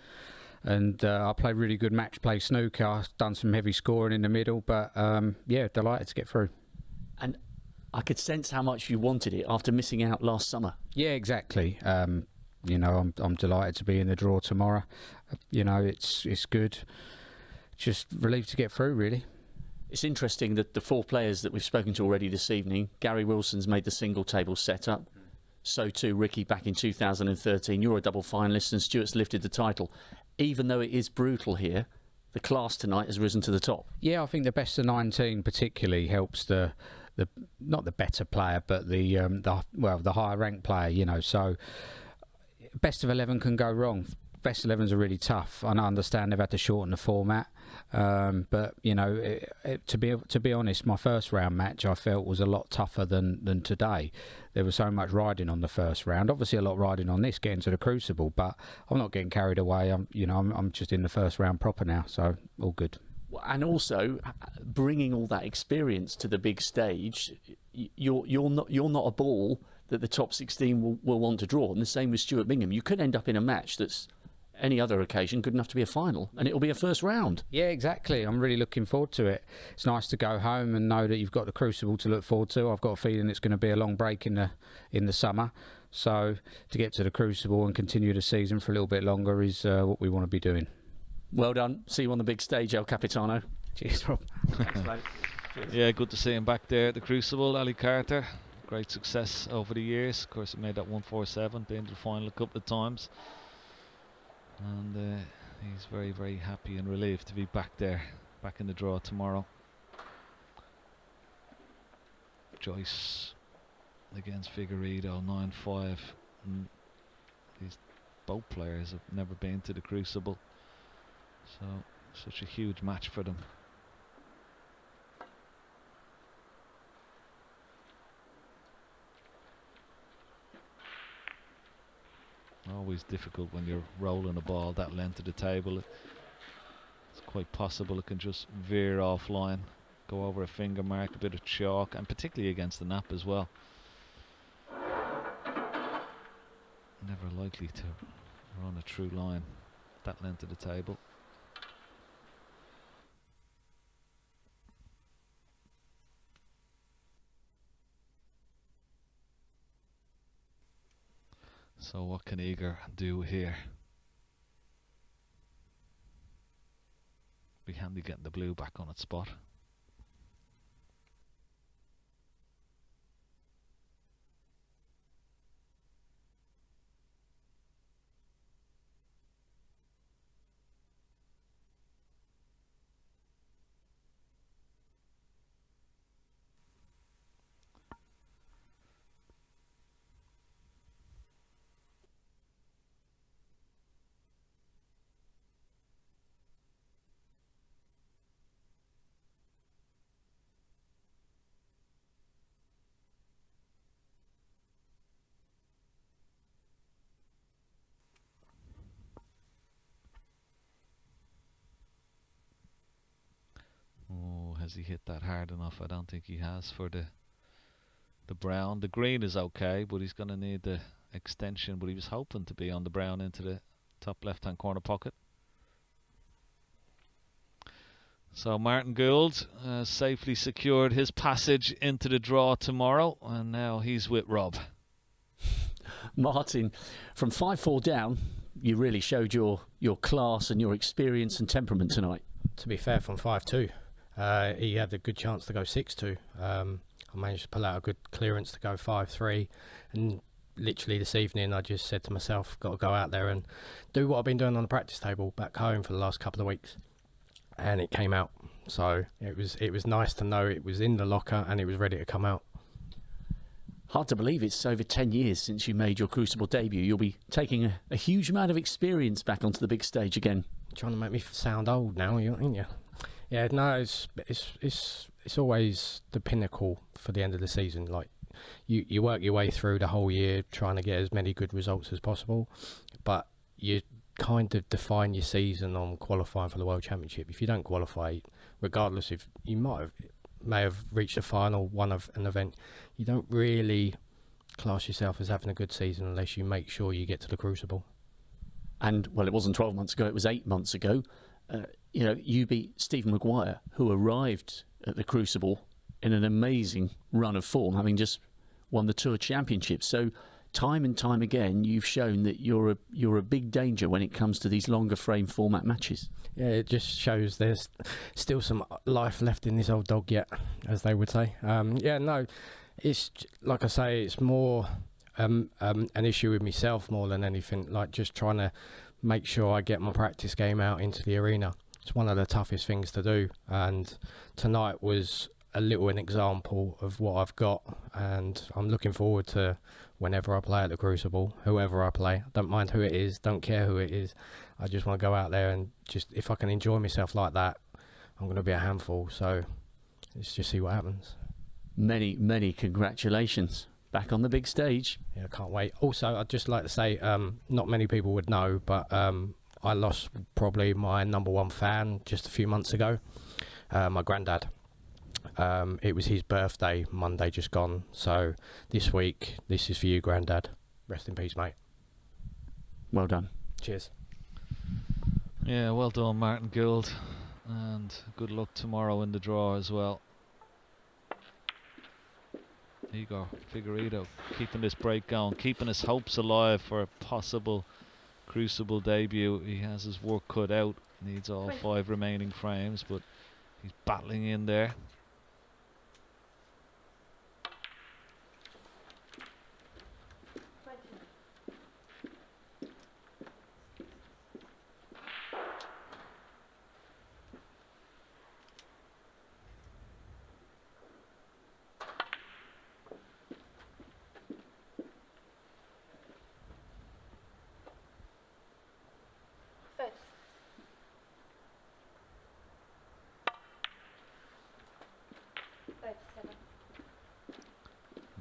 and I played really good match play snooker. I've done some heavy scoring in the middle, but yeah, delighted to get through. And I could sense how much you wanted it after missing out last summer. Yeah, exactly. You know, I'm delighted to be in the draw tomorrow. You know, it's good. Just relieved to get through, really. It's interesting that the four players that we've spoken to already this evening, Gary Wilson's made the single table setup. So too Ricky back in 2013. You're a double finalist, and Stuart's lifted the title. Even though it is brutal here, the class tonight has risen to the top. Yeah, I think the best of 19 particularly helps the not the better player, but the higher ranked player. You know, so best of 11 can go wrong. Best 11s are really tough. I understand they've had to shorten the format, but you know, to be honest, my first round match I felt was a lot tougher than today. There was so much riding on the first round. Obviously, a lot riding on this getting to the Crucible, but I'm not getting carried away. I'm just in the first round proper now, so all good. And also, bringing all that experience to the big stage, you're not a ball that the top 16 will want to draw. And the same with Stuart Bingham. You could end up in a match that's any other occasion good enough to be a final, and it'll be a first round. Yeah, exactly. I'm really looking forward to it. It's nice to go home and know that you've got the Crucible to look forward to. I've got a feeling it's going to be a long break in the summer. So to get to the Crucible and continue the season for a little bit longer is what we want to be doing. Well done. See you on the big stage, El Capitano. Cheers, Rob. Thanks, mate. Yeah, good to see him back there at the Crucible. Ali Carter, great success over the years. Of course, he made that 147, been to the final a couple of times. And he's very, very happy and relieved to be back there, back in the draw tomorrow. Joyce against Figueiredo, 9-5. These both players have never been to the Crucible, so such a huge match for them. Always difficult when you're rolling a ball that length of the table. It's quite possible it can just veer offline, go over a finger mark, a bit of chalk, and particularly against the nap as well. Never likely to run a true line that length of the table. So what can Eager do here? Be handy getting the blue back on its spot. Has he hit that hard enough? I don't think he has for the brown. The green is okay, but he's going to need the extension, but he was hoping to be on the brown into the top left hand corner pocket. So Martin Gould safely secured his passage into the draw tomorrow, and now he's with Rob. Martin, from 5-4 down, you really showed your class and your experience and temperament tonight. To be fair, from 5-2. He had a good chance to go 6-2. I managed to pull out a good clearance to go 5-3, and literally this evening I just said to myself, got to go out there and do what I've been doing on the practice table back home for the last couple of weeks, and it came out. So it was nice to know it was in the locker and it was ready to come out. Hard to believe it's over 10 years since you made your Crucible debut. You'll be taking a huge amount of experience back onto the big stage again. Trying to make me sound old now, ain't you? Yeah, no, it's always the pinnacle for the end of the season. Like you work your way through the whole year trying to get as many good results as possible, but you kind of define your season on qualifying for the World Championship. If you don't qualify, regardless if you may have reached a final, won an event, you don't really class yourself as having a good season unless you make sure you get to the Crucible. And well, it wasn't 12 months ago; it was 8 months ago. You beat Stephen Maguire, who arrived at the Crucible in an amazing run of form, having just won the Tour Championship. So time and time again, you've shown that you're a big danger when it comes to these longer frame format matches. Yeah, it just shows there's still some life left in this old dog yet, as they would say. Yeah, no, it's like I say, it's more an issue with myself more than anything, like just trying to make sure I get my practice game out into the arena. It's one of the toughest things to do, and tonight was a little an example of what I've got, and I'm looking forward to whenever I play at the Crucible, whoever I play. I don't mind who it is, don't care who it is. I just want to go out there and just, if I can enjoy myself like that, I'm going to be a handful. So let's just see what happens. Many, many congratulations. Back on the big stage. Yeah, I can't wait. Also, I'd just like to say, not many people would know, but I lost probably my #1 fan just a few months ago, my granddad. It was his birthday Monday just gone, so this week, this is for you, Granddad. Rest in peace, mate. Well done. Cheers. Yeah, well done, Martin Gould, and good luck tomorrow in the draw as well. Igor Figueiredo keeping this break going, keeping his hopes alive for a possible Crucible debut. He has his work cut out, needs all 5 remaining frames, but he's battling in there.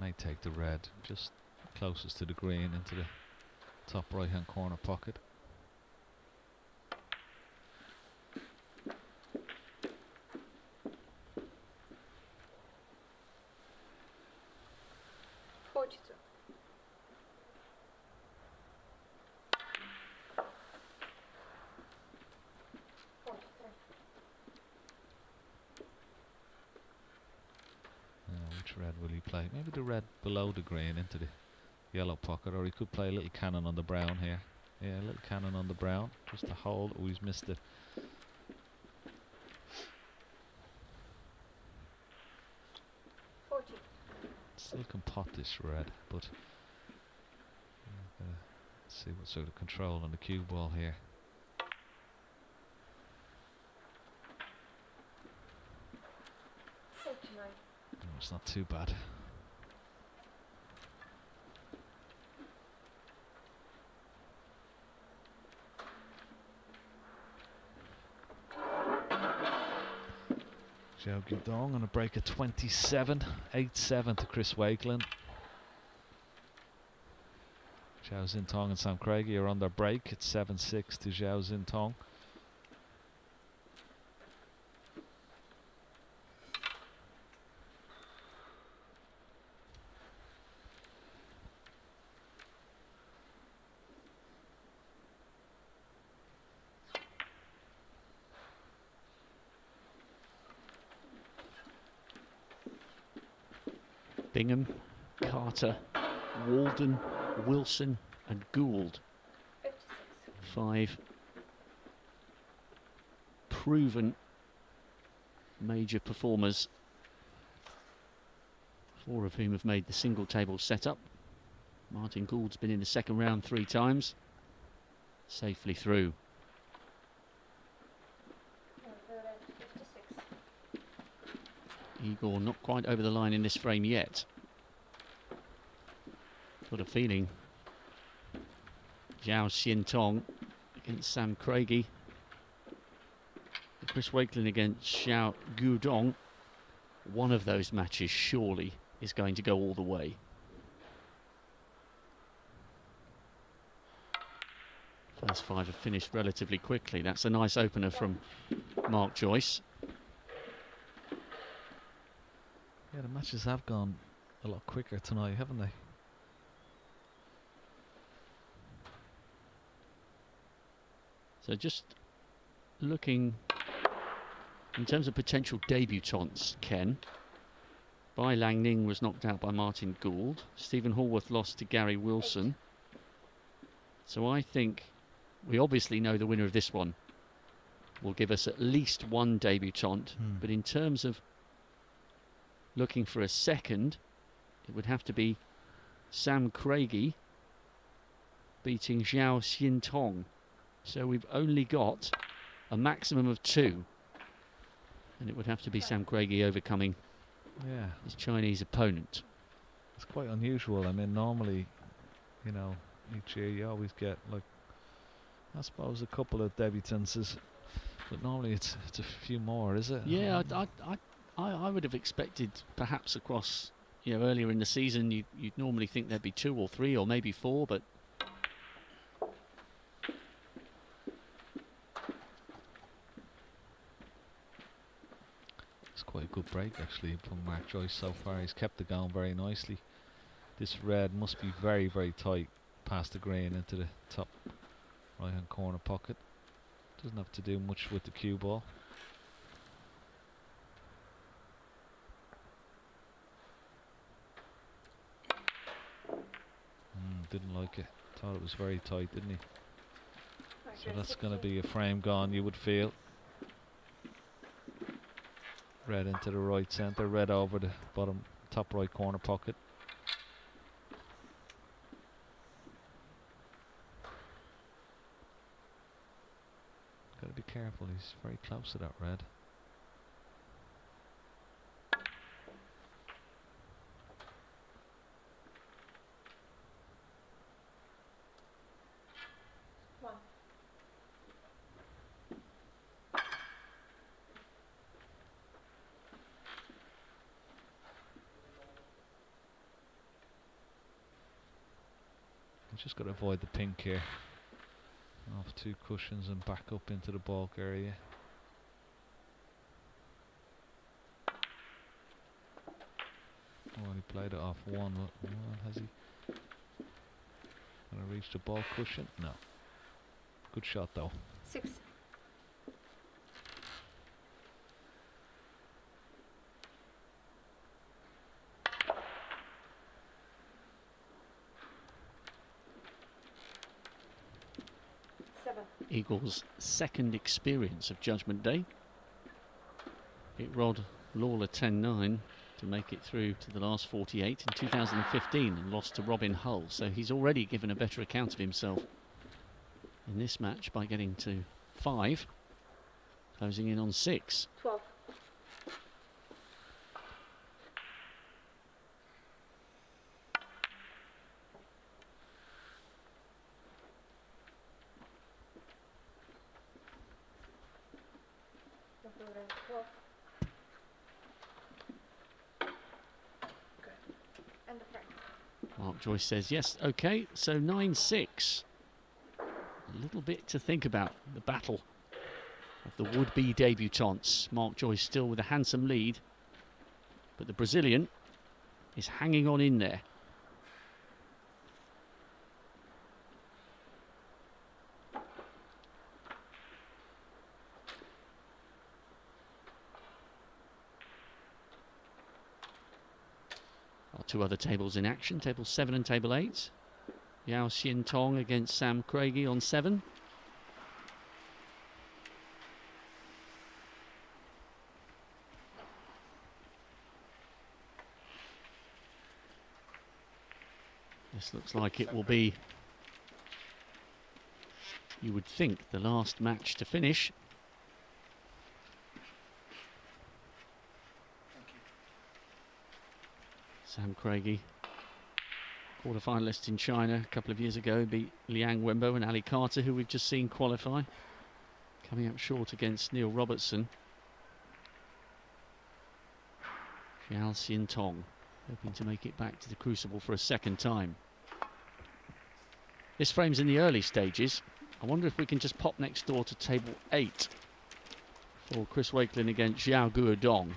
May take the red just closest to the green into the top right hand corner pocket. Which red will he play? Maybe the red below the green into the yellow pocket, or he could play a little cannon on the brown here. Yeah, a little cannon on the brown just to hold. Oh, he's missed it. Still can pot this red, but see what sort of control on the cue ball here. Oh, it's not too bad. Zhao Guidong on a break of 27, 8-7 to Chris Wakeland. Zhao Xintong and Sam Craigie are on their break at 7-6 to Zhao Xintong. Bingham, Carter, Walden, Wilson and Gould. 5 proven major performers, 4 of whom have made the single table setup. Martin Gould's been in the second round 3 times, safely through. Igor not quite over the line in this frame yet. Got a feeling Zhao Xintong against Sam Craigie, Chris Wakeland against Zhao Guidong. One of those matches surely is going to go all the way. First 5 have finished relatively quickly. That's a nice opener from Mark Joyce. Yeah, the matches have gone a lot quicker tonight, haven't they? So just looking in terms of potential debutantes, Ken. Bai Lang Ning was knocked out by Martin Gould. Stephen Hallworth lost to Gary Wilson. So I think we obviously know the winner of this one will give us at least one debutante. But in terms of looking for a second, it would have to be Sam Craigie beating Zhao Xintong. So we've only got a maximum of 2. And it would have to be Sam Craigie overcoming his Chinese opponent. It's quite unusual. I mean, normally, you know, each year you always get, like, I suppose a couple of debutances, but normally it's a few more, is it? Yeah, I would have expected perhaps across, you know, earlier in the season you'd normally think there'd be 2 or 3 or maybe 4, but it's quite a good break actually from Mark Joyce so far. He's kept it going very nicely. This red must be very, very tight past the green into the top right hand corner pocket. Doesn't have to do much with the cue ball. didn't like it. Thought it was very tight, didn't he? So that's going to be a frame gone, you would feel. Red into the right centre, red over the bottom top right corner pocket. Got to be careful, he's very close to that red. Just got to avoid the pink here. Off 2 cushions and back up into the bulk area. Oh, he played it off 1. Well, has he? Gonna reach the bulk cushion? No. Good shot though. 6. Eagles' second experience of Judgment Day. It rolled Lawler 10-9 to make it through to the last 48 in 2015 and lost to Robin Hull. So he's already given a better account of himself in this match by getting to 5, closing in on 6. 12. Mark Joyce says yes, okay, so 9-6. A little bit to think about, the battle of the would-be debutantes. Mark Joyce still with a handsome lead, but the Brazilian is hanging on in there. Our 2 other tables in action, table 7 and table 8. Yao Xin Tong against Sam Craigie on 7. This looks like it will be, you would think, the last match to finish. Sam Craigie, quarter-finalist in China a couple of years ago, beat Liang Wenbo and Ali Carter, who we've just seen qualify. Coming up short against Neil Robertson. Xiao Xin Tong, hoping to make it back to the Crucible for a second time. This frame's in the early stages. I wonder if we can just pop next door to table 8 for Chris Wakelin against Xiao Guodong.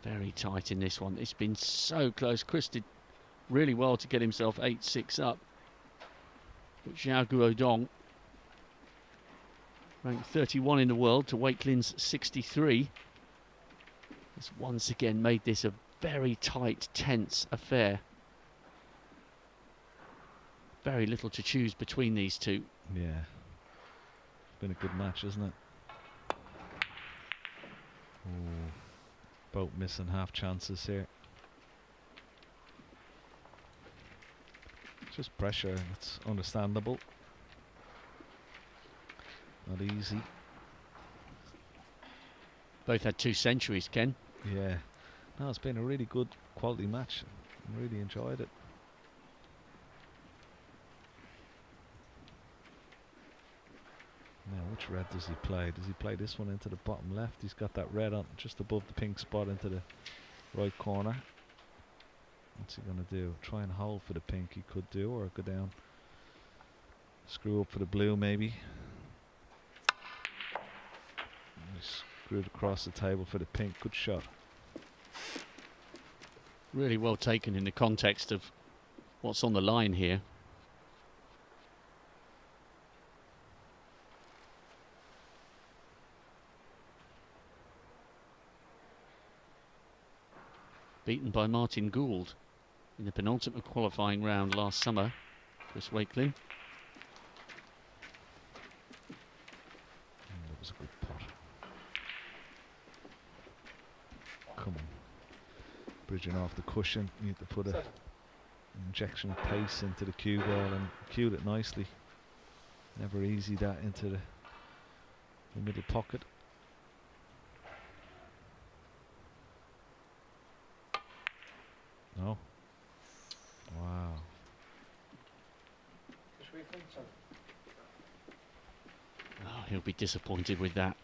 Very tight in this one. It's been so close. Chris did really well to get himself 8-6 up. But Xiao Guodong, ranked 31 in the world to Wakelin's 63, has once again made this a very tight, tense affair. Very little to choose between these two. Yeah. It's been a good match, isn't it? Ooh. Both missing half chances here. Just pressure, it's understandable. Not easy. Both had 2 centuries, Ken. Yeah. No, it's been a really good quality match. I really enjoyed it. Now, which red does he play? Does he play this one into the bottom left? He's got that red on just above the pink spot into the right corner. What's he going to do? Try and hold for the pink he could do, or go down. Screw up for the blue maybe. He screwed across the table for the pink. Good shot. Really well taken in the context of what's on the line here. beaten by Martin Gould in the penultimate qualifying round last summer. Chris Wakelin. That was a good pot. Come on. Bridging off the cushion. You need to put an injection of pace into the cue ball and cued it nicely. Never easy that into the middle pocket. No. Wow. Oh, he'll be disappointed with that.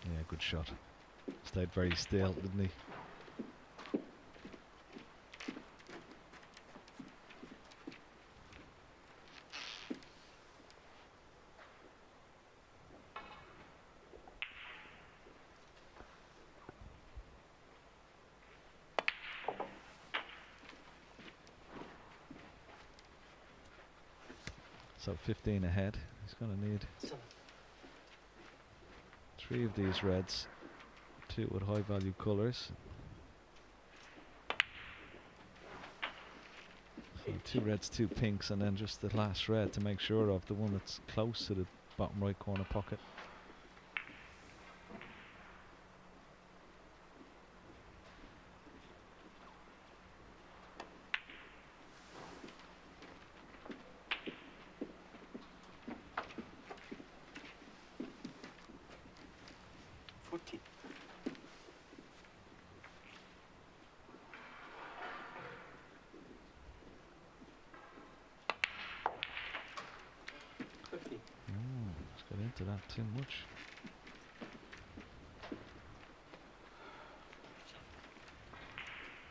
Yeah, good shot. Stayed very still, didn't he? So 15 ahead. He's going to need 3 of these reds, 2 with high value colours. So 2 reds, 2 pinks, and then just the last red to make sure of, the one that's close to the bottom right corner pocket. Into that too much.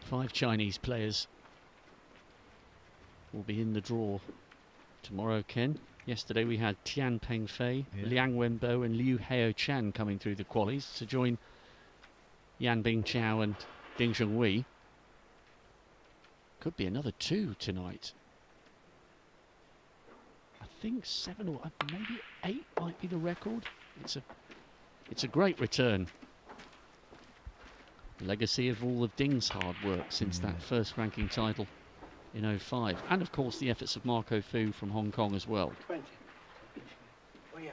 Five Chinese players will be in the draw tomorrow, Ken. Yesterday we had Tian Pengfei, Liang Wenbo and Liu Heo Chan coming through the qualies to join Yan Bing Chao and Ding Junhui. Could be another 2 tonight. I think 7 or maybe 8 might be the record. It's a great return. Legacy of all of Ding's hard work since that first ranking title in 05. And of course the efforts of Marco Fu from Hong Kong as well. 20. Oh yeah.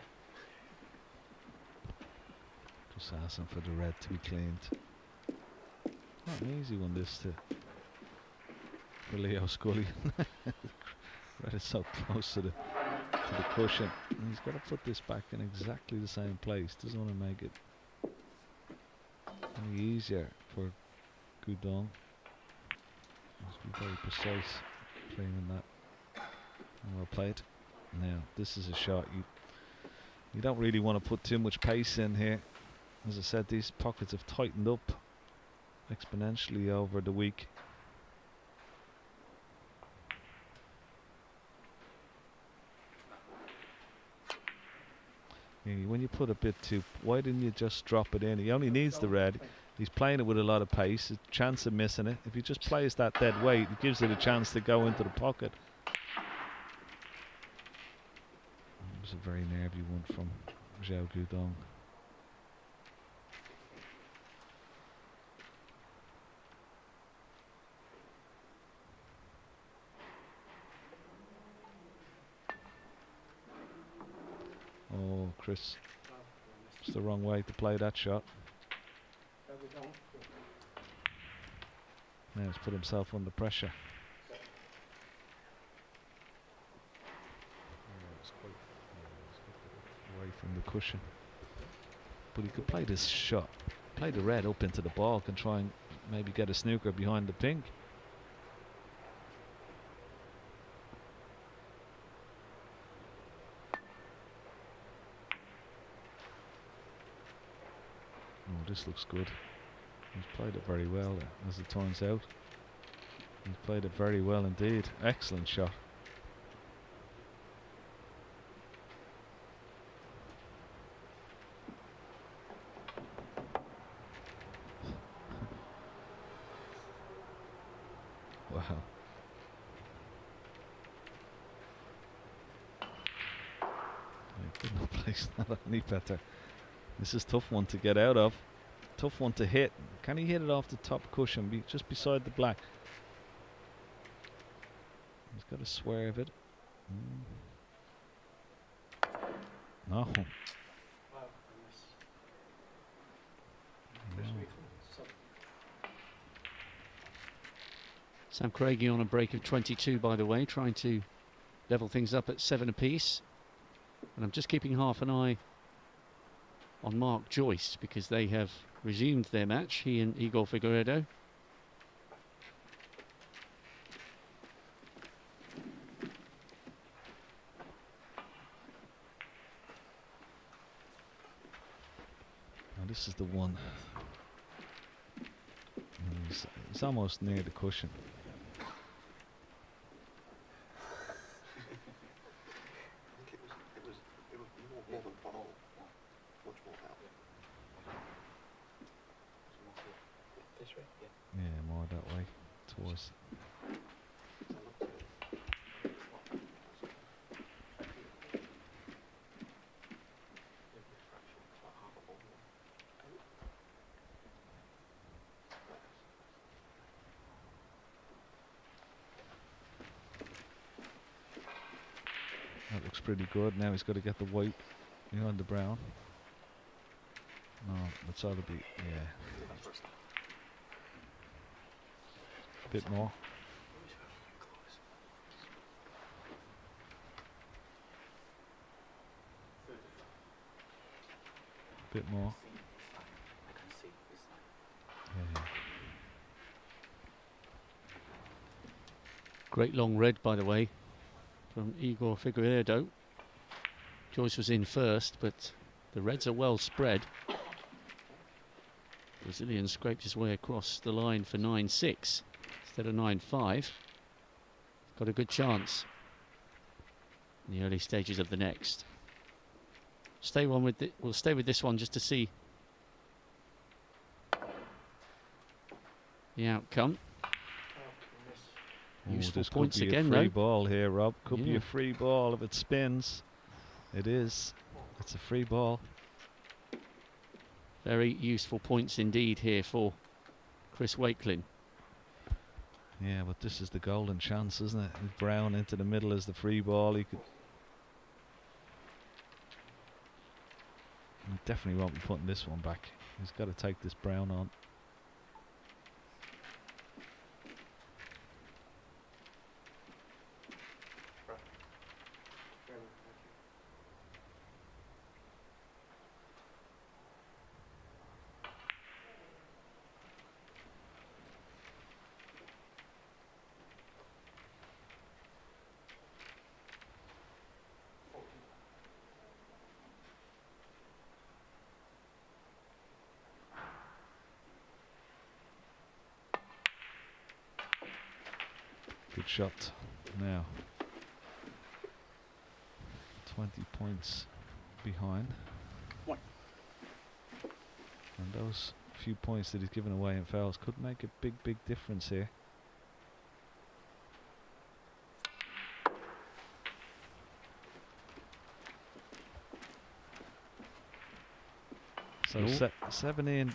Just asking for the red to be cleaned. Not an easy one this for Leo Scully. Red is so close to the cushion. And he's got to put this back in exactly the same place. Doesn't want to make it any easier for Gudong. Must be very precise playing that. And well played. Now this is a shot you don't really want to put too much pace in here. As I said, these pockets have tightened up exponentially over the week. When you put a bit too, why didn't you just drop it in? He only needs the red. He's playing it with a lot of pace, a chance of missing it. If he just plays that dead weight, it gives it a chance to go into the pocket. It was a very nervy one from Zhao Gudong. Oh, Chris, it's the wrong way to play that shot. Now he's put himself under pressure. Away from the cushion. But he could play this shot, play the red up into the ball and try and maybe get a snooker behind the pink. Oh, this looks good. He's played it very well, as it turns out. He's played it very well indeed. Excellent shot. He's not any better. This is a tough one to get out of. Tough one to hit. Can he hit it off the top cushion, just beside the black? He's got to swerve it. No. Sam Craigie on a break of 22, by the way, trying to level things up at 7 apiece. And I'm just keeping half an eye on Mark Joyce because they have resumed their match, he and Igor Figueiredo. Now this is the one. He's almost near the cushion. More than one all. Much more help. This way? Yeah, more that way towards. That looks pretty good. Now he's got to get the white behind the brown. No, that's ought to be, yeah. A bit more. A bit more. Yeah. Great long red, by the way, from Igor Figueiredo. Joyce was in first, but the reds are well spread. Brazilian scraped his way across the line for 9-6 instead of 9-5. Got a good chance in the early stages of the next. We'll stay with this one just to see the outcome. Useful this points could be again, a free though. ball here, Rob. Could be Yeah. a free ball if it spins. It is. It's a free ball. Very useful points indeed here for Chris Wakelin. Yeah, but this is the golden chance, isn't it? With Brown into the middle as the free ball. He definitely won't be putting this one back. He's got to take this Brown on. Good shot. Now 20 points behind. And those few points that he's given away in fouls could make a big difference here. So 17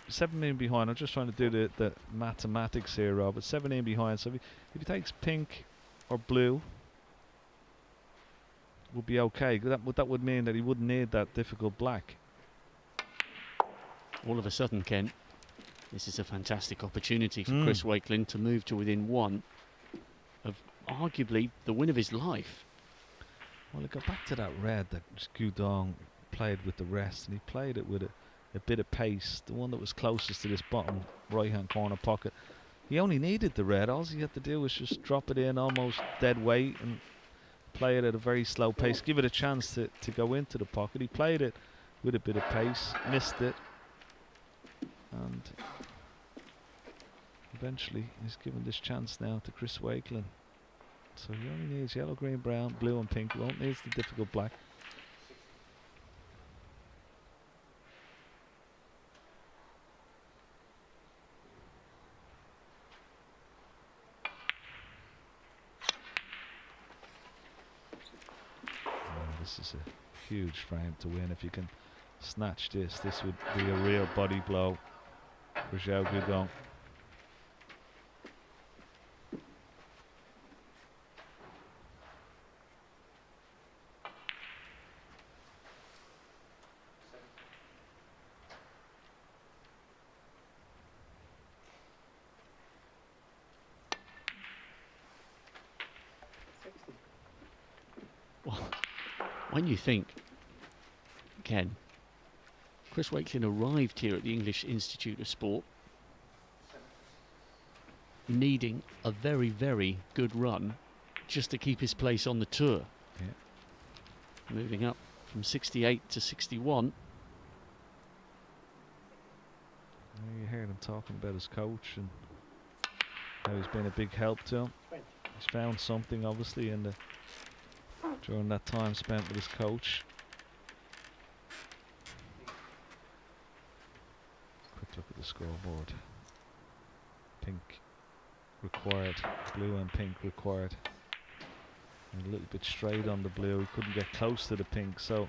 behind. I'm just trying to do the mathematics here, Rob. It's 17 behind. So if he takes pink or blue, would be okay. That would mean that he wouldn't need that difficult black. All of a sudden, Ken, this is a fantastic opportunity for Chris Wakelin to move to within one of arguably the win of his life. Well, go back to that red that Gudong played with the rest, and he played it with a bit of pace. The one that was closest to this bottom right-hand corner pocket. He only needed the red. All he had to do was just drop it in almost dead weight and play it at a very slow pace. Give it a chance to go into the pocket. He played it with a bit of pace, missed it, and eventually he's given this chance now to Chris Wakelin. So he only needs yellow, green, brown, blue and pink. He won't need the difficult black. This is a huge frame to win. If you can snatch this would be a real body blow for Zhao Guodong. Well, when you think, Ken, Chris Wakelin arrived here at the English Institute of Sport needing a very, very good run just to keep his place on the tour. Yeah. Moving up from 68 to 61. You heard him talking about his coach and how he's been a big help to him. He's found something, obviously, in the during that time spent with his coach. Quick look at the scoreboard. Pink required, blue and pink required. And a little bit straight on the blue. He couldn't get close to the pink, so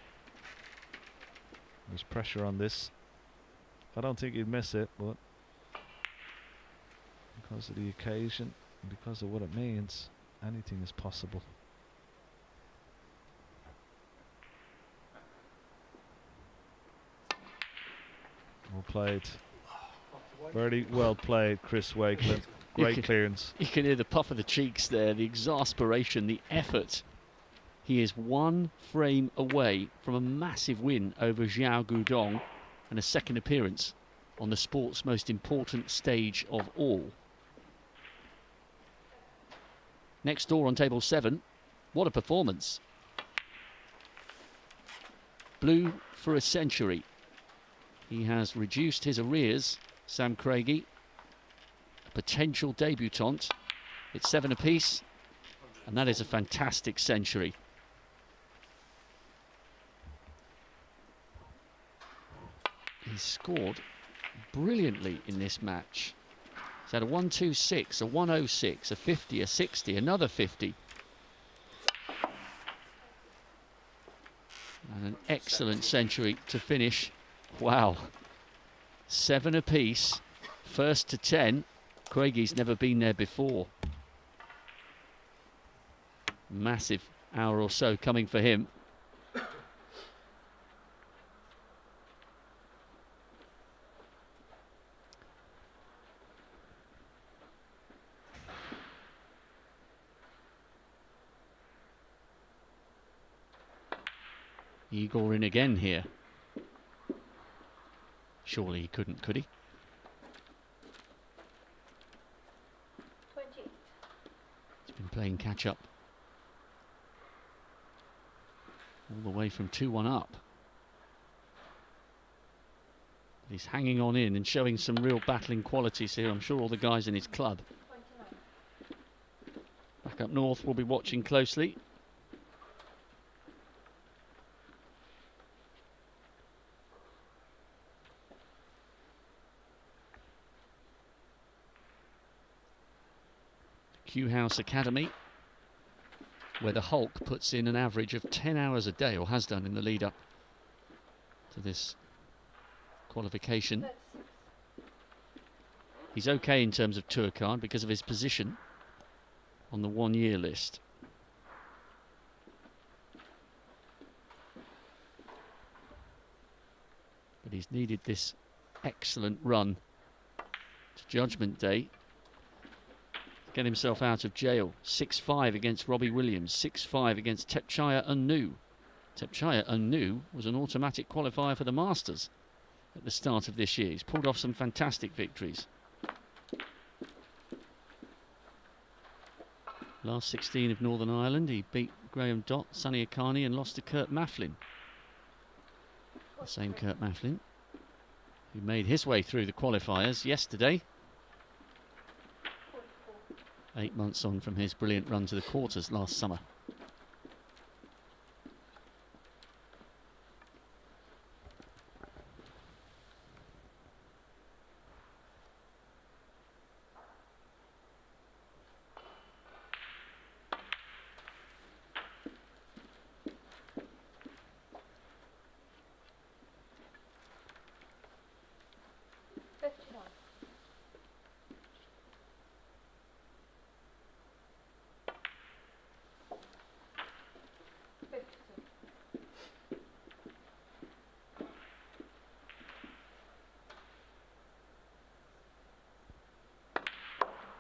there's pressure on this. I don't think he'd miss it, but because of the occasion and because of what it means, anything is possible. Well played. Very well played, Chris Wakelin. Great clearance. You can hear the puff of the cheeks there, the exasperation, the effort. He is one frame away from a massive win over Zhao Guodong and a second appearance on the sport's most important stage of all. Next door on table 7, what a performance. Blue for a century. He has reduced his arrears, Sam Craigie, a potential debutant. It's 7 apiece, and that is a fantastic century. He scored brilliantly in this match. He's had a 1-2-6, a 1-0-6, a 50, a 60, another 50. And an excellent century to finish. Wow. 7 apiece, first to 10. Craigie's never been there before. Massive hour or so coming for him. Igor in again here. Surely he couldn't, could he? 20. He's been playing catch up all the way from 2-1 up. He's hanging on in and showing some real battling qualities here. I'm sure all the guys in his club. 29. Back up north, we'll be watching closely. Q House Academy, where the Hulk puts in an average of 10 hours a day, or has done in the lead up to this qualification. He's okay in terms of tour card because of his position on the 1 year list. But he's needed this excellent run to Judgement Day. Get himself out of jail. 6-5 against Robbie Williams, 6-5 against Tepchaya Unnu. Tepchaya Unnu was an automatic qualifier for the Masters at the start of this year. He's pulled off some fantastic victories. Last 16 of Northern Ireland, he beat Graham Dott, Sonny Akani, and lost to Kurt Mafflin. The same Kurt Mafflin who made his way through the qualifiers yesterday. 8 months on from his brilliant run to the quarters last summer.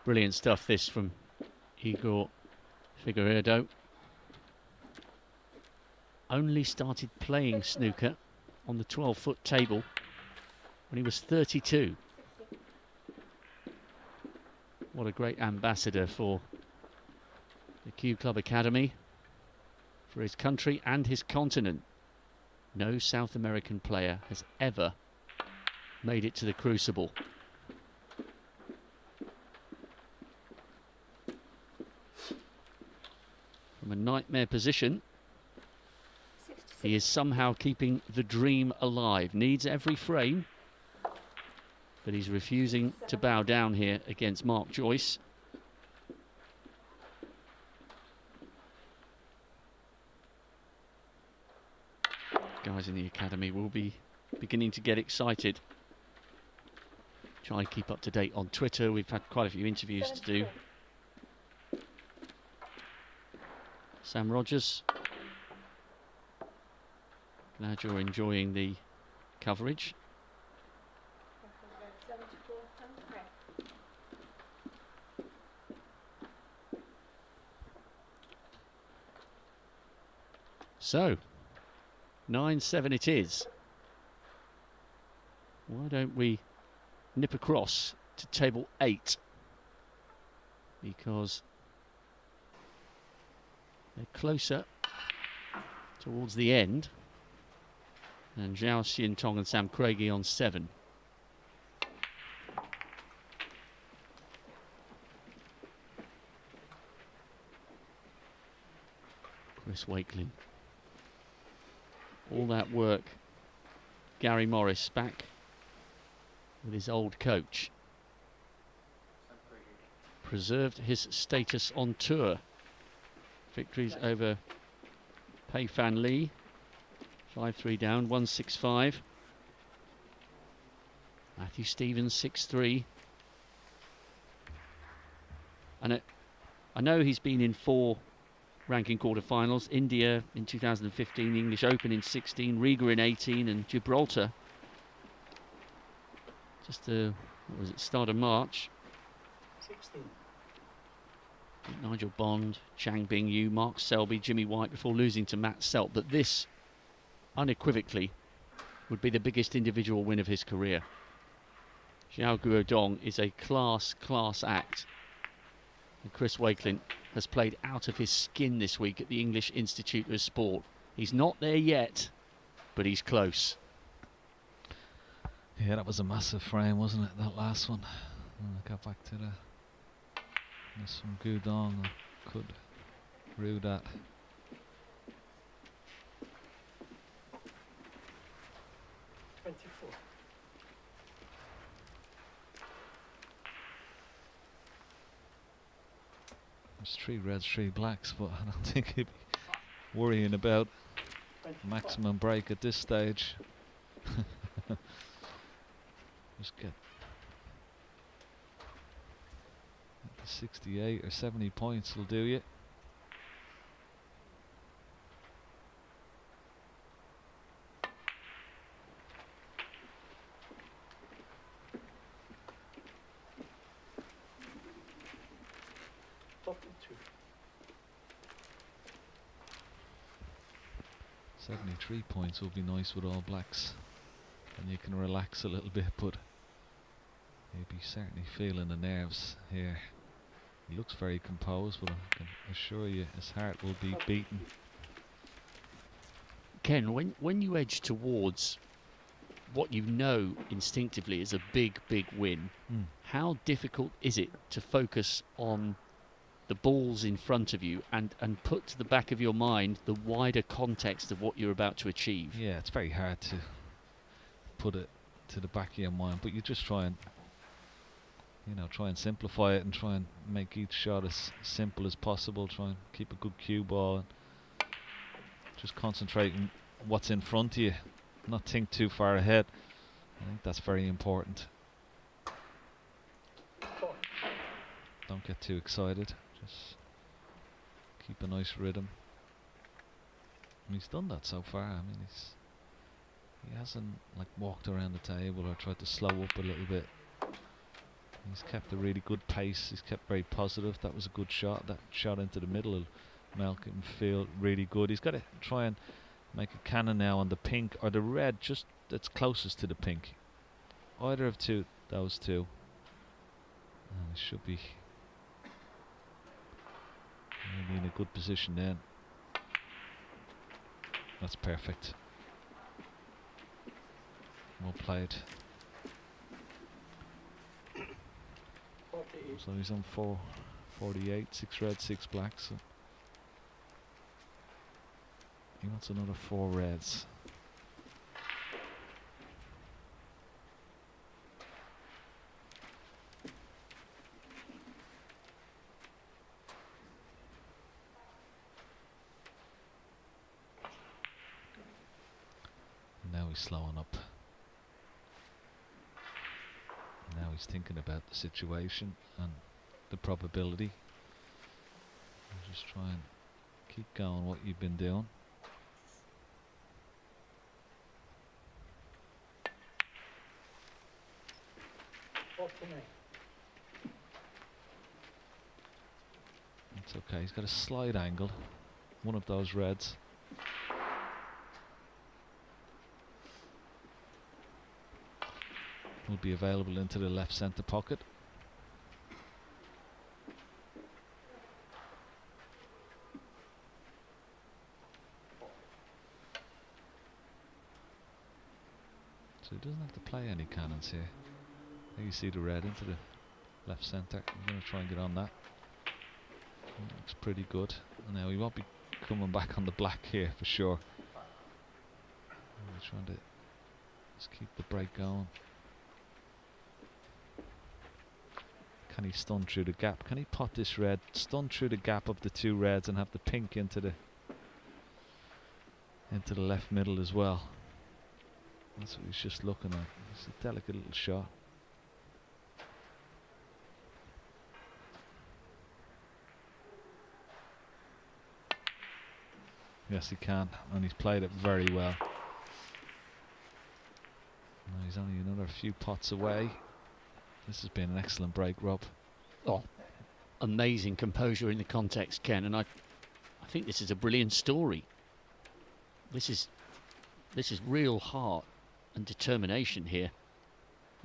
Brilliant stuff this from Igor Figueiredo. Only started playing snooker on the 12-foot table when he was 32. What a great ambassador for the Q Club Academy, for his country and his continent. No South American player has ever made it to the Crucible. From a nightmare position, he is somehow keeping the dream alive. Needs every frame, but he's refusing to bow down here against Mark Joyce. Guys in the academy will be beginning to get excited. Try to keep up to date on Twitter. We've had quite a few interviews to do. Sam Rogers, glad you're enjoying the coverage. So, 9-7 it is. Why don't we nip across to table 8? Because they're closer towards the end. And Zhao Xiintong and Sam Craigie on 7. Chris Wakelin. All that work. Gary Morris back with his old coach. Preserved his status on tour. Victories over Pei Fan Lee. 5-3 down, 1-6-5. Matthew Stevens, 6-3. And I know he's been in 4 ranking quarterfinals. India in 2015, English Open in 16, Riga in 18, and Gibraltar just what was it, start of March. 16. Nigel Bond, Chang Bing Yu, Mark Selby, Jimmy White before losing to Matt Selt. But this, unequivocally, would be the biggest individual win of his career. Xiao Guodong is a class act. And Chris Wakelin has played out of his skin this week at the English Institute of Sport. He's not there yet, but he's close. Yeah, that was a massive frame, wasn't it, that last one? I got back to this from Guodong. I could rue that. There's 3 reds, 3 blacks, but I don't think he'd be worrying about maximum break at this stage. Just get the 68 or 70 points will do you. .73 points will be nice with all blacks, and you can relax a little bit, but he'll be certainly feeling the nerves here. He looks very composed, but I can assure you his heart will be beating. Ken, when you edge towards what you know instinctively is a big win, how difficult is it to focus on the balls in front of you and put to the back of your mind the wider context of what you're about to achieve? Yeah, it's very hard to put it to the back of your mind, but you just try and simplify it and try and make each shot as simple as possible. Try and keep a good cue ball and just concentrate on what's in front of you, not think too far ahead. I think that's very important. Don't get too excited, just keep a nice rhythm. And he's done that so far. I mean, he hasn't like walked around the table or tried to slow up a little bit. He's kept a really good pace. He's kept very positive. That was a good shot. That shot into the middle will make him feel really good. He's got to try and make a cannon now on the pink or the red, just that's closest to the pink. Either of those two. And he should be really in a good position then. That's perfect. Well played. So he's on 448, 6 red, 6 black. So he wants another 4 reds. Now he's slowing up. Now he's thinking about the situation and the probability. Just try and keep going what you've been doing. It's okay, he's got a slight angle. One of those reds. Will be available into the left centre pocket. So he doesn't have to play any cannons here. There you see the red into the left centre. I'm going to try and get on that. Looks pretty good. And now he won't be coming back on the black here for sure. I'm trying to just keep the break going. Can he stun through the gap? Can he pot this red, stun through the gap of the 2 reds and have the pink into the left middle as well? That's what he's just looking at. It's a delicate little shot. Yes, he can, and he's played it very well. Now he's only another few pots away. This has been an excellent break, Rob. Oh, amazing composure in the context, Ken, and I think this is a brilliant story. This is real heart and determination here.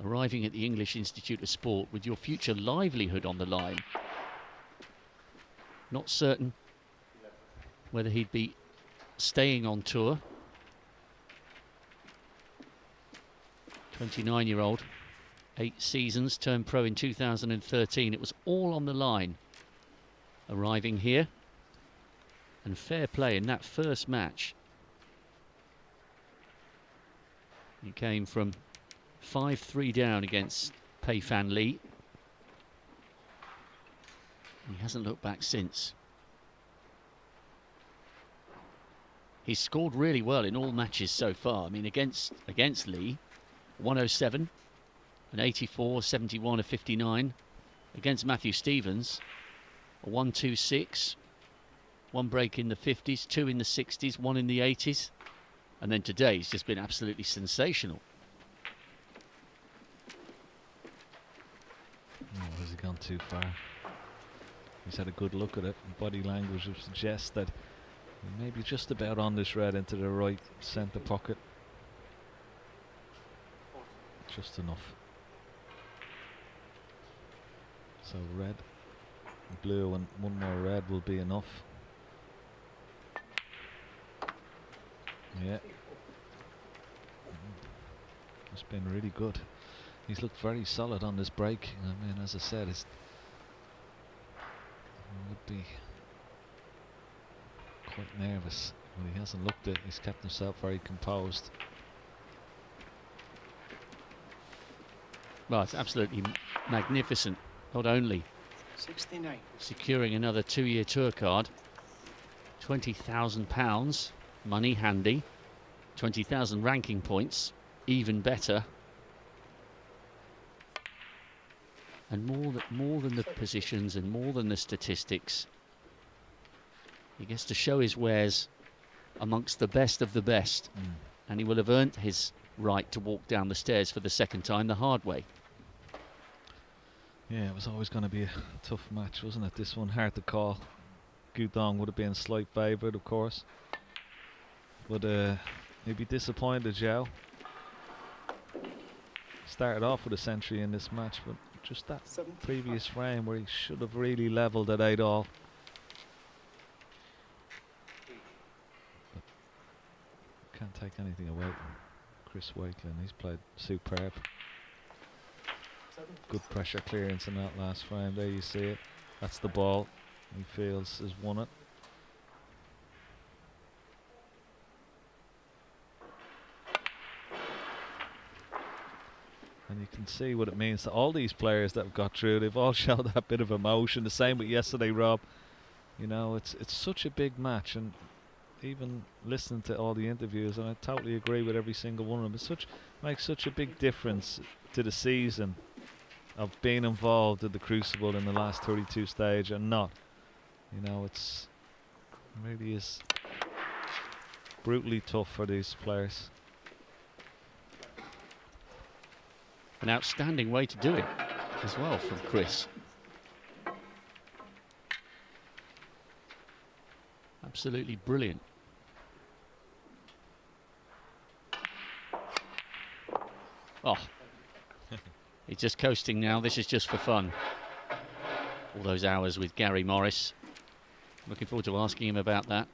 Arriving at the English Institute of Sport with your future livelihood on the line. Not certain whether he'd be staying on tour. 29-year-old. 8 seasons, turned pro in 2013. It was all on the line. Arriving here. And fair play in that first match. He came from 5-3 down against Pei Fan Lee. He hasn't looked back since. He's scored really well in all matches so far. I mean, against Lee, 107. An 84, 71, a 59. Against Matthew Stevens, a 126. 1 break in the 50s, 2 in the 60s, 1 in the 80s. And then today he's just been absolutely sensational. Oh, has he gone too far? He's had a good look at it. Body language would suggest that he may be just about on this red into the right centre pocket. Just enough. So red, blue and 1 more red will be enough. Yeah. It's been really good. He's looked very solid on this break. I mean, as I said, he would be quite nervous when he hasn't looked it. He's kept himself very composed. Well, it's absolutely magnificent. Not only 69. securing another 2-year tour card, £20,000 money handy, 20,000 ranking points, even better, and more than the positions and more than the statistics. He gets to show his wares amongst the best of the best, and he will have earned his right to walk down the stairs for the second time the hard way. Yeah, it was always going to be a tough match, wasn't it? This one, hard to call. Gudong would have been a slight favourite, of course. But he'd be disappointed, Zhao. Started off with a century in this match, but just that previous frame where he should have really levelled at 8-all. Can't take anything away from Chris Wakelin. He's played superb. Good pressure clearance in that last frame. There you see it. That's the ball he feels has won it. And you can see what it means to all these players that have got through. They've all showed that bit of emotion. The same with yesterday, Rob. You know, it's such a big match, and even listening to all the interviews, and I totally agree with every single one of them. It makes such a big difference to the season of being involved in the Crucible in the last 32 stage and not. You know, it really is brutally tough for these players. An outstanding way to do it as well from Chris. Absolutely brilliant. Oh, he's just coasting now. This is just for fun. All those hours with Gary Morris. Looking forward to asking him about that.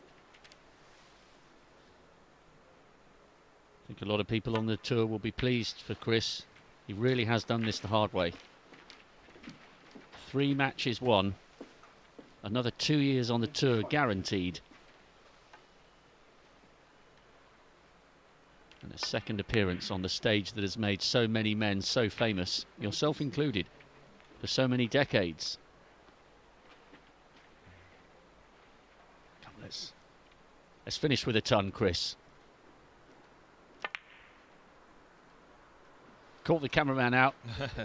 I think a lot of people on the tour will be pleased for Chris. He really has done this the hard way. 3 matches won. Another 2 years on the tour guaranteed. And a second appearance on the stage that has made so many men so famous, yourself included, for so many decades. Come, let's finish with a ton, Chris. Caught the cameraman out.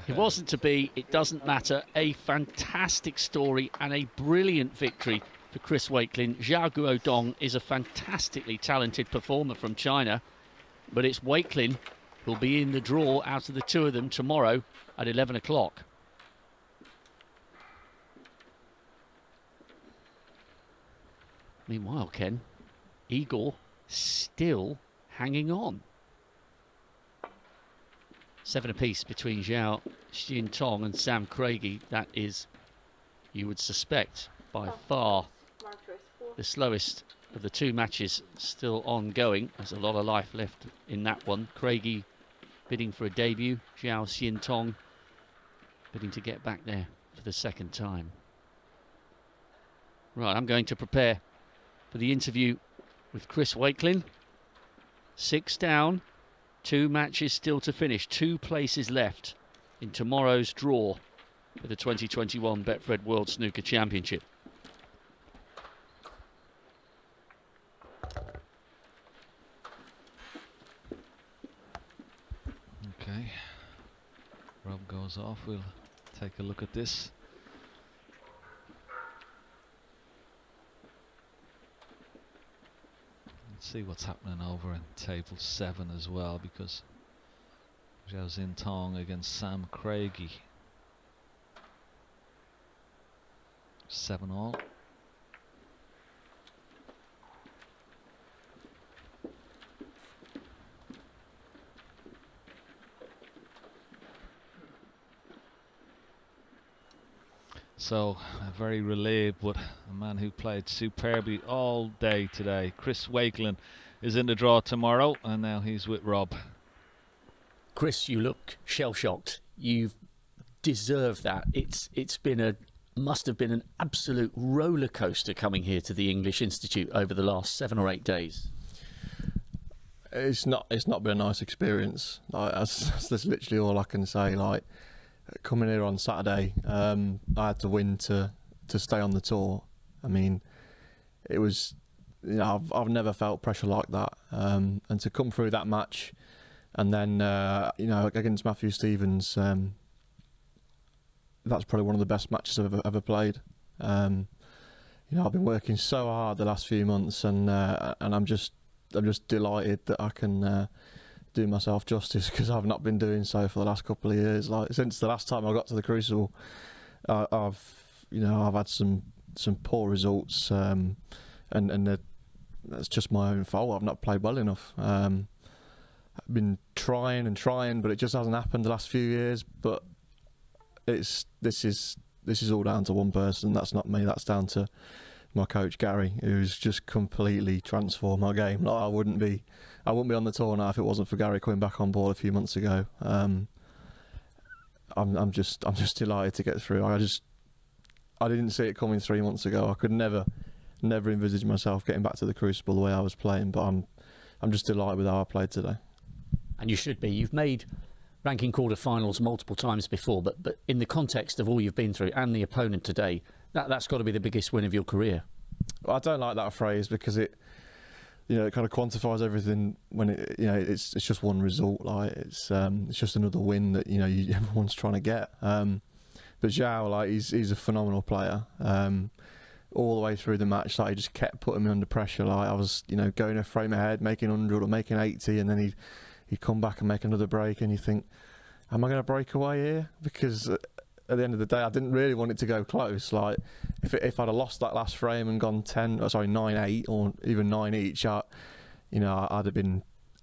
It wasn't to be. It doesn't matter. A fantastic story and a brilliant victory for Chris Wakelin. Zhao Guodong is a fantastically talented performer from China, but it's Wakelin who'll be in the draw out of the two of them tomorrow at 11 o'clock. Meanwhile, Ken, Igor still hanging on. 7 apiece between Zhao Xiintong and Sam Craigie. That is, you would suspect, by far the slowest of the 2 matches still ongoing. There's a lot of life left in that one. Craigie bidding for a debut. Zhao Xiintong bidding to get back there for the second time. Right, I'm going to prepare for the interview with Chris Wakelin. 6 down. 2 matches still to finish, 2 places left in tomorrow's draw for the 2021 Betfred World Snooker Championship. Okay, Rob goes off. We'll take a look at this. See what's happening over in table 7 as well, because Zhao Xiintong against Sam Craigie. 7-all. So very relieved, but a man who played superbly all day today. Chris Wakelin is in the draw tomorrow, and now he's with Rob. Chris, you look shell-shocked. You've deserved that. Must have been an absolute roller coaster coming here to the English Institute over the last 7 or 8 days. It's not been a nice experience. That's literally all I can say. Like, coming here on Saturday, I had to win to stay on the tour. I mean, it was, you know, I've never felt pressure like that, and to come through that match, and then you know, against Matthew Stevens, that's probably one of the best matches I've ever played. You know, I've been working so hard the last few months, and I'm just delighted that I can do myself justice, because I've not been doing so for the last couple of years. Like since the last time I got to the Crucible, I've had some poor results, and that's just my own fault. I've not played well enough. I've been trying, but it just hasn't happened the last few years. But this is all down to one person. That's not me. That's down to my coach Gary, who's just completely transformed my game. Like I wouldn't be on the tour now if it wasn't for Gary coming back on board a few months ago. I'm just delighted to get through. I didn't see it coming 3 months ago. I could never envisage myself getting back to the Crucible the way I was playing. But I'm just delighted with how I played today. And you should be. You've made ranking quarterfinals multiple times before, but in the context of all you've been through and the opponent today, that's got to be the biggest win of your career. Well, I don't like that phrase because it kind of quantifies everything when it's just one result. Like it's just another win that everyone's trying to get. But Zhao, like he's a phenomenal player. All the way through the match, like he just kept putting me under pressure. Like I was going a frame ahead, making 100 or making 80, and then he'd come back and make another break, and you think, am I going to break away here? Because at the end of the day, I didn't really want it to go close. Like if I'd have lost that last frame and gone 9-8 or even 9 each, I'd have been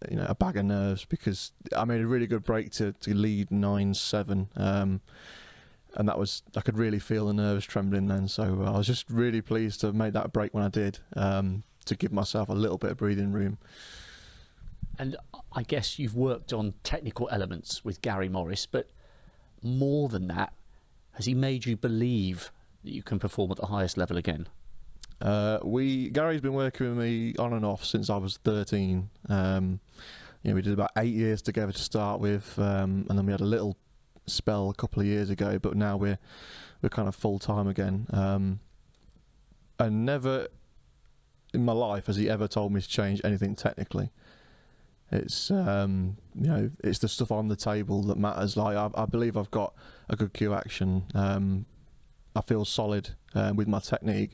a bag of nerves, because I made a really good break to lead 9-7, and that was, I could really feel the nerves trembling then. So I was just really pleased to have made that break when I did, to give myself a little bit of breathing room. And I guess you've worked on technical elements with Gary Morris, but more than that, has he made you believe that you can perform at the highest level again? Gary's been working with me on and off since I was 13. We did about 8 years together to start with, and then we had a little spell a couple of years ago, but now we're kind of full time again. And never in my life has he ever told me to change anything technically. It's it's the stuff on the table that matters. Like I believe I've got a good cue action. I feel solid with my technique.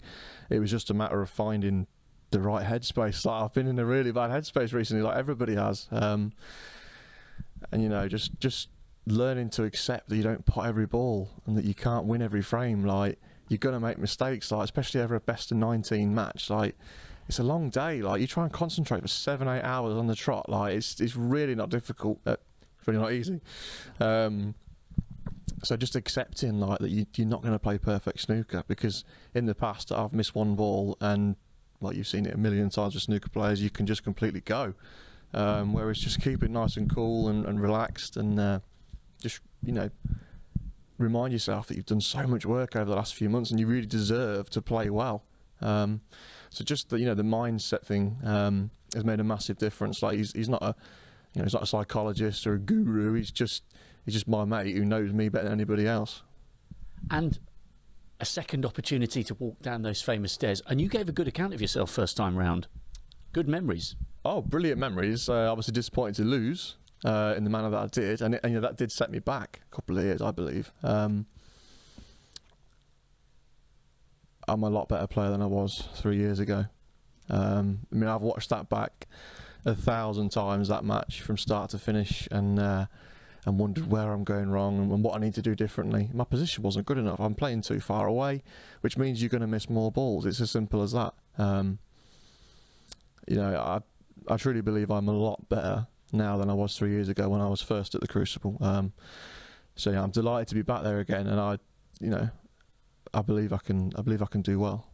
It was just a matter of finding the right headspace. Like I've been in a really bad headspace recently, like everybody has. And just learning to accept that you don't pot every ball and that you can't win every frame. Like you're gonna make mistakes. Like especially over a best of 19 match. Like it's a long day. Like you try and concentrate for 7-8 hours on the trot. Like it's really not difficult. Really not easy. So just accepting like that you're not going to play perfect snooker, because in the past I've missed one ball and like you've seen it a million times with snooker players, you can just completely go. Whereas just keep it nice and cool and relaxed, and just remind yourself that you've done so much work over the last few months and you really deserve to play well. So just the mindset thing has made a massive difference. Like he's not a he's not a psychologist or a guru. He's just my mate who knows me better than anybody else. And a second opportunity to walk down those famous stairs, and you gave a good account of yourself first time round. Good memories. Oh, brilliant memories. Obviously disappointed to lose in the manner that I did, and that did set me back a couple of years, I believe. I'm a lot better player than I was 3 years ago. I've watched that back 1,000 times, that match from start to finish, and wondered where I'm going wrong and what I need to do differently. My position wasn't good enough. I'm playing too far away, which means you're going to miss more balls. It's as simple as that. I truly believe I'm a lot better now than I was 3 years ago when I was first at the Crucible. So yeah, I'm delighted to be back there again, and I believe I can do well.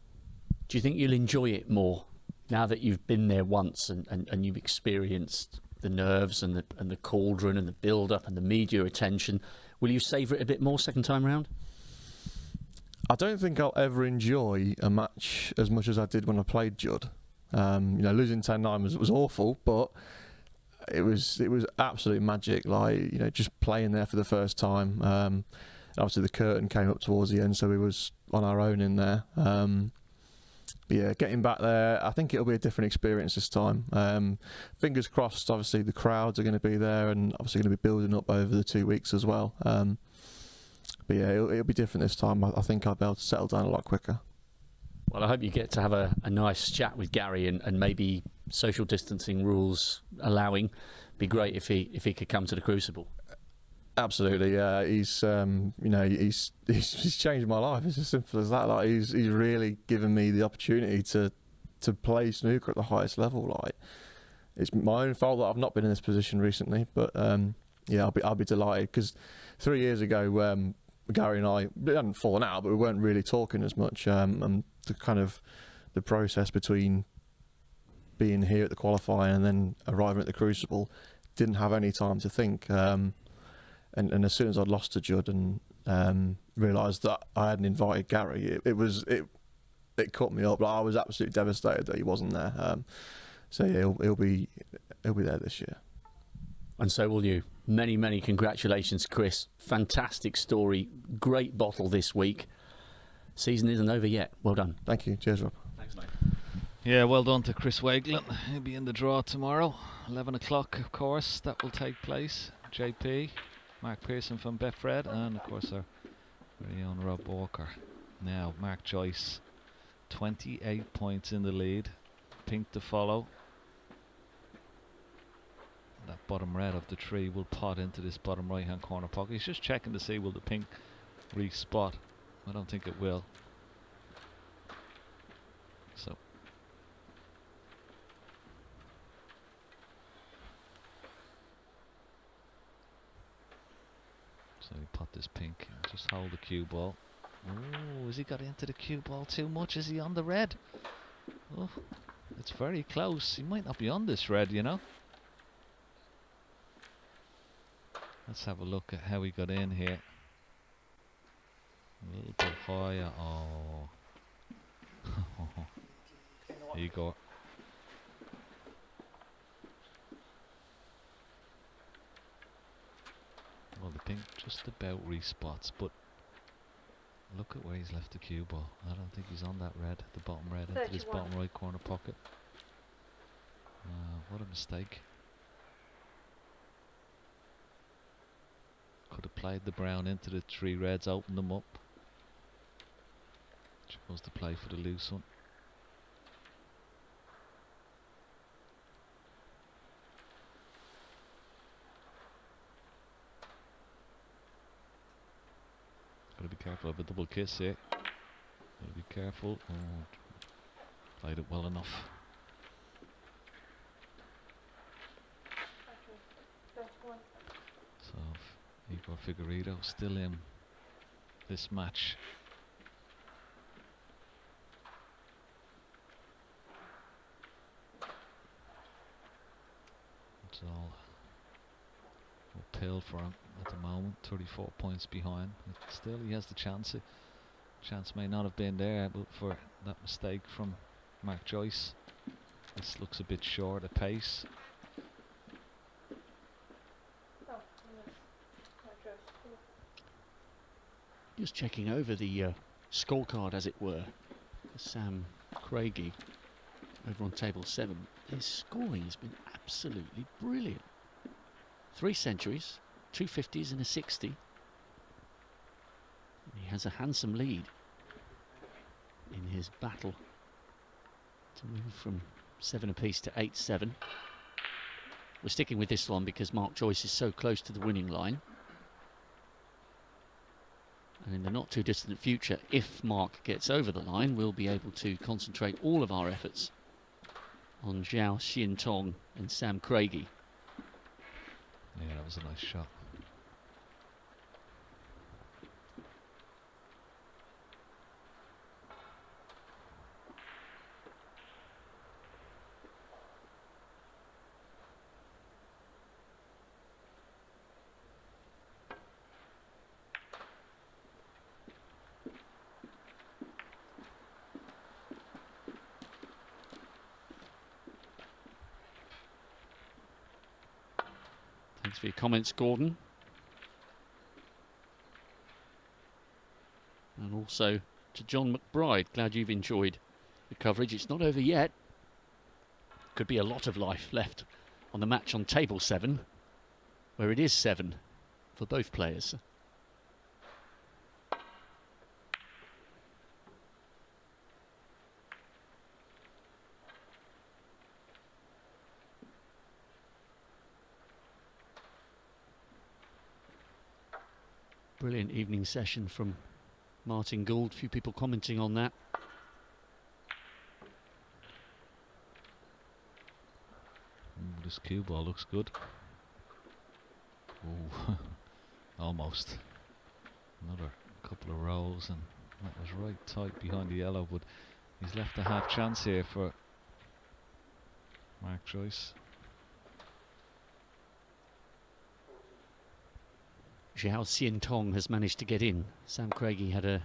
Do you think you'll enjoy it more now that you've been there once and you've experienced the nerves and the cauldron and the build-up and the media attention? Will you savour it a bit more second time round? I don't think I'll ever enjoy a match as much as I did when I played Judd. Losing 10-9 was awful, but it was absolute magic. Like just playing there for the first time. Obviously the curtain came up towards the end, so we was on our own in there. But yeah, getting back there, I think it'll be a different experience this time. Fingers crossed, obviously the crowds are going to be there, and obviously going to be building up over the 2 weeks as well. But yeah, it'll be different this time. I think I'll be able to settle down a lot quicker. Well, I hope you get to have a nice chat with Gary and maybe social distancing rules allowing, be great if he could come to the Crucible. Absolutely, yeah. He's he's changed my life. It's as simple as that. Like he's really given me the opportunity to play snooker at the highest level. Like it's my own fault that I've not been in this position recently, but yeah, I'll be delighted because 3 years ago Gary and I hadn't fallen out, but we weren't really talking as much. And the process between being here at the qualifying and then arriving at the Crucible didn't have any time to think. And as soon as I'd lost to Judd and realised that I hadn't invited Gary, it cut me up. Like, I was absolutely devastated that he wasn't there. So yeah, he'll be there this year. And so will you. Many, many congratulations, Chris. Fantastic story. Great bottle this week. Season isn't over yet. Well done. Thank you. Cheers, Rob. Thanks, mate. Yeah, well done to Chris Waglin. He'll be in the draw tomorrow. 11 o'clock, of course, that will take place. JP, Mark Pearson from Betfred, and of course our very own Rob Walker. Now, Mark Joyce, 28 points in the lead. Pink to follow. That bottom red of the tree will pot into this bottom right hand corner pocket. He's just checking to see will the pink re-spot. I don't think it will. So he pot this pink and just hold the cue ball. Oh, has he got into the cue ball too much? Is he on the red? Oh, it's very close. He might not be on this red, you know. Let's have a look at how he got in here. A little bit higher. Oh. Here you go. Well, the pink just about respots, but look at where he's left the cue ball. I don't think he's on that red, the bottom red, into this bottom right corner pocket. What a mistake. Could have played the brown into the three reds, opened them up. Chose to play for the loose one. Gotta be careful of a double kiss here. Gotta be careful. Oh, played it well enough. So Igor Figueiredo still in this match. It's all uphill for him at the moment. 34 points behind. But still, he has the chance. Chance may not have been there, but for that mistake from Mark Joyce, this looks a bit short of pace. Just checking over the scorecard, as it were, for Sam Craigie over on table 7. His scoring has been absolutely brilliant. 3 centuries, 2 50s and a 60. He has a handsome lead in his battle to move from 7 apiece to 8-7. We're sticking with this one because Mark Joyce is so close to the winning line. And in the not too distant future, if Mark gets over the line, we'll be able to concentrate all of our efforts on Zhao Xiintong and Sam Craigie. Yeah, that was a nice shot. Thanks for your comments, Gordon. And also to John McBride, glad you've enjoyed the coverage. It's not over yet. Could be a lot of life left on the match on table 7, where it is 7 for both players. Brilliant evening session from Martin Gould. A few people commenting on that. This cue ball looks good. Oh, almost. Another couple of rolls, and that was right tight behind the yellow, but he's left a half chance here for Mark Joyce. Zhao Xian Tong has managed to get in. Sam Craigie had a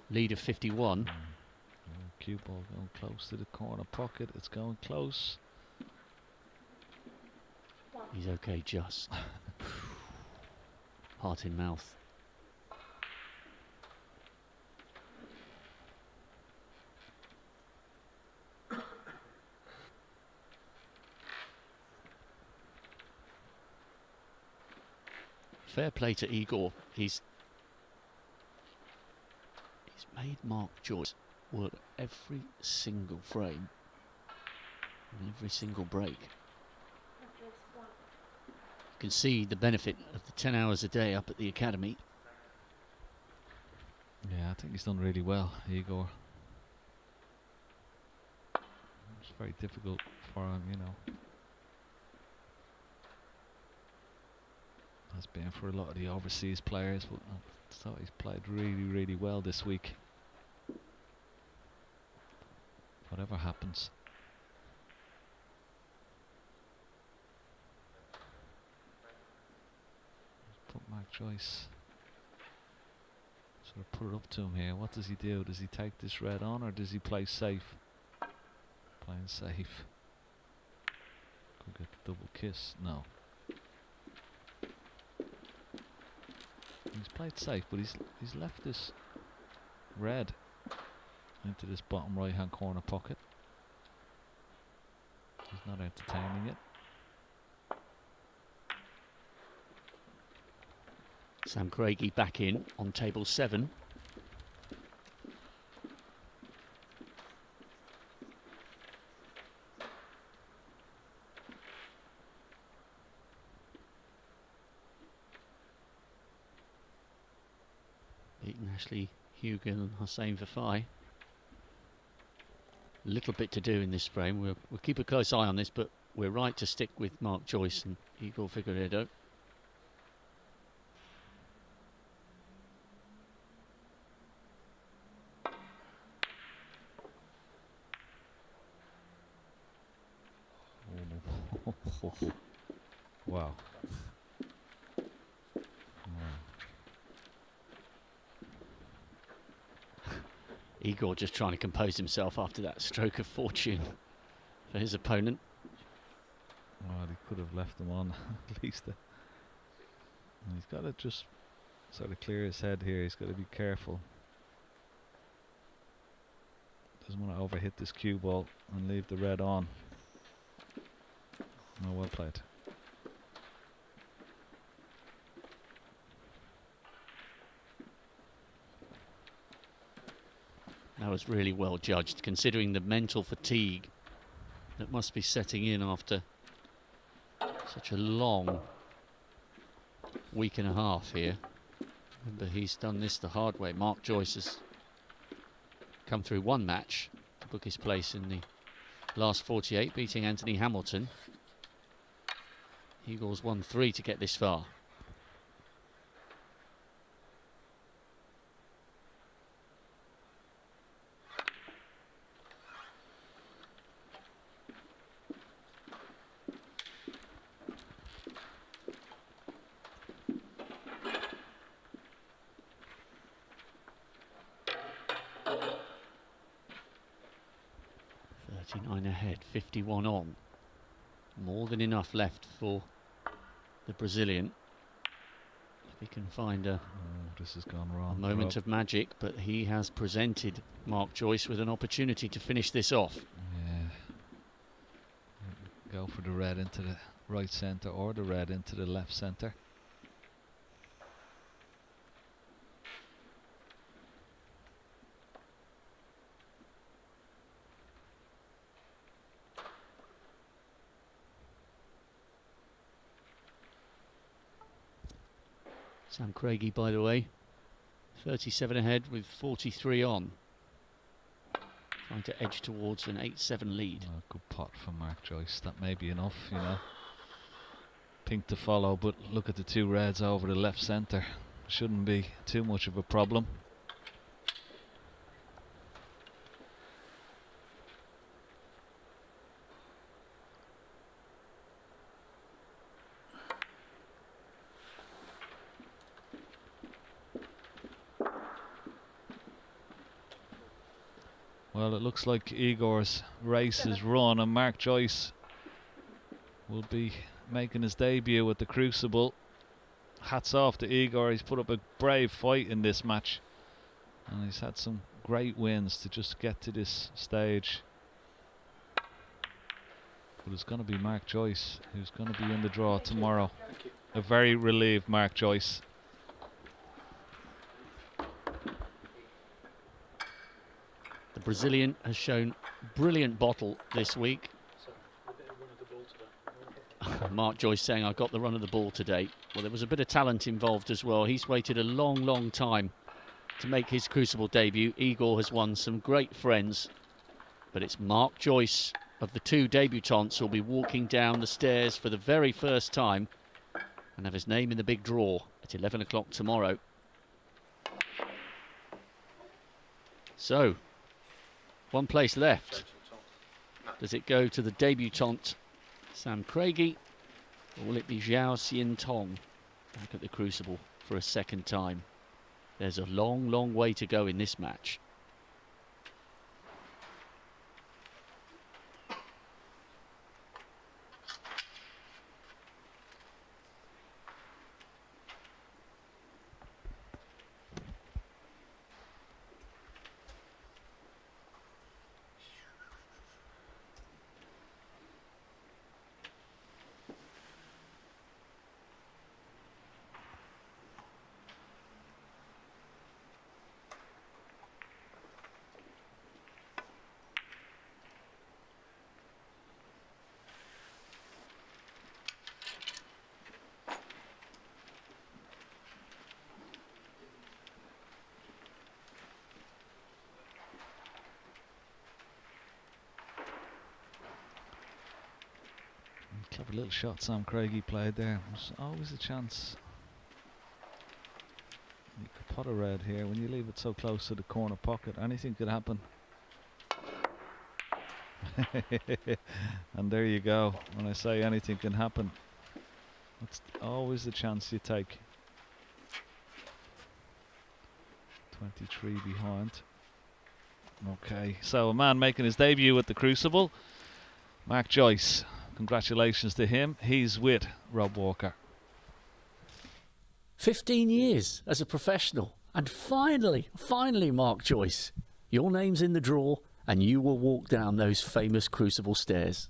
lead of 51. Cue ball going close to the corner pocket. It's going close. He's okay, just. Heart in mouth. Fair play to Igor. He's made Mark Joyce work every single frame and every single break. You can see the benefit of the 10 hours a day up at the academy. Yeah, I think he's done really well, Igor. It's very difficult for him, you know. Has been for a lot of the overseas players, but I thought he's played really, really well this week. Whatever happens. Put Mark Joyce. Sort of put it up to him here. What does he do? Does he take this red on, or does he play safe? Playing safe. Could get the double kiss. No. He's played safe, but he's left this red into this bottom right hand corner pocket. He's not entertaining it. Sam Craigie back in on table 7. Beaten Ashley Hugan and Hossein Vafai. A little bit to do in this frame. We'll keep a close eye on this, but we're right to stick with Mark Joyce and Igor Figueiredo. Wow. Igor just trying to compose himself after that stroke of fortune for his opponent. Well, he could have left him on at least. And he's got to just sort of clear his head here. He's got to be careful. Doesn't want to overhit this cue ball and leave the red on. Oh, well played. That was really well judged, considering the mental fatigue that must be setting in after such a long week and a half here. Remember, he's done this the hard way. Mark Joyce has come through one match to book his place in the last 48, beating Anthony Hamilton. Igor's won 3 to get this far. Ahead, 51 on. More than enough left for the Brazilian. If he can find this has gone wrong. A moment of magic, but he has presented Mark Joyce with an opportunity to finish this off. Yeah. Go for the red into the right centre or the red into the left centre. Sam Craigie, by the way, 37 ahead with 43 on. Trying to edge towards an 8-7 lead. Oh, good pot from Mark Joyce. That may be enough, you know. Pink to follow, but look at the two reds over the left centre. Shouldn't be too much of a problem. Well, it looks like Igor's race is run, and Mark Joyce will be making his debut at the Crucible. Hats off to Igor. He's put up a brave fight in this match, and he's had some great wins to just get to this stage. But it's going to be Mark Joyce who's going to be in the draw tomorrow. A very relieved Mark Joyce. The Brazilian has shown brilliant bottle this week. Mark Joyce saying, I got the run of the ball today. Well, there was a bit of talent involved as well. He's waited a long time to make his Crucible debut. Igor has won some great friends, but it's Mark Joyce of the two debutants who'll be walking down the stairs for the very first time and have his name in the big draw at 11 o'clock tomorrow. So, one place left. Does it go to the debutant Sam Craigie, or will it be Zhao Xian Tong back at the Crucible for a second time? There's a long way to go in this match. Clever little shot Sam Craigie played there. There's always a chance you could pot a red here. When you leave it so close to the corner pocket, anything could happen. And there you go. When I say anything can happen, that's always the chance you take. 23 behind. Okay, so a man making his debut at the Crucible, Mark Joyce. Congratulations to him. He's with Rob Walker. 15 years as a professional, and finally, Mark Joyce, your name's in the draw and you will walk down those famous Crucible stairs.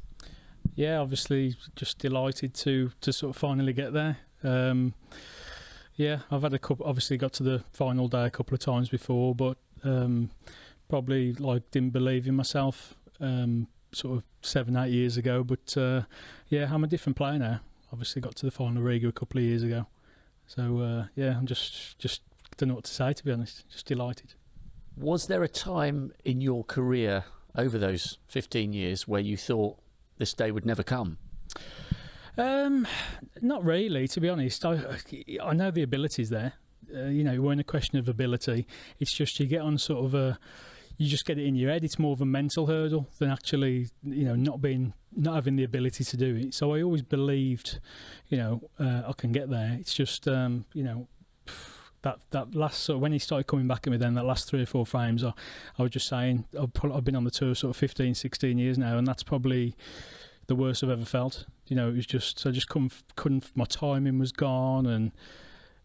Yeah, obviously just delighted to sort of finally get there. Yeah, I've had a couple, obviously got to the final day a couple of times before, but probably like didn't believe in myself sort of 7-8 years ago. But yeah, I'm a different player now. Obviously got to the final Riga a couple of years ago. So yeah, I'm just don't know what to say, to be honest. Just delighted. Was there a time in your career over those 15 years where you thought this day would never come? Not really, to be honest. I know the ability's there. You know, it weren't a question of ability. It's just you get on sort of you just get it in your head. It's more of a mental hurdle than actually, you know, not having the ability to do it. So I always believed, you know, I can get there. It's just, you know, that last sort of, when he started coming back at me, then that last 3 or 4 frames, I was just saying, I've been on the tour sort of 15, 16 years now, and that's probably the worst I've ever felt. You know, it was just, I just couldn't, my timing was gone, and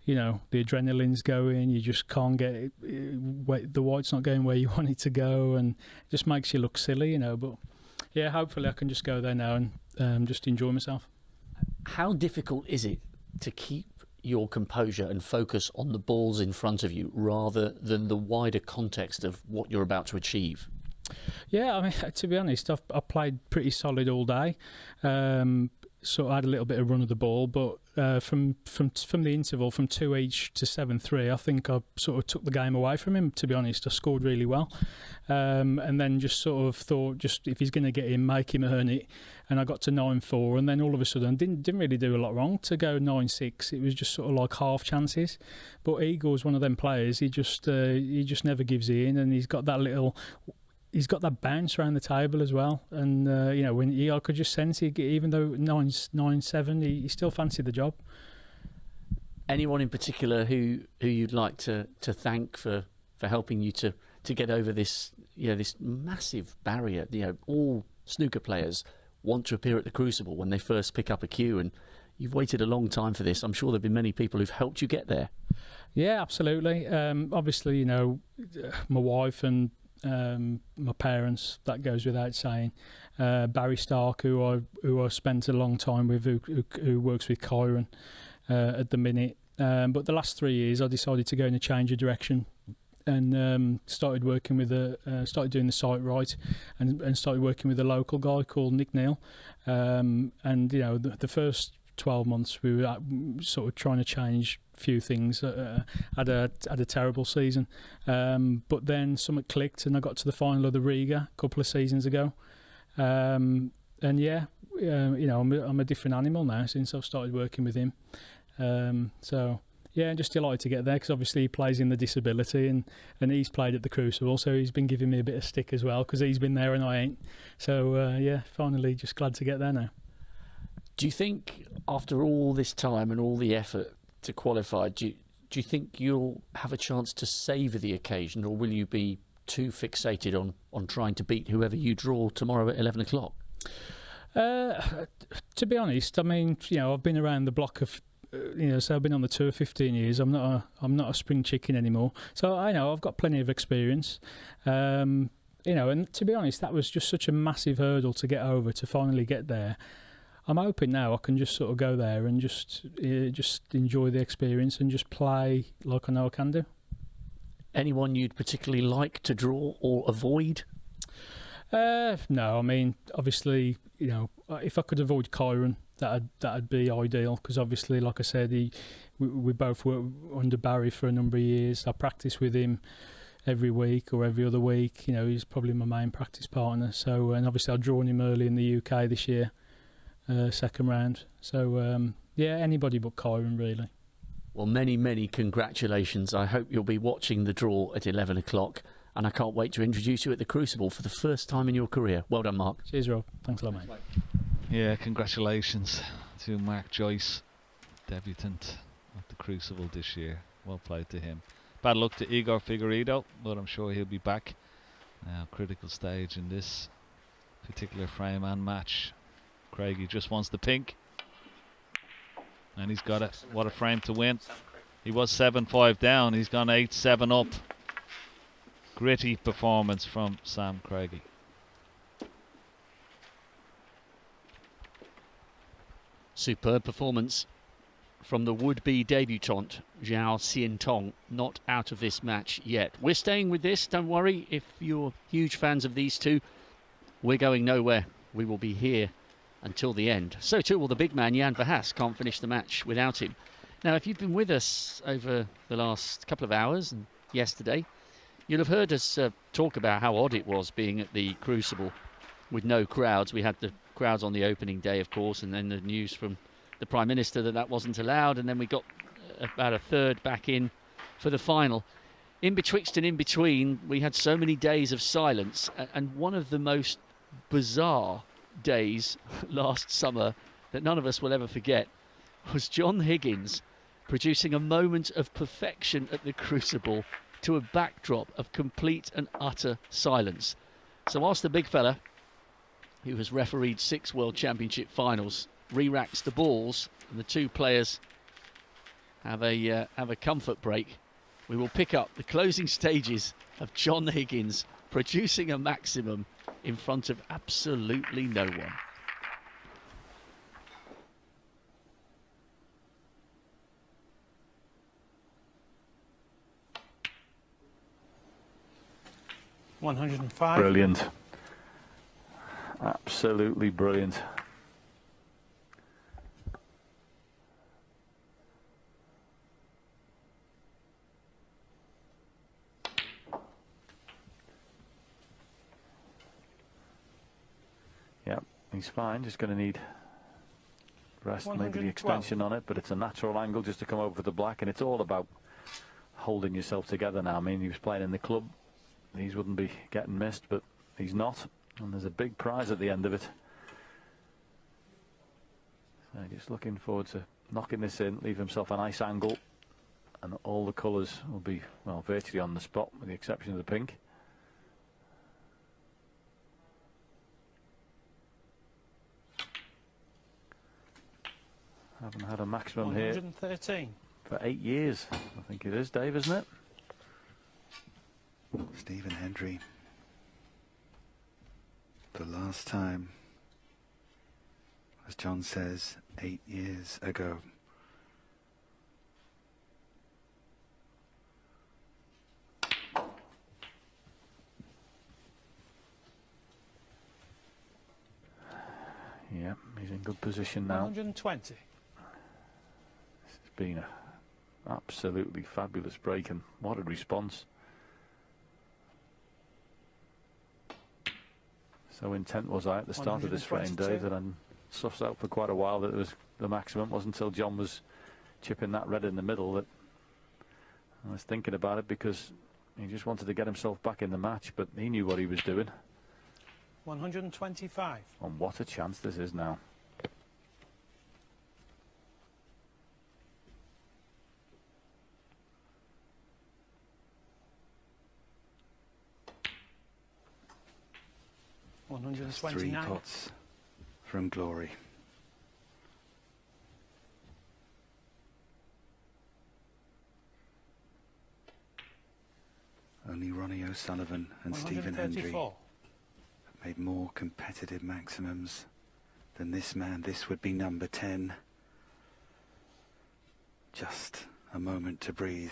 you know, the adrenaline's going, you just can't get it, the white's not going where you want it to go, and it just makes you look silly, you know. But yeah, hopefully I can just go there now and just enjoy myself. How difficult is it to keep your composure and focus on the balls in front of you rather than the wider context of what you're about to achieve? Yeah, I mean, to be honest, I played pretty solid all day. sort of had a little bit of run of the ball, but from the interval from 2 each to 7-3, I think I sort of took the game away from him. To be honest, I scored really well, and then just sort of thought, just if he's going to get in, make him earn it. And I got to 9-4, and then all of a sudden didn't really do a lot wrong to go 9-6. It was just sort of like half chances. But Igor's one of them players. He just never gives in, and he's got that bounce around the table as well. And I could just sense even though 9-7, he still fancied the job. Anyone in particular who you'd like to thank for helping you to get over this this massive barrier? All snooker players want to appear at the Crucible when they first pick up a cue, and you've waited a long time for this. I'm sure there've been many people who've helped you get there. Yeah, absolutely. Obviously, my wife and my parents, that goes without saying. Barry Stark, who I spent a long time with, who works with Kyron at the minute. But the last 3 years, I decided to go in a change of direction, and started working with started doing the site right, and started working with a local guy called Nick Neal. And the first 12 months we were sort of trying to change a few things. Had a terrible season, but then something clicked, and I got to the final of the Riga a couple of seasons ago. I'm a different animal now since I've started working with him. Yeah, just delighted to get there, because obviously he plays in the disability, and he's played at the Crucible, so he's been giving me a bit of stick as well, because he's been there and I ain't. So finally just glad to get there now. Do you think after all this time and all the effort to qualify, do you think you'll have a chance to savour the occasion, or will you be too fixated on trying to beat whoever you draw tomorrow at 11 o'clock? To be honest, I mean, I've been around the block of so I've been on the tour 15 years. I'm not a spring chicken anymore. So I know I've got plenty of experience. And to be honest, that was just such a massive hurdle to get over, to finally get there. I'm hoping now I can just sort of go there and just enjoy the experience and just play like I know I can do. Anyone you'd particularly like to draw or avoid? No, I mean, obviously, if I could avoid Kyron, that'd be ideal, because obviously, like I said, we both worked under Barry for a number of years. I practice with him every week or every other week. He's probably my main practice partner. So, and obviously, I've drawn him early in the UK this year, second round. So, anybody but Kyron, really. Well, many, many congratulations. I hope you'll be watching the draw at 11 o'clock. And I can't wait to introduce you at the Crucible for the first time in your career. Well done, Mark. Cheers, Rob. Thanks a lot, mate. Yeah, congratulations to Mark Joyce, debutant at the Crucible this year. Well played to him. Bad luck to Igor Figueiredo, but I'm sure he'll be back. Now, critical stage in this particular frame and match. Craigie just wants the pink, and he's got it. What a frame to win. He was 7-5 down. He's gone 8-7 up. Gritty performance from Sam Craigie. Superb performance from the would-be debutante, Zhao Xiantong, not out of this match yet. We're staying with this, don't worry. If you're huge fans of these two, we're going nowhere. We will be here until the end. So too will the big man, Jan Verhaas. Can't finish the match without him. Now, if you've been with us over the last couple of hours and yesterday, you'll have heard us talk about how odd it was being at the Crucible with no crowds. We had the crowds on the opening day, of course, and then the news from the Prime Minister that wasn't allowed, and then we got about a third back in for the final. In betwixt and in between, we had so many days of silence, and one of the most bizarre days last summer that none of us will ever forget was John Higgins producing a moment of perfection at the Crucible to a backdrop of complete and utter silence. So whilst the big fella, who has refereed 6 World Championship finals, re-racks the balls, and the two players have a comfort break, we will pick up the closing stages of John Higgins producing a maximum in front of absolutely no one. $105. Brilliant. Absolutely brilliant. He's fine, just going to need rest, maybe the 112. extension on it, but it's a natural angle just to come over for the black, and it's all about holding yourself together now. I mean, he was playing in the club, these wouldn't be getting missed, but he's not, and there's a big prize at the end of it. So just looking forward to knocking this in, leave himself a nice angle, and all the colours will be, well, virtually on the spot, with the exception of the pink. Haven't had a maximum here 113. for 8 years, I think it is, Dave, isn't it? Stephen Hendry. The last time, as John says, 8 years ago. Yeah, he's in good position now. 120. It's been an absolutely fabulous break, and what a response. So intent was I at the start of this frame, Dave, that I sussed out for quite a while that it was the maximum. It wasn't until John was chipping that red in the middle that I was thinking about it, because he just wanted to get himself back in the match, but he knew what he was doing. 125. And what a chance this is now. Just 3 pots from glory. Only Ronnie O'Sullivan and Stephen Hendry have made more competitive maximums than this man. This would be number 10. Just a moment to breathe.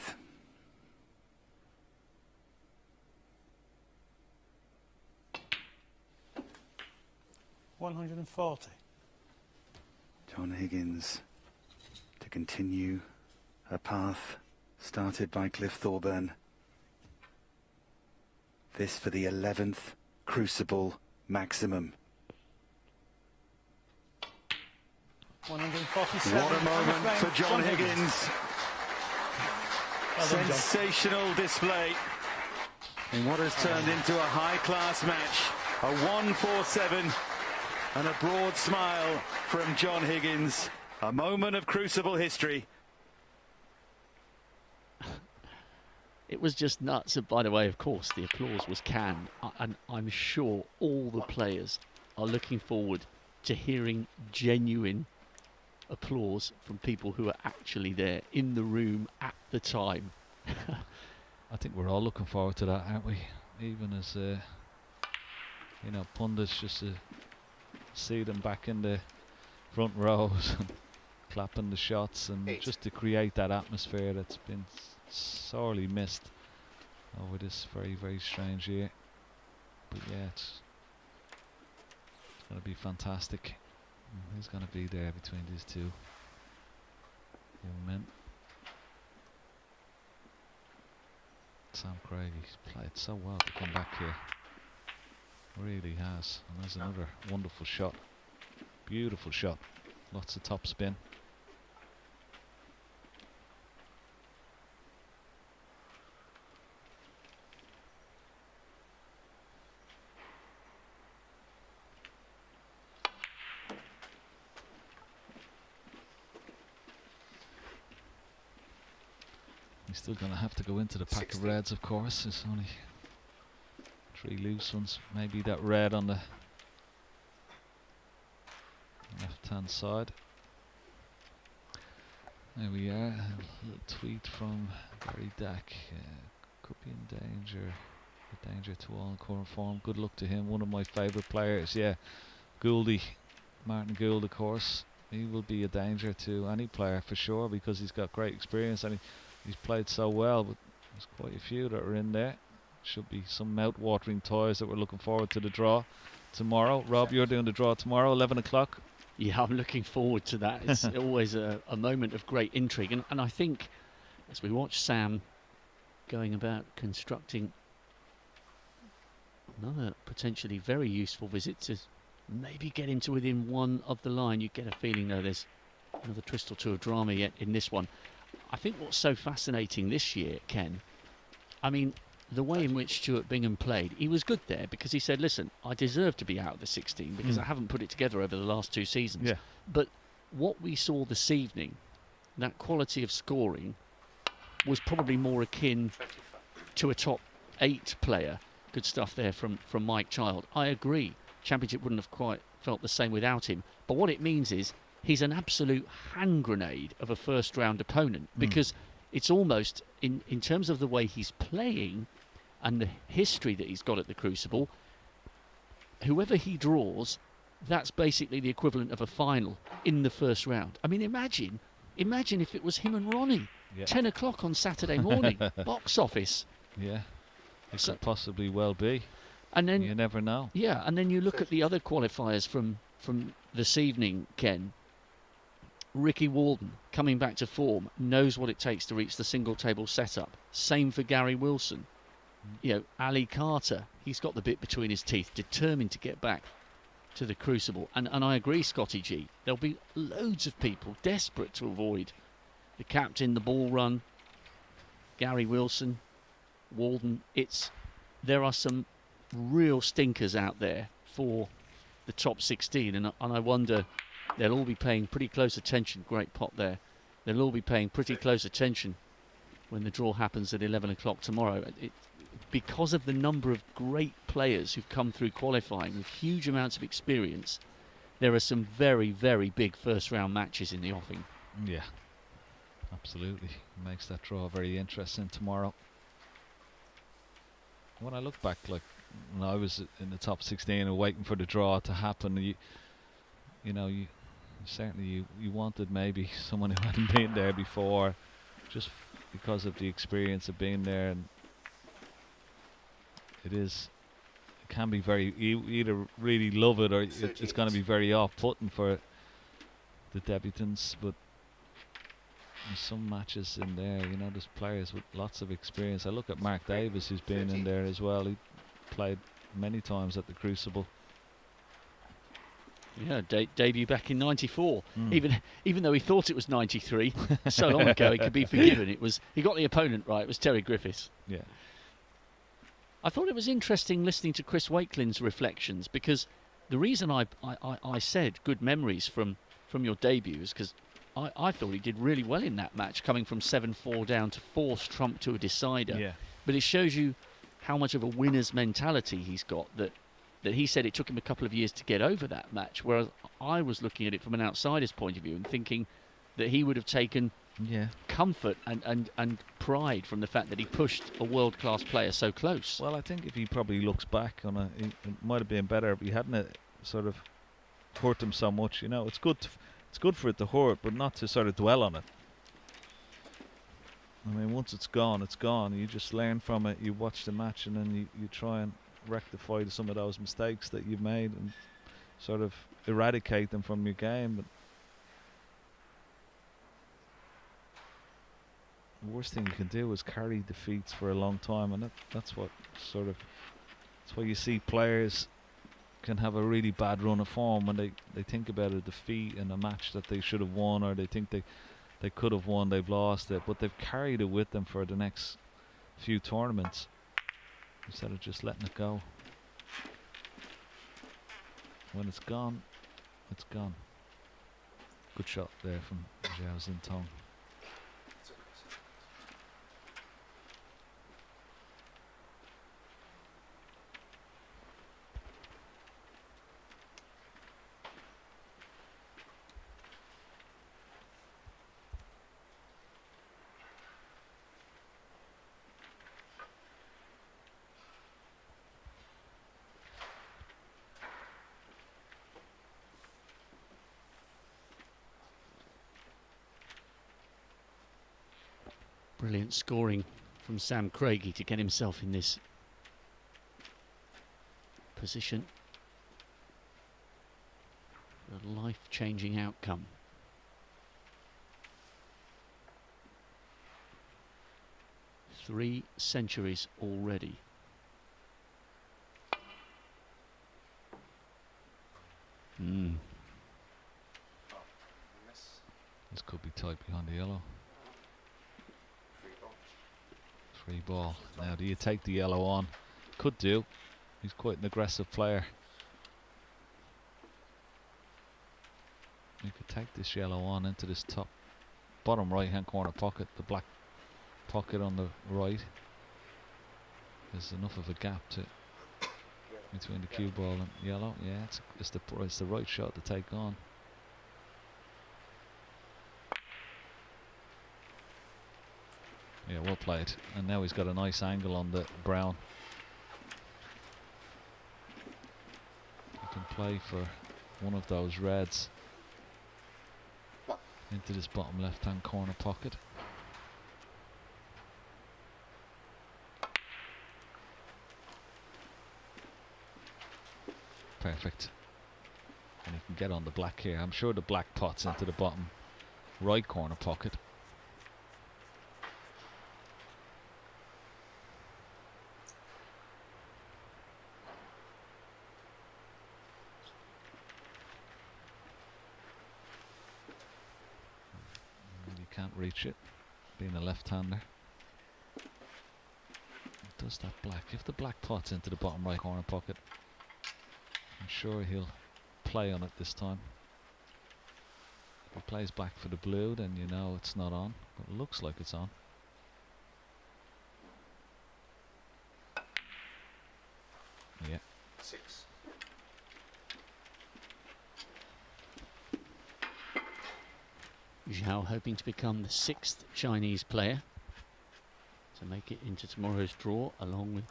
$140. John Higgins to continue a path started by Cliff Thorburn. This for the 11th Crucible maximum. 147. What a moment for John Higgins. Sensational display in what has turned into a high-class match. A 147 and a broad smile from John Higgins. A moment of Crucible history. It was just nuts. And by the way, of course, the applause was canned. And I'm sure all the players are looking forward to hearing genuine applause from people who are actually there in the room at the time. I think we're all looking forward to that, aren't we? Even as, you know, pundits, just to see them back in the front rows and clapping the shots, and just to create that atmosphere that's been sorely missed over this very, very strange year. But yeah, it's going to be fantastic. And who's going to be there between these two young men? Sam Craig, he's played so well to come back here. Really has. And there's another wonderful shot. Beautiful shot. Lots of top spin. He's still going to have to go into the pack of reds, of course. There's only 3 loose ones. Maybe that red on the left-hand side. There we are. A little tweet from Gary Dack. Could be in danger. A danger to all in current form. Good luck to him. One of my favourite players. Yeah, Gouldy. Martin Gould, of course. He will be a danger to any player for sure, because he's got great experience and he's played so well. But there's quite a few that are in there. Should be some mouth-watering toys that we're looking forward to the draw tomorrow. Rob, you're doing the draw tomorrow, 11 o'clock. Yeah, I'm looking forward to that. It's always a moment of great intrigue. And I think as we watch Sam going about constructing another potentially very useful visit to maybe get into within one of the line. You get a feeling, though, there's another twist or two of drama yet in this one. I think what's so fascinating this year, Ken, I mean, the way in which Stuart Bingham played, he was good there because he said, listen, I deserve to be out of the 16 because I haven't put it together over the last 2 seasons. Yeah. But what we saw this evening, that quality of scoring, was probably more akin to a top 8 player. Good stuff there from Mike Child. I agree. Championship wouldn't have quite felt the same without him. But what it means is he's an absolute hand grenade of a first round opponent because it's almost, in terms of the way he's playing and the history that he's got at the Crucible, whoever he draws, that's basically the equivalent of a final in the first round. I mean, imagine if it was him and Ronnie. Yeah. 10 o'clock on Saturday morning, box office. Yeah, it could possibly well be. And then you never know. Yeah, and then you look at the other qualifiers from this evening, Ken. Ricky Walden, coming back to form, knows what it takes to reach the single table setup. Same for Gary Wilson. You know, Ali Carter, he's got the bit between his teeth, determined to get back to the Crucible. And I agree, Scotty G, there'll be loads of people desperate to avoid the captain, the ball run, Gary Wilson, Walden. There are some real stinkers out there for the top 16, and I wonder, they'll all be paying pretty close attention. Great pot there. They'll all be paying pretty close attention when the draw happens at 11 o'clock tomorrow. Because of the number of great players who've come through qualifying with huge amounts of experience, there are some very, very big first round matches in the offing. Yeah, absolutely. Makes that draw very interesting tomorrow. When I look back, like when I was in the top 16 and waiting for the draw to happen, you certainly you wanted maybe someone who hadn't been there before, just because of the experience of being there. And it can be very, you either really love it or it's going to be very off-putting for the debutants. But there's some matches in there, there's players with lots of experience. I look at Mark Davis, who's been in there as well. He played many times at the Crucible. Yeah, debut back in '94. Even though he thought it was '93, so long ago, he could be forgiven. He got the opponent right. It was Terry Griffiths. Yeah. I thought it was interesting listening to Chris Wakelin's reflections, because the reason I said good memories from your debut is because I thought he did really well in that match, coming from 7-4 down to force Trump to a decider. Yeah. But it shows you how much of a winner's mentality he's got, that he said it took him a couple of years to get over that match, whereas I was looking at it from an outsider's point of view and thinking that he would have taken comfort and pride from the fact that he pushed a world-class player so close. Well, I think if he probably looks back on it, it might have been better if he hadn't sort of hurt him so much. It's good for it to hurt, but not to sort of dwell on it. I mean, once it's gone, it's gone. You just learn from it. You watch the match, and then you try and rectify some of those mistakes that you've made and sort of eradicate them from your game. But the worst thing you can do is carry defeats for a long time, and that's why you see players can have a really bad run of form when they think about a defeat in a match that they should have won, or they think they could have won, they've lost it, but they've carried it with them for the next few tournaments instead of just letting it go. When it's gone, it's gone. Good shot there from Zhao Xintong. Brilliant scoring from Sam Craigie to get himself in this position. A life-changing outcome. Three centuries already. This could be tight behind the yellow. Free ball. Now, do you take the yellow on? Could do. He's quite an aggressive player. You could take this yellow on into this bottom right hand corner pocket, the black pocket on the right. There's enough of a gap between the cue ball and yellow. Yeah, it's the right shot to take on. Yeah, well played. And now he's got a nice angle on the brown. He can play for one of those reds into this bottom left hand corner pocket. Perfect. And he can get on the black here. I'm sure the black pots into the bottom right corner pocket. Can't reach it, being a left-hander. Does that black? If the black pots into the bottom right corner pocket, I'm sure he'll play on it this time. If he plays black for the blue, then you know it's not on, but it looks like it's on. Yeah. 6. Zhao hoping to become the 6th Chinese player to make it into tomorrow's draw, along with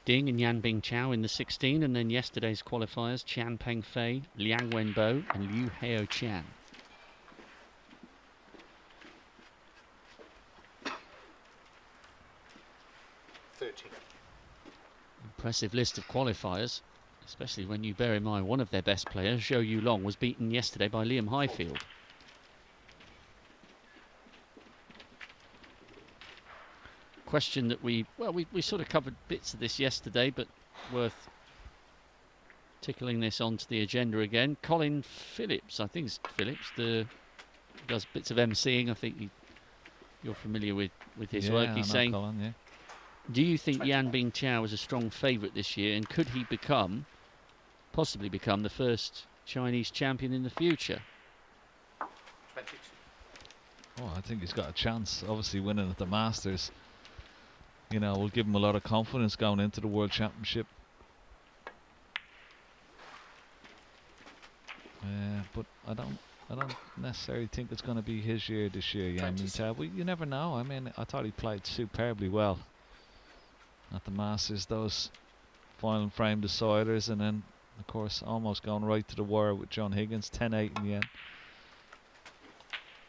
Ding and Yanbing Chao in the 16, and then yesterday's qualifiers, Chan Peng Fei, Liang Wenbo and Liu Heo Chan. Impressive list of qualifiers, especially when you bear in mind one of their best players, Zhou Yulong, was beaten yesterday by Liam Highfield. Question that we sort of covered bits of this yesterday, but worth tickling this onto the agenda again. Colin Phillips, I think it's Phillips, does bits of emceeing. I think you're familiar with his work. He's saying, Colin, yeah. do you think Yanbing Chao is a strong favourite this year, and could he possibly become the first Chinese champion in the future? 22. Oh, I think he's got a chance. Obviously, winning at the Masters, you know, will give him a lot of confidence going into the World Championship. But I don't necessarily think it's going to be his year this year, Yanbing Chao. You never know. I mean, I thought he played superbly well at the Masters, those final frame deciders, and then, of course, almost going right to the wire with John Higgins, 10-8 in the end.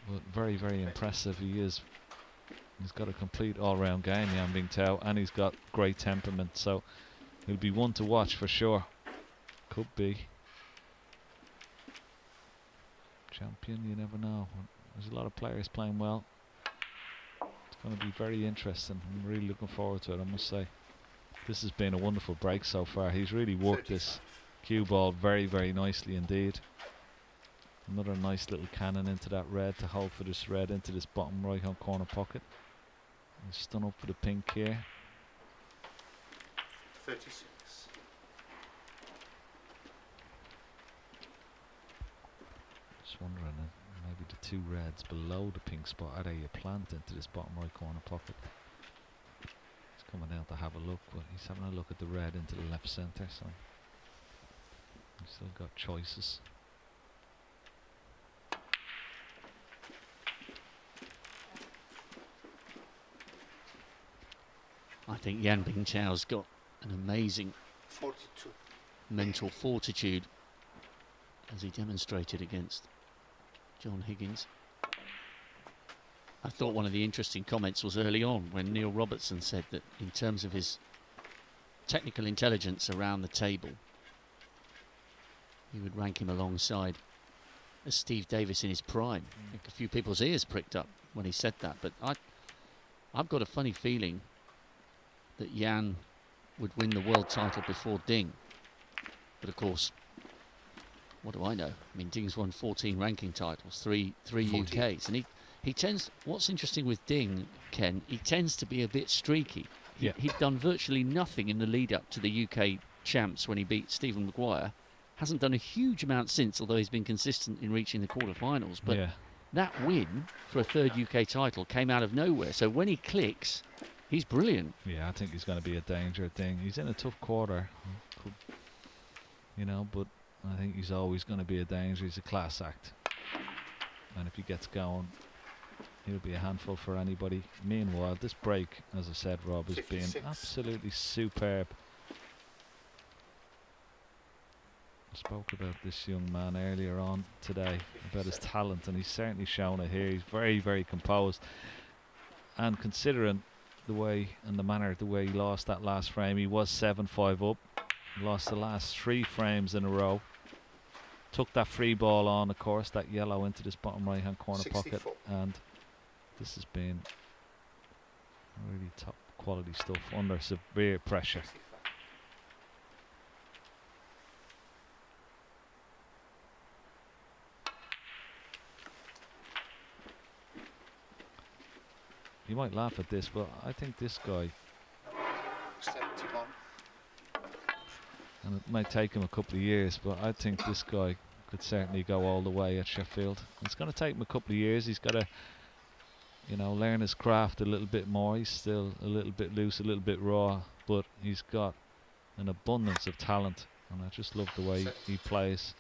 But very, very impressive he is. He's got a complete all-round game, Yanbing Chao, and he's got great temperament, so he'll be one to watch for sure. Could be. Champion, you never know. There's a lot of players playing well. It's going to be very interesting. I'm really looking forward to it, I must say. This has been a wonderful break so far. He's really worked this cue ball very, very nicely indeed. Another nice little cannon into that red to hold for this red into this bottom right hand corner pocket. He's stun up for the pink here. 36. Just wondering, maybe the two reds below the pink spot, are they a plant into this bottom right corner pocket? He's coming out to have a look, but he's having a look at the red into the left centre, so he's still got choices. I think Yanbing Chao's got an amazing 42. mental fortitude, as he demonstrated against John Higgins. I thought one of the interesting comments was early on when Neil Robertson said that in terms of his technical intelligence around the table, he would rank him alongside as Steve Davis in his prime. I think a few people's ears pricked up when he said that, but I've got a funny feeling that Yan would win the world title before Ding. But of course, what do I know? I mean, Ding's won 14 ranking titles, three UKs, and he tends. What's interesting with Ding, Ken, he tends to be a bit streaky. He'd done virtually nothing in the lead up to the UK champs when he beat Stephen Maguire. Hasn't done a huge amount since, although he's been consistent in reaching the quarterfinals. But that win for a third UK title came out of nowhere. So when he clicks, he's brilliant. Yeah, I think he's going to be a danger thing. He's in a tough quarter, you know, but I think he's always going to be a danger. He's a class act. And if he gets going, he'll be a handful for anybody. Meanwhile, this break, as I said, Rob, has been absolutely superb. I spoke about this young man earlier on today, about his talent, and he's certainly shown it here. He's very, very composed. And considering the way and the manner, the way he lost that last frame, he was 7-5 up. Lost the last 3 frames in a row. Took that free ball on, of course, that yellow into this bottom right-hand corner 64. pocket. And this has been really top quality stuff under severe pressure. You might laugh at this, but I think this guy, 71. and it might take him a couple of years, but I think this guy could certainly go all the way at Sheffield. It's going to take him a couple of years. He's got to, you know, learn his craft a little bit more. He's still a little bit loose, a little bit raw, but he's got an abundance of talent, and I just love the way he plays.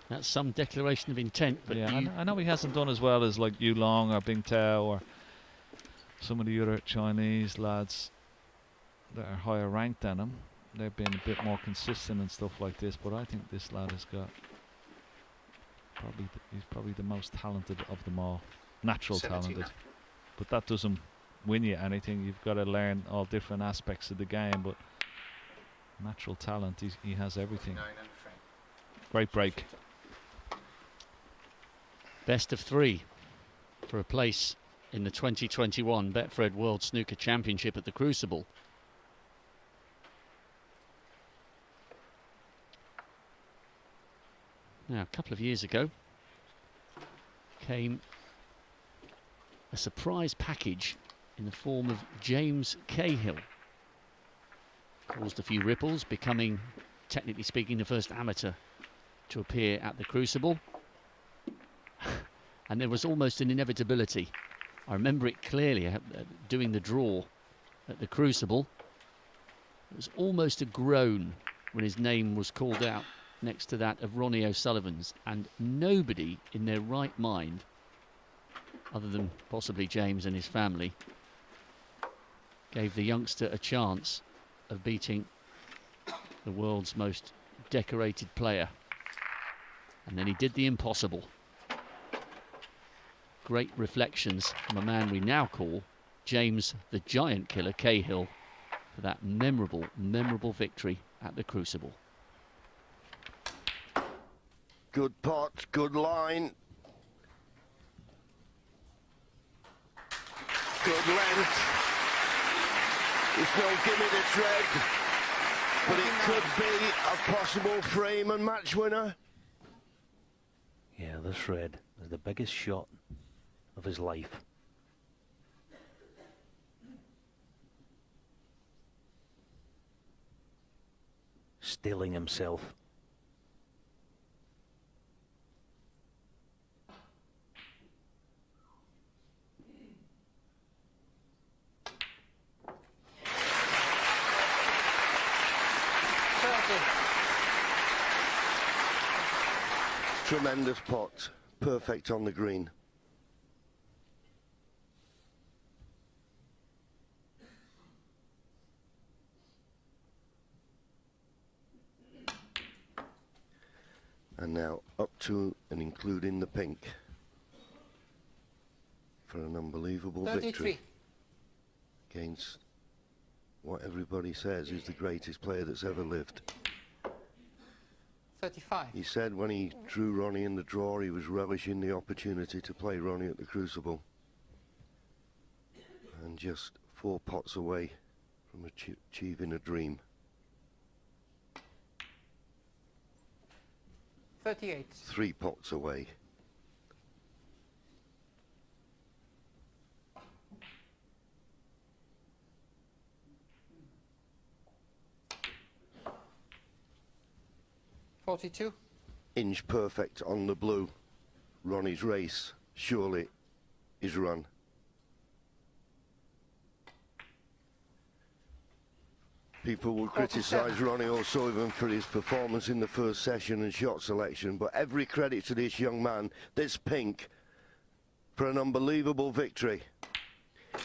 That's some declaration of intent. But yeah, I know he hasn't done as well as like Yu Long or Bing Tao or some of the other Chinese lads that are higher ranked than him. They've been a bit more consistent and stuff like this, but I think this lad has got he's probably the most talented of them all. Natural 79. talented. But that doesn't win you anything. You've got to learn all different aspects of the game, but natural talent, he has everything. Great break. Best of 3 for a place in the 2021 Betfred World Snooker Championship at the Crucible. Now, a couple of years ago came a surprise package in the form of James Cahill. Caused a few ripples, becoming, technically speaking, the first amateur to appear at the Crucible. And there was almost an inevitability. I remember it clearly, doing the draw at the Crucible. It was almost a groan when his name was called out next to that of Ronnie O'Sullivan's, and nobody in their right mind, other than possibly James and his family, gave the youngster a chance of beating the world's most decorated player. And then he did the impossible. Great reflections from a man we now call James the Giant Killer Cahill for that memorable, memorable victory at the Crucible. Good pot, good line. Good length. It's no gimme this red, but it could be a possible frame and match winner. Yeah, this red is the biggest shot of his life. Stealing himself. Tremendous pot, perfect on the green. And now up to and including the pink for an unbelievable 33. victory against what everybody says is the greatest player that's ever lived. 35. He said when he drew Ronnie in the draw, he was relishing the opportunity to play Ronnie at the Crucible. And just 4 pots away from achieving a dream. 38. 3 pots away. $42. Inch perfect on the blue. Ronnie's race surely is run. People will criticise Ronnie O'Sullivan for his performance in the first session and shot selection, but every credit to this young man, this pink, for an unbelievable victory.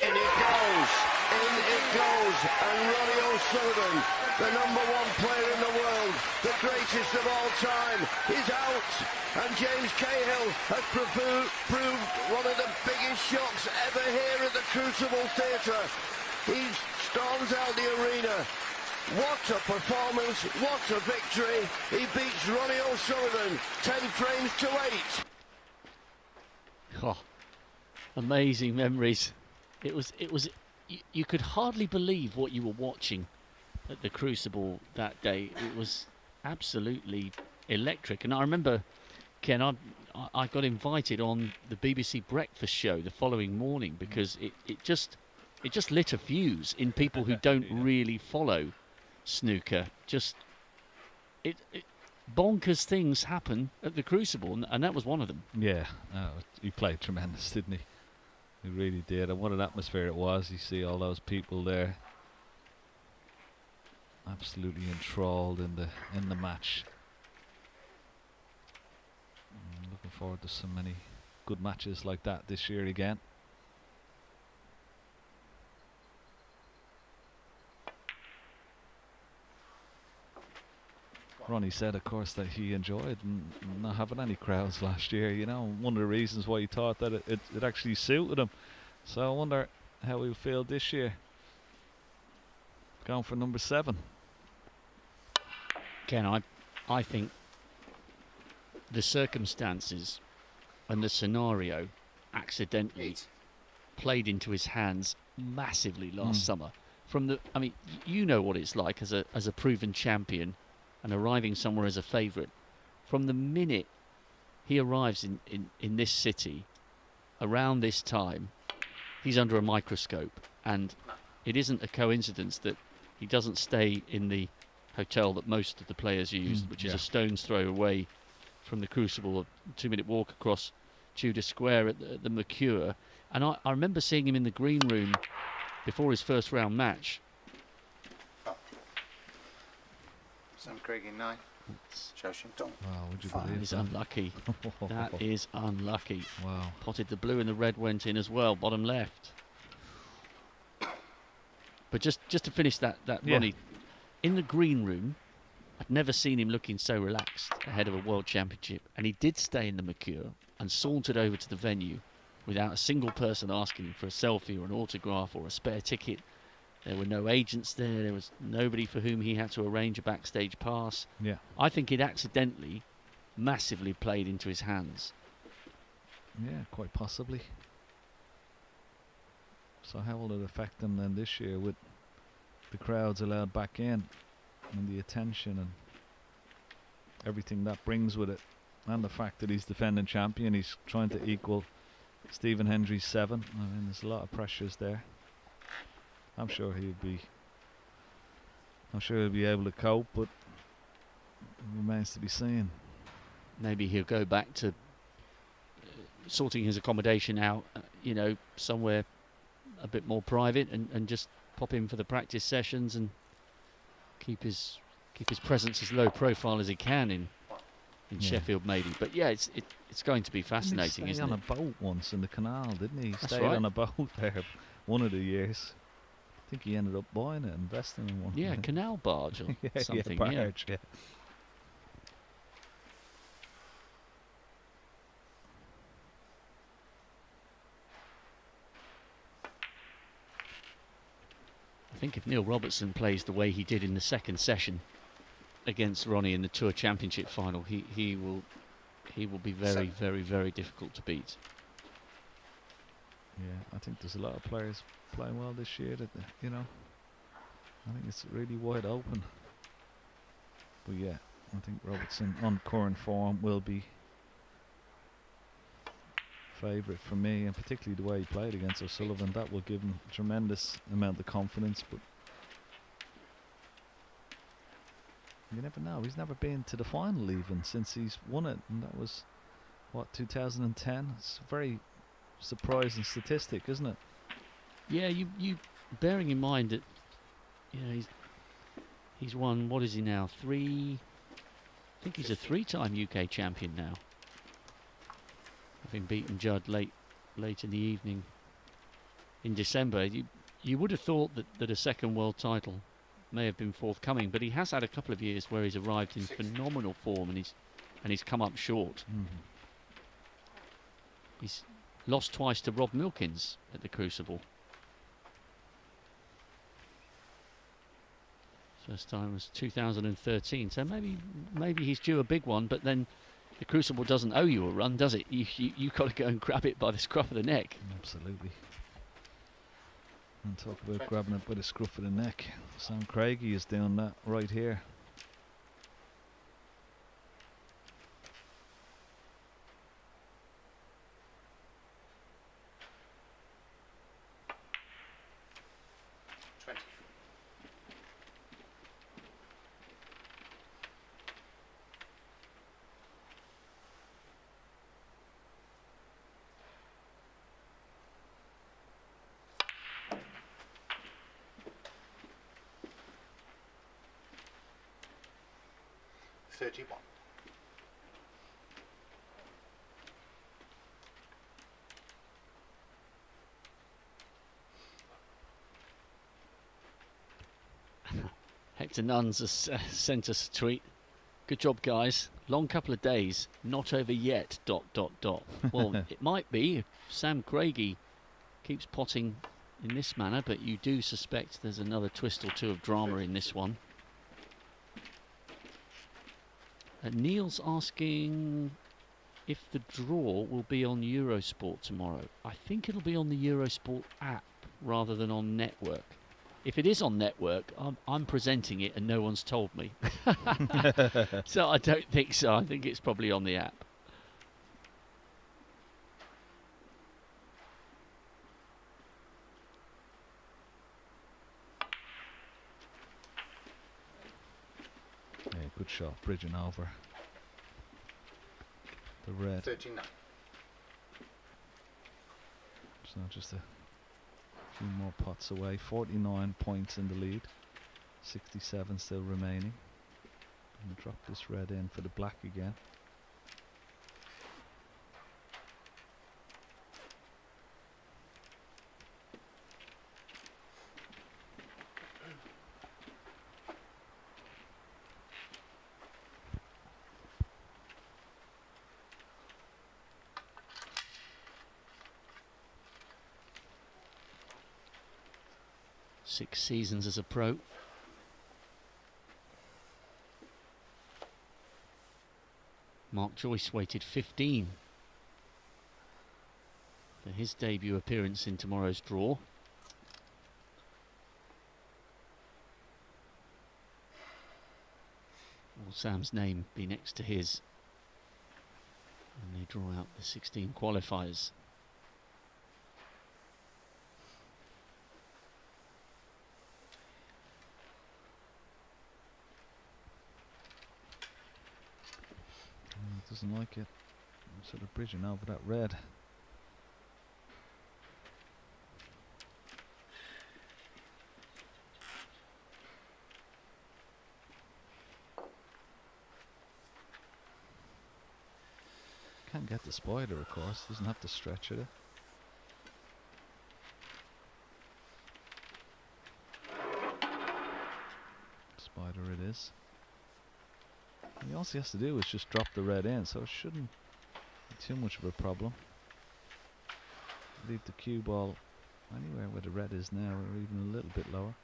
In it goes! In it goes! And Ronnie O'Sullivan, the #1 player in the world, the greatest of all time, is out! And James Cahill has proved one of the biggest shocks ever here at the Crucible Theatre. He storms out the arena. What a performance, what a victory. He beats Ronnie O'Sullivan 10 frames to 8. Oh, amazing memories. It was you could hardly believe what you were watching at the Crucible that day. It was absolutely electric. And I remember, Ken, I got invited on the BBC Breakfast show the following morning because it just lit a fuse in people who don't really follow snooker. Just bonkers things happen at the Crucible, and that was one of them. Yeah, he played tremendous, didn't he? He really did. And what an atmosphere it was. You see all those people there, absolutely enthralled in the match. I'm looking forward to so many good matches like that this year again. Ronnie said, of course, that he enjoyed not having any crowds last year. You know, one of the reasons why he thought that it actually suited him. So I wonder how he'll feel this year. Going for number 7. Ken, I think the circumstances and the scenario accidentally played into his hands massively last summer. I mean, you know what it's like as a proven champion and arriving somewhere as a favourite. From the minute he arrives in this city, around this time, he's under a microscope. And it isn't a coincidence that he doesn't stay in the hotel that most of the players use, which is a stone's throw away from the Crucible, a 2-minute walk across Tudor Square at the Mercure. And I remember seeing him in the green room before his first round match. Sam Craig in 9. Shawshank. Wow, would you That believe is that? unlucky. That is unlucky. Wow. Potted the blue and the red went in as well, bottom left. But just to finish that Ronnie, in the green room, I'd never seen him looking so relaxed ahead of a World Championship. And he did stay in the Mercure and sauntered over to the venue without a single person asking him for a selfie or an autograph or a spare ticket. There were no agents there. There was nobody for whom he had to arrange a backstage pass. Yeah. I think it accidentally massively played into his hands. Yeah, quite possibly. So how will it affect him then this year with the crowds allowed back in and the attention and everything that brings with it, and the fact that he's defending champion, he's trying to equal Stephen Hendry's 7. I mean, there's a lot of pressures there. I'm sure he'll be able to cope, but it remains to be seen. Maybe he'll go back to sorting his accommodation out, somewhere a bit more private, and just pop in for the practice sessions and keep his presence as low profile as he can in Sheffield, maybe. But yeah, it's going to be fascinating, He isn't stayed it? on a boat once in the canal, didn't he? He That's stayed right. on a boat there one of the years. I think he ended up buying it, investing in one. Yeah, canal barge or something. Barge, yeah. I think if Neil Robertson plays the way he did in the second session against Ronnie in the Tour Championship final, he will be very, very, very difficult to beat. Yeah, I think there's a lot of players playing well this year that, I think it's really wide open. But yeah, I think Robertson on current form will be favourite for me, and particularly the way he played against O'Sullivan. That will give him a tremendous amount of confidence, but you never know. He's never been to the final even since he's won it, and that was, what, 2010? It's a very surprising statistic, isn't it? Yeah, you bearing in mind that, you know, he's won, what is he now, I think he's a 3-time UK champion now, having beaten Judd late in the evening in December. You would have thought that a second world title may have been forthcoming, but he has had a couple of years where he's arrived in phenomenal form, and he's come up short. He's lost twice to Rob Milkins at the Crucible. First time was 2013, so maybe he's due a big one, but then the Crucible doesn't owe you a run, does it? You got to go and grab it by the scruff of the neck. Absolutely. And talk about grabbing it by the scruff of the neck. Sam Craigie is doing that right here. Hector Nuns has sent us a tweet. Good job, guys. Long couple of days. Not over yet. ... Well, it might be if Sam Craigie keeps potting in this manner, but you do suspect there's another twist or two of drama in this one. Neil's asking if the draw will be on Eurosport tomorrow. I think it'll be on the Eurosport app rather than on network. If it is on network, I'm presenting it and no one's told me. So I don't think so. I think it's probably on the app. Yeah, good shot, bridging over the red. 39. So just a few more pots away. 49 points in the lead. 67 still remaining. And drop this red in for the black again. Six seasons as a pro. Mark Joyce waited 15 for his debut appearance in tomorrow's draw. Will Sam's name be next to his when they draw out the 16 qualifiers? Doesn't like it. I'm sort of bridging over that red. Can't get the spider, of course. Doesn't have to stretch it. Spider it is. And all he has to do is just drop the red in, so it shouldn't be too much of a problem. Leave the cue ball anywhere where the red is now, or even a little bit lower.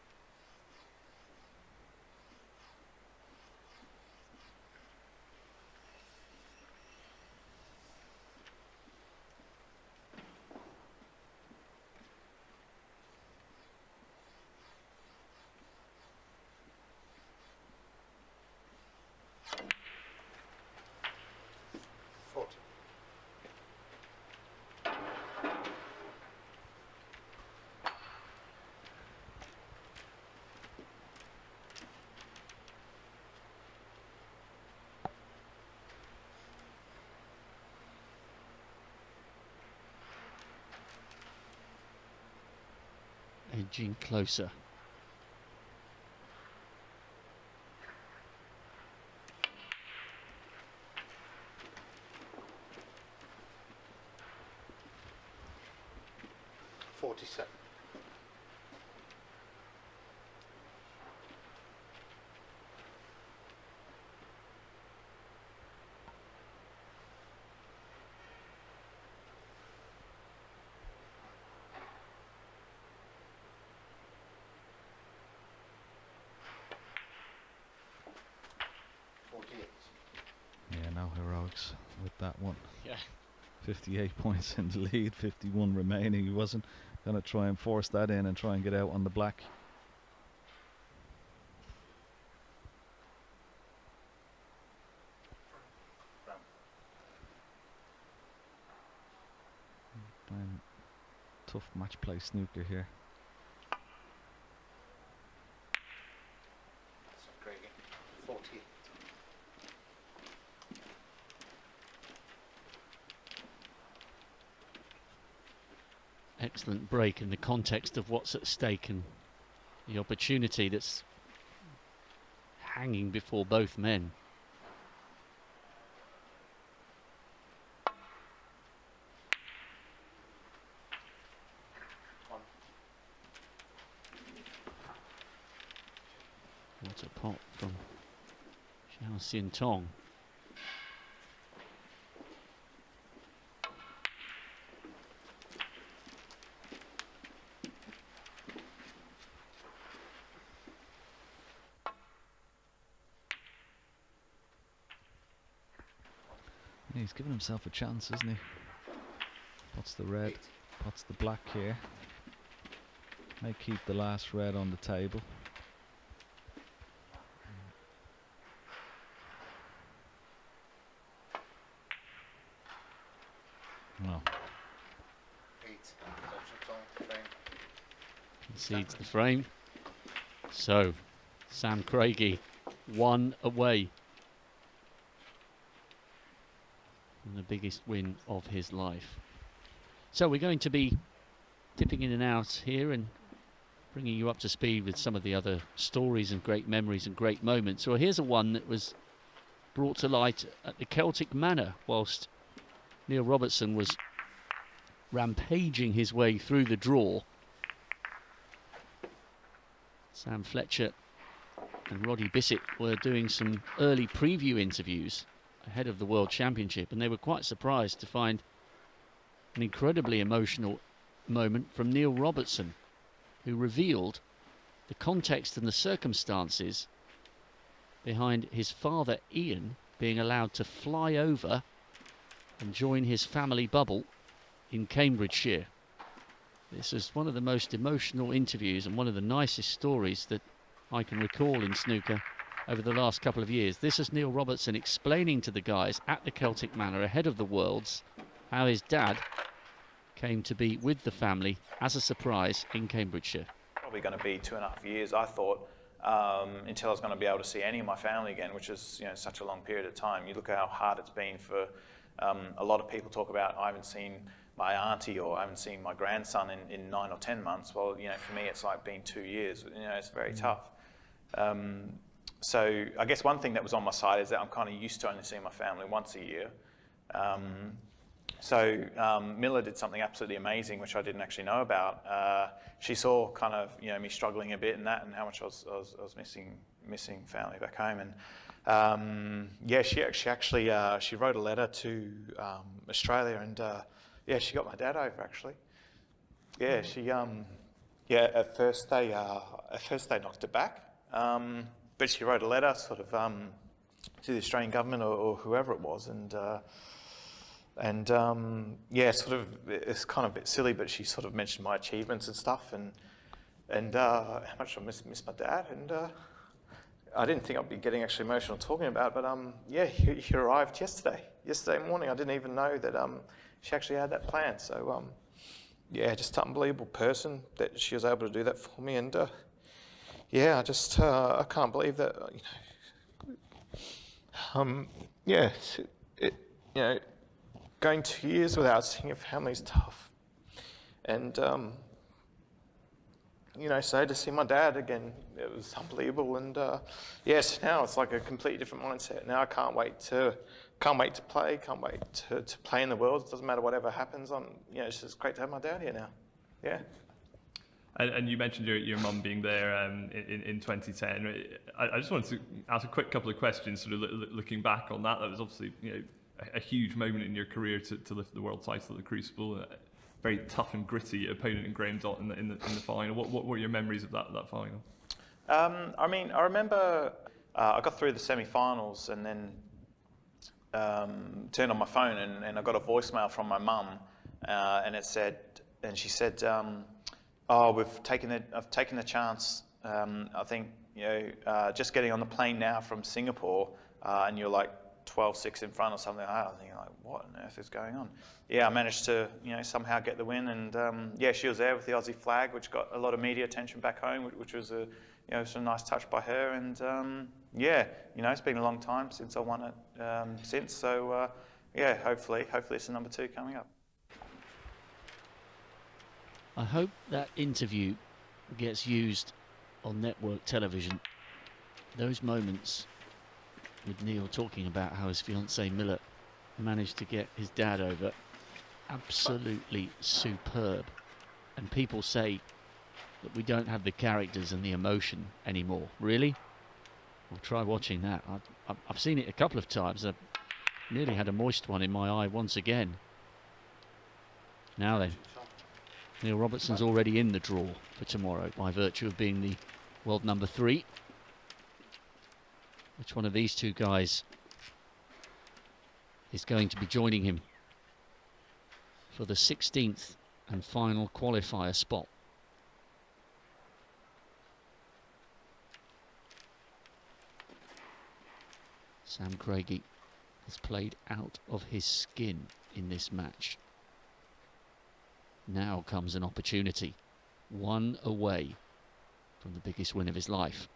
edging closer. Yeah, no heroics with that one. Yeah. 58 points in the lead, 51 remaining. He wasn't going to try and force that in and try and get out on the black. Playing tough match play snooker here. Craigie, 40. Excellent break in the context of what's at stake and the opportunity that's hanging before both men. What a pot from Xiao Xin Tong. He's given himself a chance, isn't he? Pots the red, pots the black here. May keep the last red on the table. Well, concedes the frame. So, Sam Craigie, one away. And the biggest win of his life. So we're going to be dipping in and out here and bringing you up to speed with some of the other stories and great memories and great moments. So here's a one that was brought to light at the Celtic Manor whilst Neil Robertson was rampaging his way through the draw. Sam Fletcher and Roddy Bissett were doing some early preview interviews ahead of the World Championship, and they were quite surprised to find an incredibly emotional moment from Neil Robertson, who revealed the context and the circumstances behind his father Ian being allowed to fly over and join his family bubble in Cambridgeshire. This is one of the most emotional interviews and one of the nicest stories that I can recall in snooker over the last couple of years. This is Neil Robertson explaining to the guys at the Celtic Manor ahead of the Worlds how his dad came to be with the family as a surprise in Cambridgeshire. Probably going to be 2.5 years, I thought, until I was going to be able to see any of my family again, which is, you know, such a long period of time. You look at how hard it's been for a lot of people talk about, I haven't seen my auntie or I haven't seen my grandson in 9 or 10 months. Well, you know, for me, it's like been 2 years. You know, it's very tough. So I guess one thing that was on my side is that I'm kind of used to only seeing my family once a year. Miller did something absolutely amazing, which I didn't actually know about. She saw kind of, you know, me struggling a bit and that, and how much I was missing family back home. And yeah, she actually she wrote a letter to Australia, and yeah, she got my dad over actually. Yeah, she yeah, at first they knocked it back. But she wrote a letter sort of to the Australian government or whoever it was, and yeah, sort of, it's kind of a bit silly, but she sort of mentioned my achievements and stuff, and how much I miss my dad, and I didn't think I'd be getting actually emotional talking about it, but yeah, he arrived yesterday morning. I didn't even know that she actually had that plan. So yeah, just an unbelievable person that she was able to do that for me, and yeah, I can't believe that, you know, yeah, you know, going 2 years without seeing your family is tough, and you know, so to see my dad again, it was unbelievable. And yes, now it's like a completely different mindset. Now I can't wait to play. Can't wait to play in the Worlds. Doesn't matter whatever happens. It's just great to have my dad here now. Yeah. And you mentioned your mum being there in 2010. I just wanted to ask a quick couple of questions, sort of looking back on that. That was obviously, you know, a huge moment in your career to lift the world title at the Crucible. Very tough and gritty opponent in Graham Dott in the final. What were your memories of that final? I mean, I remember I got through the semi-finals and then turned on my phone and I got a voicemail from my mum, and she said, "Oh, I've taken the chance. I think, you know, just getting on the plane now from Singapore, and you're like 12-6 in front or something like that." I think, like, what on earth is going on? Yeah, I managed to, you know, somehow get the win, and yeah, she was there with the Aussie flag, which got a lot of media attention back home, which was a nice touch by her. And yeah, you know, it's been a long time since I won it since. So yeah, hopefully it's the number 2 coming up. I hope that interview gets used on network television. Those moments with Neil talking about how his fiancée Miller managed to get his dad over, absolutely superb. And people say that we don't have the characters and the emotion anymore. Really? Well, try watching that. I've seen it a couple of times. I've nearly had a moist one in my eye once again. Now then, Neil Robertson's already in the draw for tomorrow by virtue of being the world number 3. Which one of these two guys is going to be joining him for the 16th and final qualifier spot? Sam Craigie has played out of his skin in this match. Now comes an opportunity, one away from the biggest win of his life.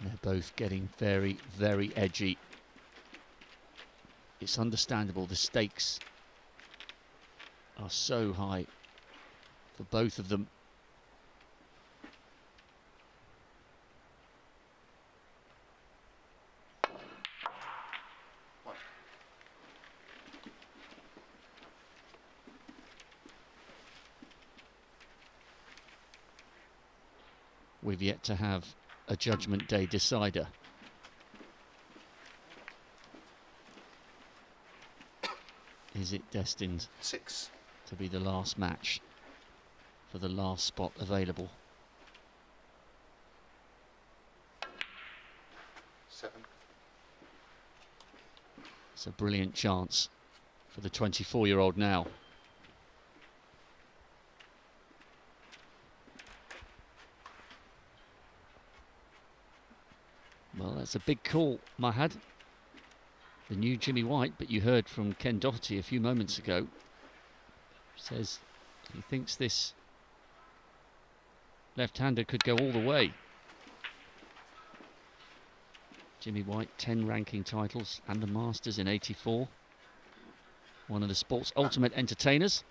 They're both getting very, very edgy. It's understandable, the stakes are so high for both of them. We've yet to have a Judgment Day decider. Is it destined 6 to be the last match for the last spot available? 7. It's a brilliant chance for the 24-year-old now. Well, that's a big call, Mahad. The new Jimmy White, but you heard from Ken Doherty a few moments ago. Says he thinks this left-hander could go all the way. Jimmy White, 10 ranking titles and the Masters in '84. One of the sport's ultimate entertainers,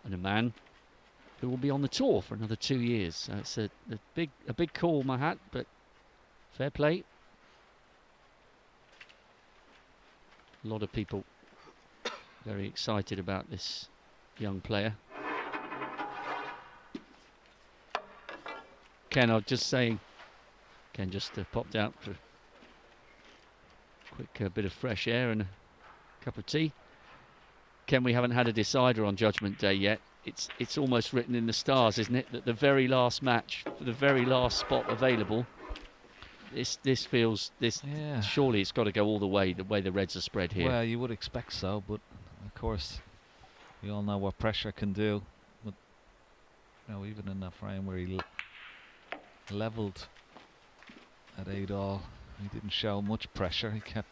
and a man who will be on the tour for another 2 years. So it's a big call, Mahad, but fair play. A lot of people very excited about this young player. Ken, I was just saying, Ken just popped out for a quick bit of fresh air and a cup of tea. Ken, we haven't had a decider on Judgment Day yet. It's almost written in the stars, isn't it, that the very last match for the very last spot available. This feels Yeah. Surely it's got to go all the way the Reds are spread here. Well, you would expect so, but of course we all know what pressure can do. But you know, even in that frame where he levelled at 8-all, he didn't show much pressure. He kept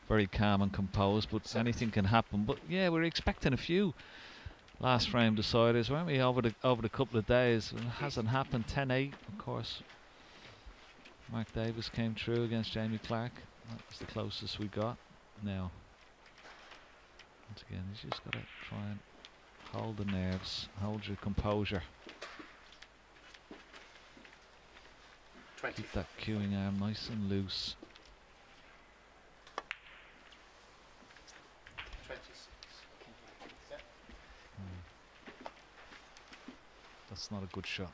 very calm and composed, but anything can happen. But yeah, we're expecting a few last frame deciders, weren't we, over the couple of days? It hasn't happened. 10-8, of course. Mark Davis came through against Jamie Clark. That was the closest we got. Now, Once again, you just got to try and hold the nerves, hold your composure. Keep that cueing arm nice and loose. 26. That's not a good shot.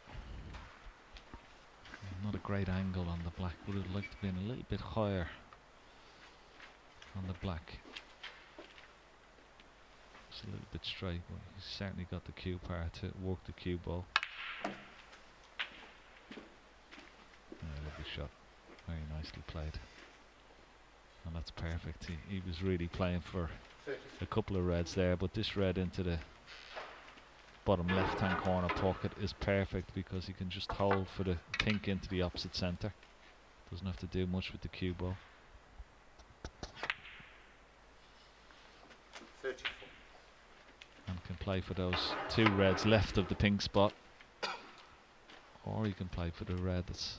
Not a great angle on the black. Would have liked to be a little bit higher on the black. It's a little bit straight, but he's certainly got the cue power to work the cue ball. Lovely shot. Very nicely played. And that's perfect. He was really playing for a couple of reds there, but this red into the bottom left hand corner pocket is perfect because he can just hold for the pink into the opposite centre. Doesn't have to do much with the cue ball. 34. And can play for those two reds left of the pink spot, or he can play for the red that's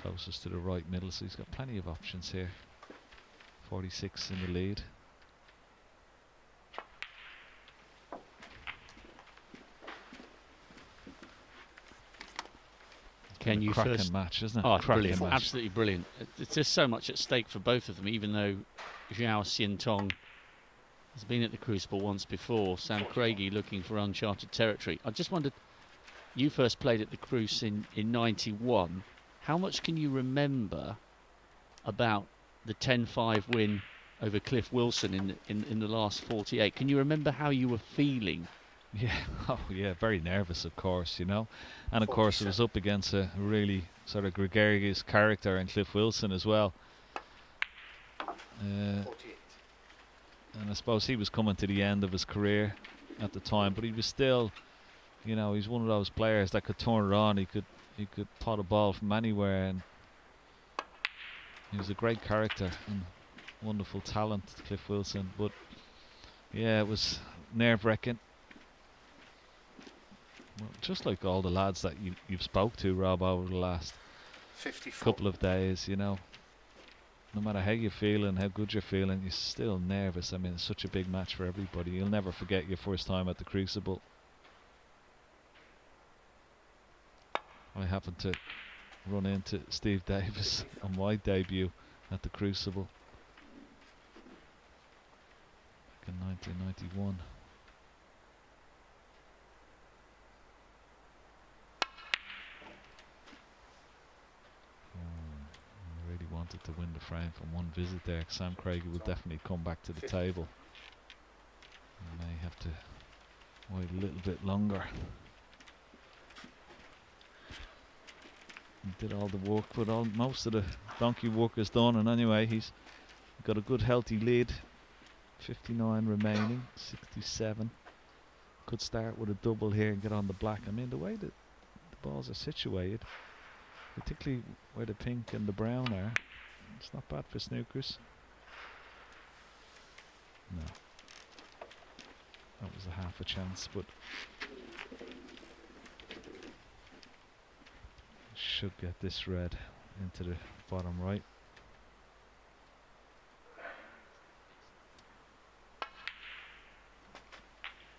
closest to the right middle, so he's got plenty of options here. 46 in the lead. Can you cracking first match, isn't it? Oh, Cracking brilliant! match. Absolutely brilliant. There's just so much at stake for both of them. Even though Zhao Xiantong has been at the Crucible once before, Sam Craigie looking for uncharted territory. I just wondered, you first played at the Cruce in '91. How much can you remember about the 10-5 win over Cliff Wilson in the last 48? Can you remember how you were feeling? Yeah, oh yeah, very nervous, of course, you know. And of course it was up against a really sort of gregarious character in Cliff Wilson as well. And I suppose he was coming to the end of his career at the time, but he was still, you know, he's one of those players that could turn it on. He could pot a ball from anywhere, and he was a great character and wonderful talent, Cliff Wilson. But yeah, it was nerve-wracking. Well, just like all the lads that you've spoke to, Rob, over the last 54. couple of days, you know, no matter how you're feeling, how good you're feeling, you're still nervous. I mean, it's such a big match for everybody. You'll never forget your first time at the Crucible. I happened to run into Steve Davis on my debut at the Crucible back in 1991. I really wanted to win the frame from one visit there. Sam Craigie will definitely come back to the table. I may have to wait a little bit longer. He did all the work, but most of the donkey work is done, and anyway, he's got a good healthy lead. 59 remaining, 67. Could start with a double here and get on the black. I mean, the way that the balls are situated, particularly where the pink and the brown are, it's not bad for snookers. No. That was a half a chance, but should get this red into the bottom right.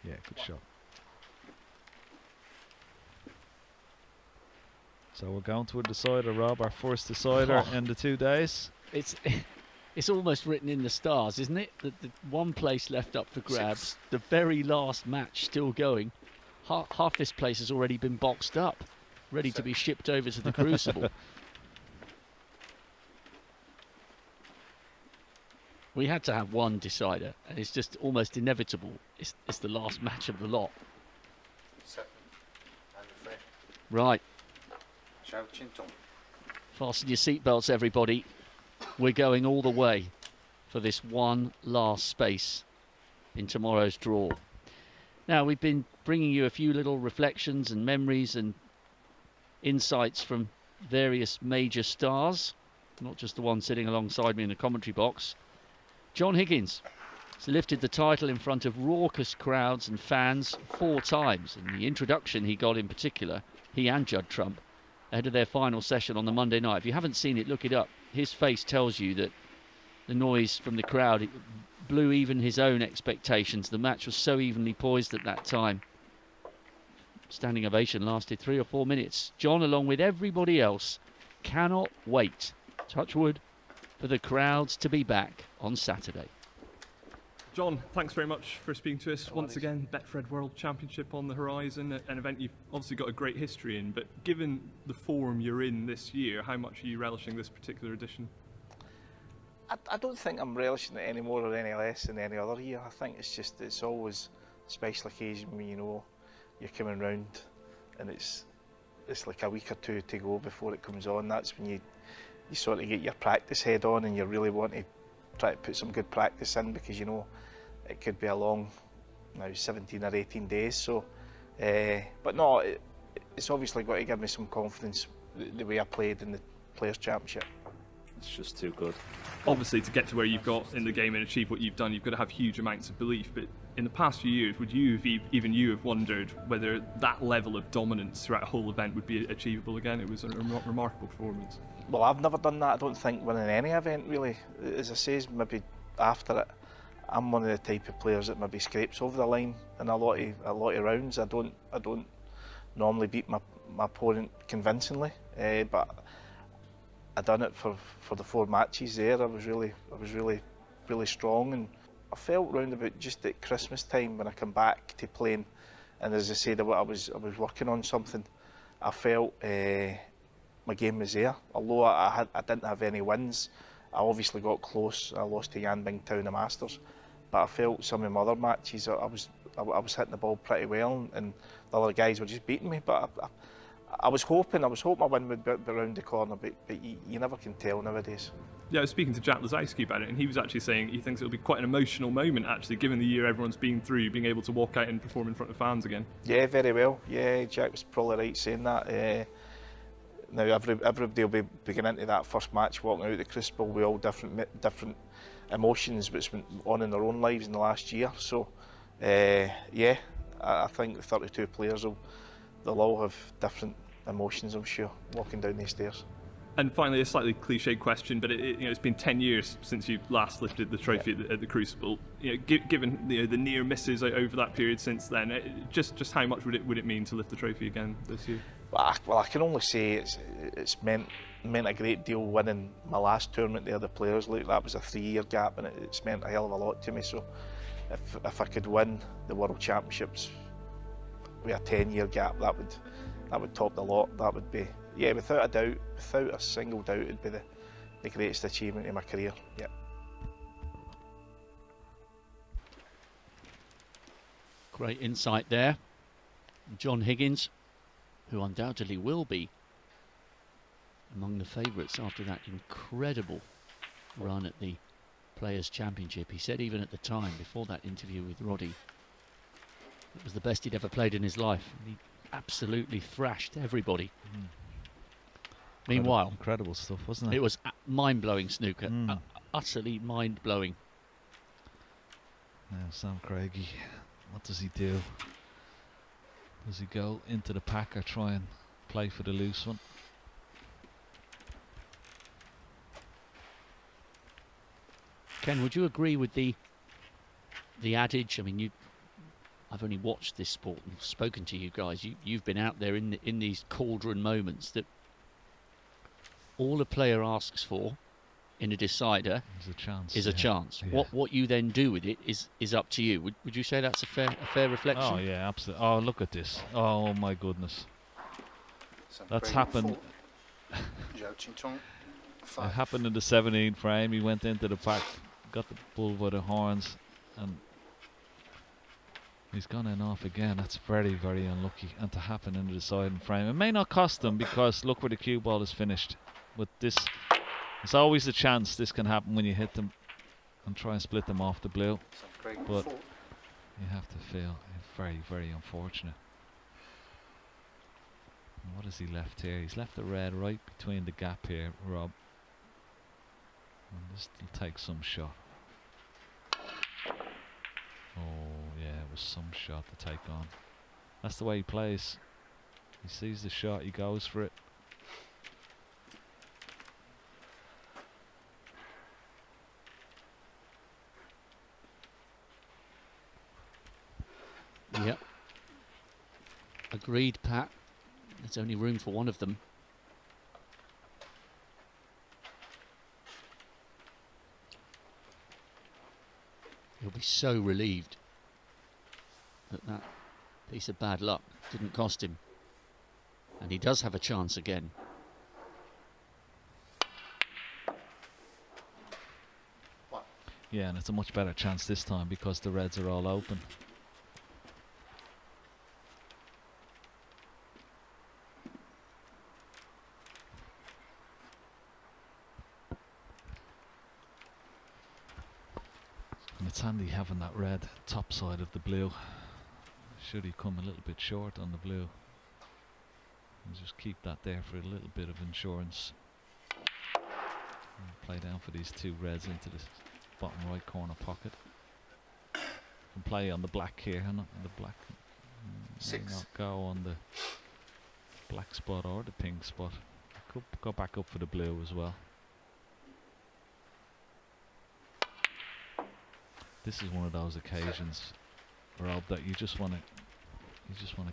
Yeah, good shot. So we're going to a decider, Rob, our first decider in the 2 days. It's almost written in the stars, isn't it? That the one place left up for grabs, the very last match still going. Half this place has already been boxed up, ready to be shipped over to the Crucible. We had to have one decider, and it's just almost inevitable. It's the last match of the lot. 7 and the frame. Right. Zhao Qiantong. Fasten your seatbelts, everybody. We're going all the way for this one last space in tomorrow's draw. Now, we've been bringing you a few little reflections and memories and insights from various major stars, not just the one sitting alongside me in the commentary box. John Higgins has lifted the title in front of raucous crowds and fans 4 times. And the introduction he got in particular, he and Judd Trump, ahead of their final session on the Monday night. If you haven't seen it, look it up. His face tells you that the noise from the crowd blew even his own expectations. The match was so evenly poised at that time. Standing ovation lasted 3 or 4 minutes. John, along with everybody else, cannot wait, touch wood, for the crowds to be back on Saturday. John, thanks very much for speaking to us. Once again, Betfred World Championship on the horizon, an event you've obviously got a great history in, but given the form you're in this year, how much are you relishing this particular edition? I don't think I'm relishing it any more or any less than any other year. I think it's always a special occasion when you're coming round and it's like a week or two to go before it comes on. That's when you sort of get your practice head on and you really want to try to put some good practice in, because it could be a long 17 or 18 days. So but no, it's obviously got to give me some confidence the way I played in the Players' Championship. It's just too good. Obviously, to get to where you've got in the game and achieve what you've done, you've got to have huge amounts of belief. But in the past few years, would you have even you have wondered whether that level of dominance throughout a whole event would be achievable again? It was a remarkable performance. Well, I've never done that. I don't think winning any event really. As I say, maybe after it, I'm one of the type of players that maybe scrapes over the line in a lot of rounds. I don't normally beat my opponent convincingly, but I done it for the 4 matches there. I was really strong, and I felt round about just at Christmas time when I come back to playing, and as I said, I was working on something. I felt my game was there. Although I didn't have any wins, I obviously got close. I lost to Yan Bingtown the Masters, but I felt some of my other matches I was hitting the ball pretty well, and the other guys were just beating me. But I was hoping my win would be around the corner, but you never can tell nowadays. Yeah, I was speaking to Jack Lazowski about it, and he was actually saying he thinks it'll be quite an emotional moment, actually, given the year everyone's been through, being able to walk out and perform in front of fans again. Yeah, very well. Yeah, Jack was probably right saying that. Now everybody will be getting into that first match, walking out the Crucible with all different emotions which went on in their own lives in the last year. So, yeah, I think the 32 players they'll all have different emotions, I'm sure, walking down these stairs. And finally, a slightly cliched question, but it's been 10 years since you last lifted the trophy at the Crucible. Given the near misses over that period since then, just how much would it mean to lift the trophy again this year? Well, I can only say it's meant a great deal winning my last tournament there, the Players' League. That was a 3-year gap, and it's meant a hell of a lot to me. So if I could win the World Championships with a 10-year gap, that would top the lot. That would be, yeah, without a single doubt, it'd be the greatest achievement in my career. Yeah. Great insight there. John Higgins, who undoubtedly will be among the favourites after that incredible run at the Players' Championship. He said even at the time, before that interview with Roddy, it was the best he'd ever played in his life. He absolutely thrashed everybody. Meanwhile, incredible stuff, wasn't it? It was mind-blowing snooker, utterly mind-blowing. Now Sam Craigie, what does he do? Does he go into the pack or try and play for the loose one? Ken, would you agree with the adage? I mean, I've only watched this sport and spoken to you guys. You've been out there in these cauldron moments, that all a player asks for in a decider is a chance. Yeah. What you then do with it is up to you. Would you say that's a fair reflection? Oh yeah, absolutely. Oh, look at this. Oh my goodness. That's happened. It happened in the 17th frame. He went into the pack, got the bull by the horns, and he's gone in off again. That's very, very unlucky. And to happen in the deciding frame. It may not cost them, because look where the cue ball is finished. But this, there's always a chance this can happen when you hit them and try and split them off the blue. But you have to feel very, very unfortunate. And what has he left here? He's left the red right between the gap here, Rob. And this will take some shot. Oh yeah, it was some shot to take on. That's the way he plays. He sees the shot, he goes for it. Agreed, Pat. There's only room for one of them. He'll be so relieved that that piece of bad luck didn't cost him. And he does have a chance again. Yeah, and it's a much better chance this time because the reds are all open. And it's handy having that red top side of the blue. Should he come a little bit short on the blue, and just keep that there for a little bit of insurance. And play down for these two reds into the bottom right corner pocket. Can play on the black here, not the black. May not go on the black spot or the pink spot. Could go back up for the blue as well. This is one of those occasions, Rob, that you just want to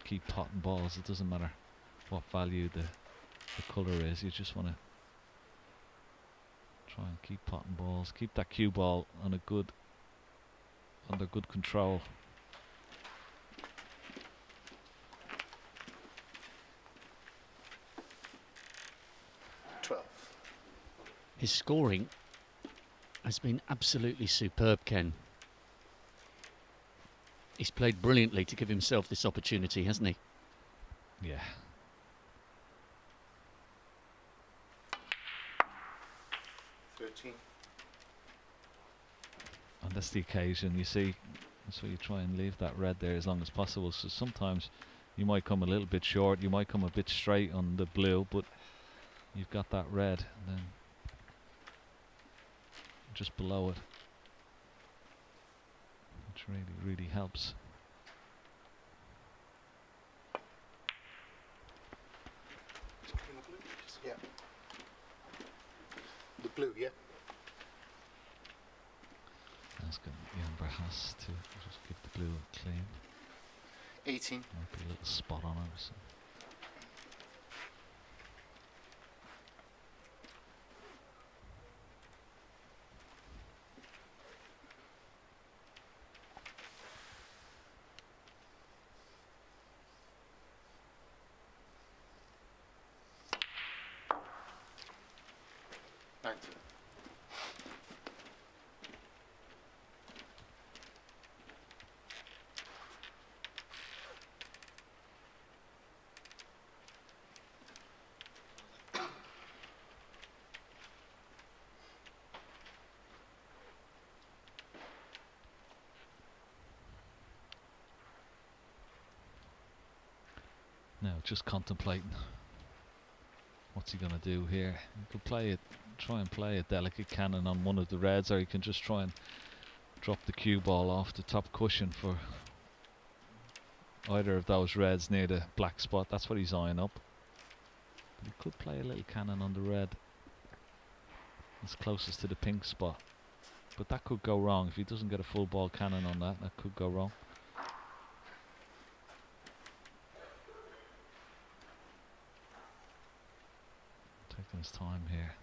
keep potting balls. It doesn't matter what value the colour is. You just want to try and keep potting balls, keep that cue ball on under good control. His scoring has been absolutely superb, Ken. He's played brilliantly to give himself this opportunity, hasn't he? Yeah. And that's the occasion, you see. That's why you try and leave that red there as long as possible. So sometimes you might come a little bit short, you might come a bit straight on the blue, but you've got that red, and then just below it, which really helps. Yeah. The blue, yeah. Asking Amber has to just give the blue a clean. 18. Might be a little spot on it. So. Now just contemplating what's he gonna do here. He could try and play a delicate cannon on one of the reds, or he can just try and drop the cue ball off the top cushion for either of those reds near the black spot. That's what he's eyeing up. But he could play a little cannon on the red that's closest to the pink spot. But that could go wrong. If he doesn't get a full ball cannon on that, that could go wrong. Taking his time here.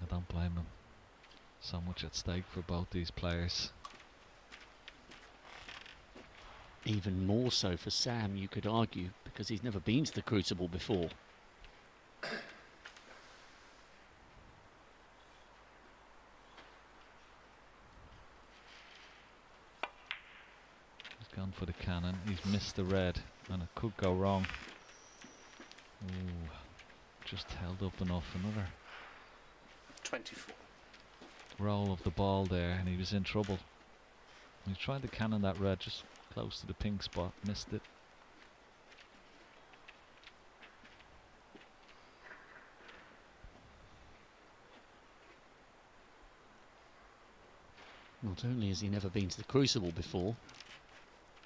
I don't blame him. So much at stake for both these players. Even more so for Sam, you could argue, because he's never been to the Crucible before. He's gone for the cannon. He's missed the red, and it could go wrong. Ooh, just held up enough. Another 24. Roll of the ball there, and he was in trouble. He tried to cannon that red just close to the pink spot, missed it. Not only has he never been to the Crucible before,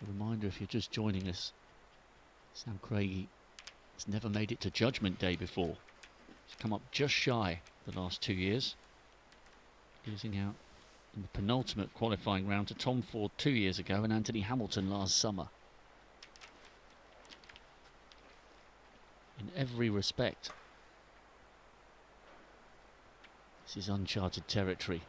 a reminder if you're just joining us, Sam Craigie has never made it to Judgment Day before. He's come up just shy the last 2 years, losing out in the penultimate qualifying round to Tom Ford 2 years ago and Anthony Hamilton last summer. In every respect, this is uncharted territory.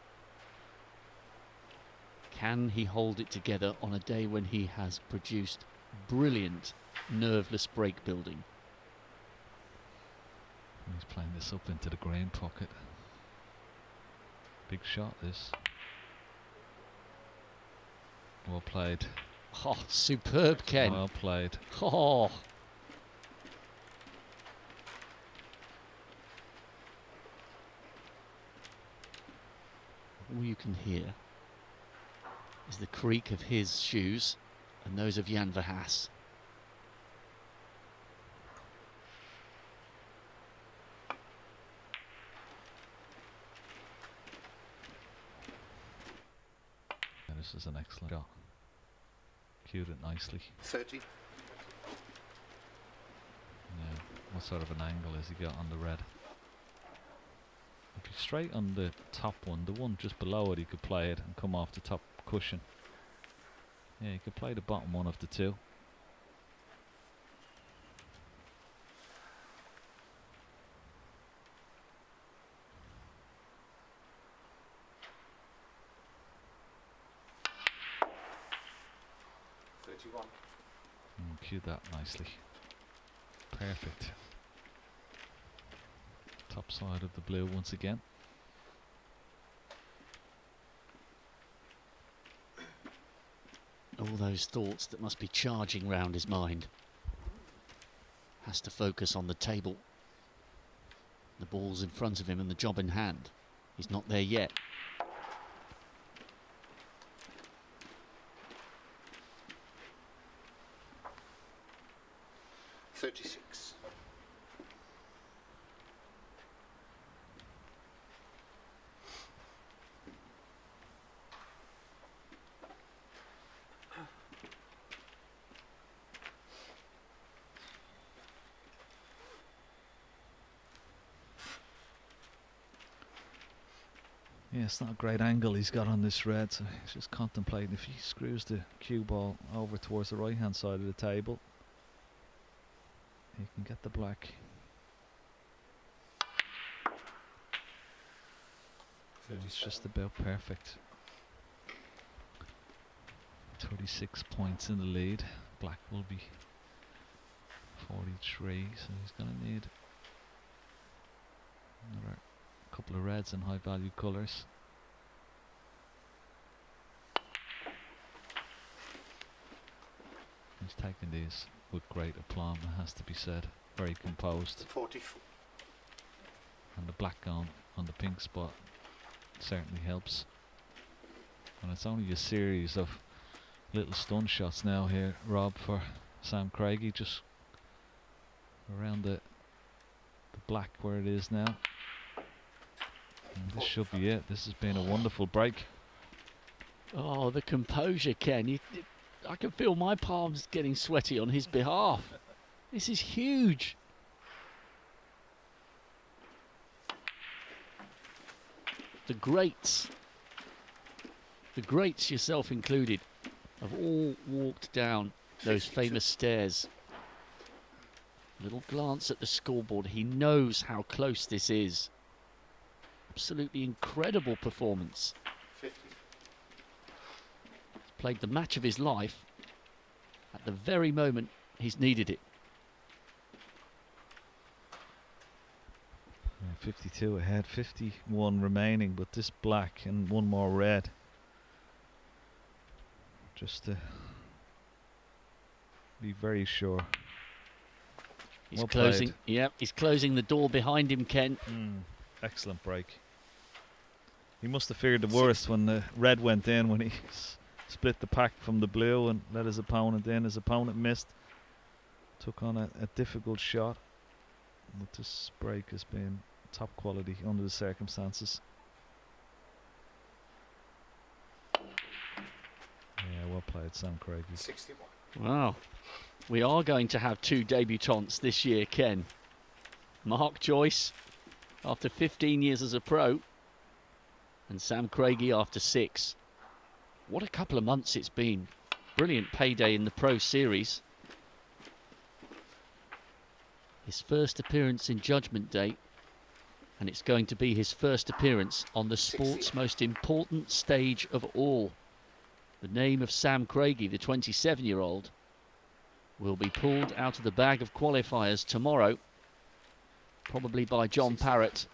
Can he hold it together on a day when he has produced brilliant, nerveless break building? He's playing this up into the green pocket. Big shot, this. Well played. Oh, superb, Ken. Well played. Oh. All you can hear is the creak of his shoes and those of Jan Verhaas. Yeah, this is an excellent shot. Cued it nicely. 30. Yeah. What sort of an angle has he got on the red? If he's straight on the top one, the one just below it, he could play it and come off the top cushion. Yeah, he could play the bottom one of the two. Cued that nicely. Perfect. Top side of the blue once again. All those thoughts that must be charging round his mind. Has to focus on the table. The ball's in front of him and the job in hand. He's not there yet. Yeah, it's not a great angle he's got on this red, so he's just contemplating if he screws the cue ball over towards the right hand side of the table, he can get the black. It's just about perfect. 36 points in the lead. Black will be 43, so he's going to need another couple of reds and high value colours. He's taking these with great aplomb, it has to be said. Very composed. 44. And the black on the pink spot certainly helps. And it's only a series of little stun shots now here, Rob, for Sam Craigie, just around the black where it is now. And this should be it. This has been a wonderful break. Oh, the composure, Ken. I can feel my palms getting sweaty on his behalf. This is huge. The greats, yourself included, have all walked down those famous stairs. A little glance at the scoreboard. He knows how close this is. Absolutely incredible performance. 50. He's played the match of his life at the very moment he's needed it. 52 ahead, 51 remaining, but this black and one more red. Just to be very sure. He's well closing. played. Yep, he's closing the door behind him, Ken. Excellent break. He must have feared the worst when the red went in, when he split the pack from the blue and let his opponent in. His opponent missed. Took on a difficult shot. But this break has been top quality under the circumstances. Yeah, well played, Sam Craigie. 61. Wow. We are going to have two debutants this year, Ken. Mark Joyce, after 15 years as a pro, And Sam Craigie after 6. What a couple of months it's been. Brilliant payday in the Pro Series. His first appearance in Judgement Day, and it's going to be his first appearance on the sport's most important stage of all. The name of Sam Craigie, the 27-year-old, will be pulled out of the bag of qualifiers tomorrow, probably by John Parrott.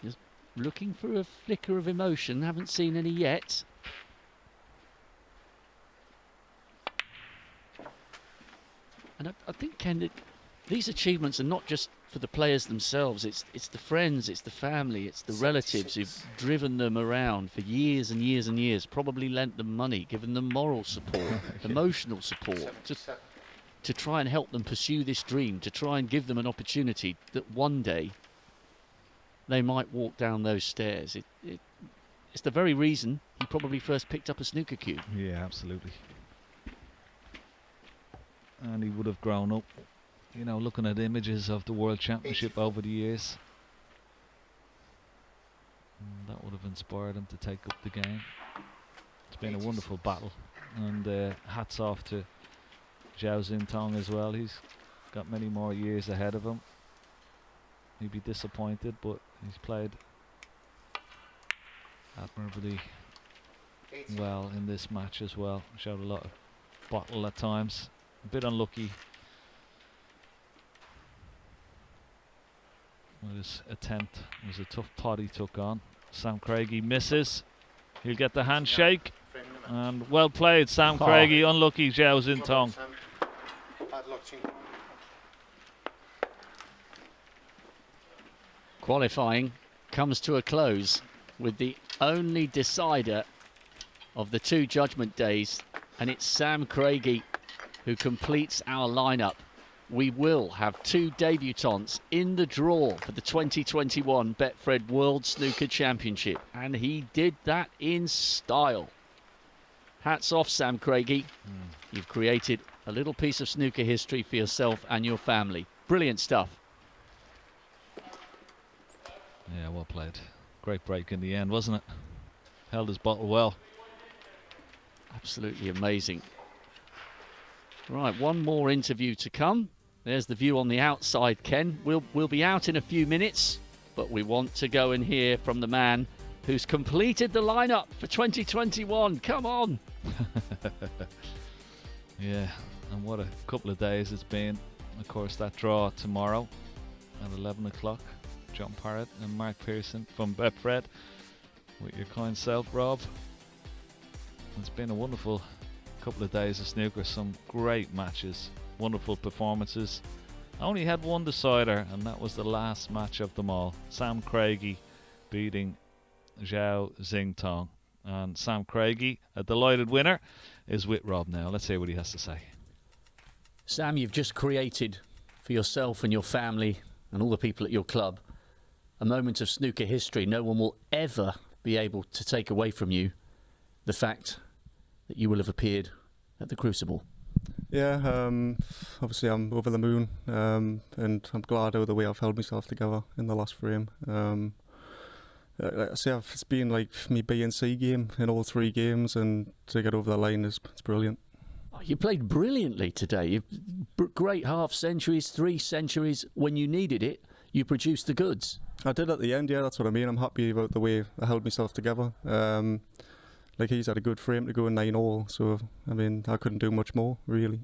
Just looking for a flicker of emotion, haven't seen any yet. And I think, Ken, that these achievements are not just for the players themselves. It's the friends, it's the family, it's the relatives who've driven them around for years and years and years, probably lent them money, given them moral support, emotional support, to try and help them pursue this dream, to try and give them an opportunity that one day they might walk down those stairs. It's the very reason he probably first picked up a snooker cue. Yeah, absolutely. And he would have grown up, you know, looking at images of the World Championship over the years. And that would have inspired him to take up the game. It's been a wonderful battle, and hats off to Zhao Xintong as well. He's got many more years ahead of him. He'd be disappointed, but he's played admirably well in this match as well. Showed a lot of bottle at times. A bit unlucky with his attempt. It was a tough pot he took on. Sam Craigie misses. He'll get the handshake. And well played, Sam Craigie. Unlucky, Zhao Xintong. Qualifying comes to a close with the only decider of the 2 Judgement Days, and it's Sam Craigie who completes our lineup. We will have 2 debutants in the draw for the 2021 Betfred World Snooker Championship, and he did that in style. Hats off, Sam Craigie. You've created a little piece of snooker history for yourself and your family. Brilliant stuff. Yeah, well played. Great break in the end, wasn't it? Held his bottle well. Absolutely amazing. Right, one more interview to come. There's the view on the outside, Ken. We'll be out in a few minutes, but we want to go and hear from the man who's completed the lineup for 2021. Come on. Yeah, and what a couple of days it's been. Of course, that draw tomorrow at 11 o'clock. John Parrott and Mark Pearson from Betfred with your kind self, Rob. It's been a wonderful couple of days of snooker, some great matches, wonderful performances. I only had one decider, and that was the last match of them all. Sam Craigie beating Zhao Xintong. And Sam Craigie, a delighted winner, is with Rob now. Let's hear what he has to say. Sam, you've just created for yourself and your family and all the people at your club a moment of snooker history. No one will ever be able to take away from you the fact that you will have appeared at the Crucible. Yeah, obviously I'm over the moon, and I'm glad of the way I've held myself together in the last frame. Like I say, it's been like me B and C game in all 3 games, and to get over the line it's brilliant. Oh, you played brilliantly today. Great half centuries, 3 centuries. When you needed it, you produced the goods. I did at the end, yeah, that's what I mean. I'm happy about the way I held myself together. Like, he's had a good frame to go in 9-all, so I mean, I couldn't do much more, really.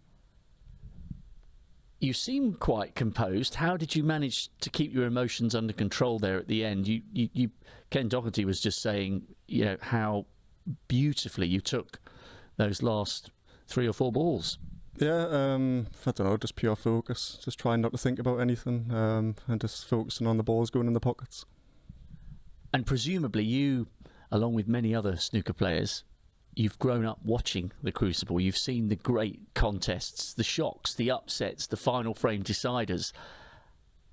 You seem quite composed. How did you manage to keep your emotions under control there at the end? Ken Doherty was just saying, you know, how beautifully you took those last 3 or 4 balls. Yeah, I don't know, just pure focus. Just trying not to think about anything, and just focusing on the balls going in the pockets. And presumably you, along with many other snooker players, you've grown up watching the Crucible. You've seen the great contests, the shocks, the upsets, the final frame deciders.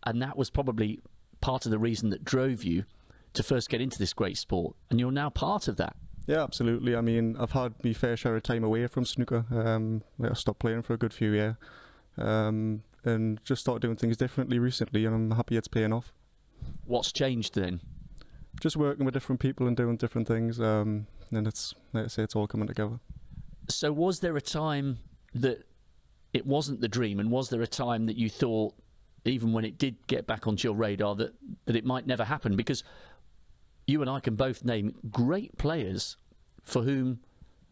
And that was probably part of the reason that drove you to first get into this great sport. And you're now part of that. Yeah, absolutely. I mean, I've had my fair share of time away from snooker. I stopped playing for a good few years. And just started doing things differently recently, and I'm happy it's paying off. What's changed then? just working with different people and doing different things, and it's, like I say, it's all coming together. So was there a time that it wasn't the dream, and was there a time that you thought, even when it did get back onto your radar, that it might never happen? Because you and I can both name great players for whom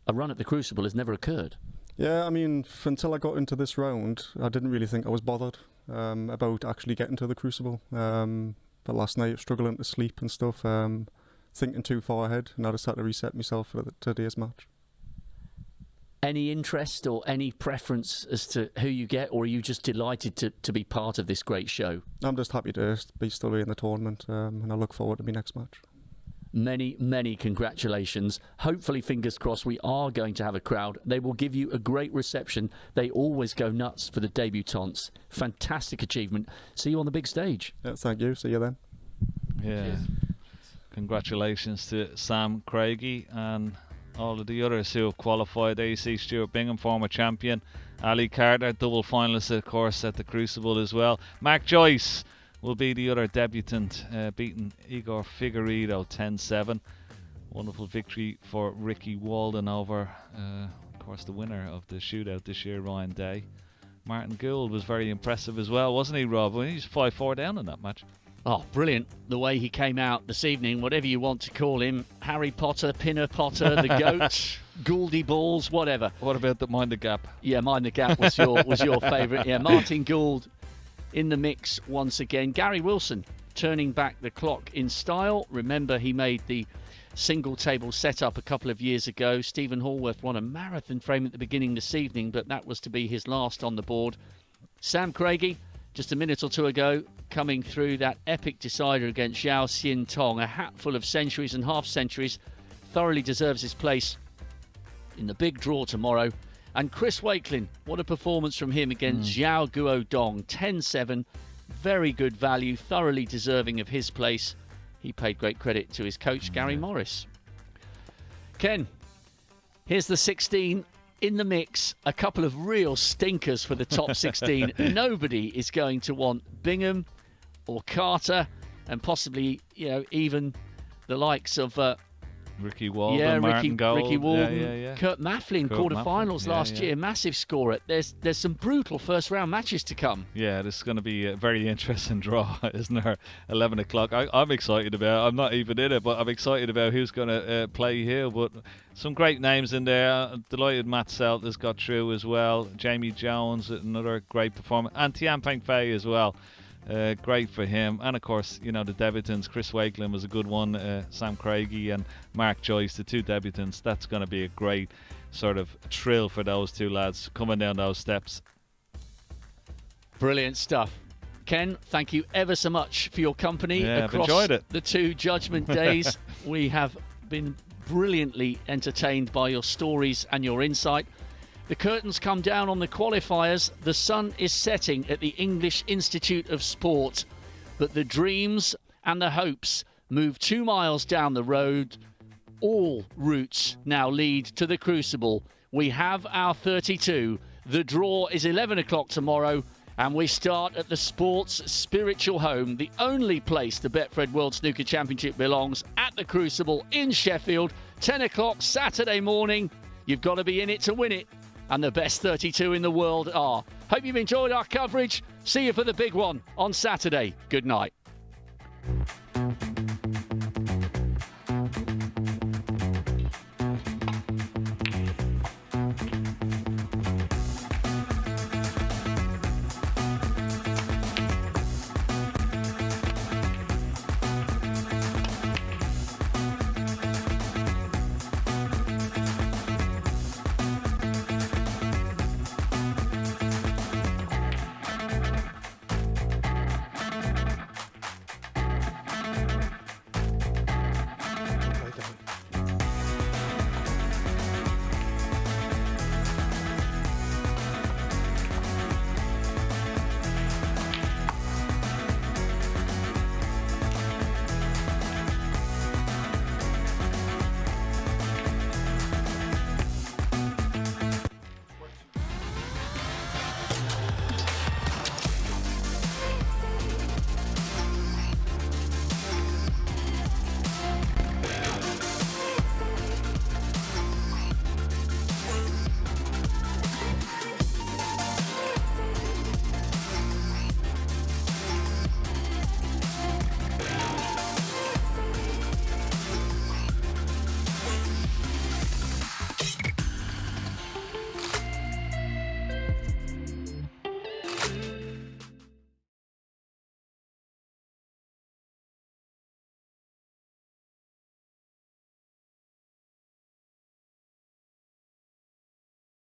a run at the Crucible has never occurred. Yeah, I mean, until I got into this round, I didn't really think I was bothered about actually getting to the Crucible. But last night, struggling to sleep and stuff, thinking too far ahead, and I just had to reset myself for today's match. Any interest or any preference as to who you get, or are you just delighted to be part of this great show? I'm just happy to be still in the tournament, and I look forward to my next match. Many, many congratulations. Hopefully, fingers crossed, we are going to have a crowd. They will give you a great reception. They always go nuts for the debutantes. Fantastic achievement. See you on the big stage. Yeah, thank you. See you then. Yeah. Cheers. Congratulations to Sam Craigie and all of the others who have qualified. AC Stuart Bingham, former champion. Ali Carter, double finalist, of course, at the Crucible as well. Mark Joyce will be the other debutant, beating Igor Figueiredo 10-7. Wonderful victory for Ricky Walden over, of course, the winner of the shootout this year, Ryan Day. Martin Gould was very impressive as well, wasn't he, Rob? Well, he's 5-4 down in that match. Oh, brilliant. The way he came out this evening, whatever you want to call him. Harry Potter, Pinner Potter, the GOAT, Gouldy Balls, whatever. What about the Mind the Gap? Yeah, Mind the Gap was your favourite. Yeah, Martin Gould in the mix once again. Gary Wilson turning back the clock in style. Remember, he made the single table setup a couple of years ago. Stephen Hallworth won a marathon frame at the beginning this evening, but that was to be his last on the board. Sam Craigie, just a minute or two ago, coming through that epic decider against Zhao Xin Tong. A hatful of centuries and half centuries. Thoroughly deserves his place in the big draw tomorrow. And Chris Wakelin, what a performance from him against Zhao Guodong. 10-7, very good value, thoroughly deserving of his place. He paid great credit to his coach, Gary Morris. Ken, here's the 16 in the mix. A couple of real stinkers for the top 16. Nobody is going to want Bingham or Carter, and possibly, even the likes of Ricky Walden, Martin Gould. Ricky Walden, yeah. Kurt Mafflin, quarterfinals last year, massive scorer. There's some brutal first round matches to come. Yeah, this is going to be a very interesting draw, isn't there? 11 o'clock. I'm excited about it. I'm not even in it, but I'm excited about who's going to play here. But some great names in there. I'm delighted Matt Selt has got through as well. Jamie Jones, another great performer. And Tian Peng Fei as well. Great for him. And of course, the debutants. Chris Wakelin was a good one. Sam Craigie and Mark Joyce, the two debutants. That's going to be a great sort of thrill for those two lads coming down those steps. Brilliant stuff. Ken, thank you ever so much for your company across enjoyed it. The two Judgement days. We have been brilliantly entertained by your stories and your insight. The curtains come down on the qualifiers. The sun is setting at the English Institute of Sport. But the dreams and the hopes move 2 miles down the road. All routes now lead to the Crucible. We have our 32. The draw is 11 o'clock tomorrow. And we start at the sport's spiritual home, the only place the Betfred World Snooker Championship belongs, at the Crucible in Sheffield. 10 o'clock Saturday morning. You've got to be in it to win it. And the best 32 in the world are. Hope you've enjoyed our coverage. See you for the big one on Saturday. Good night.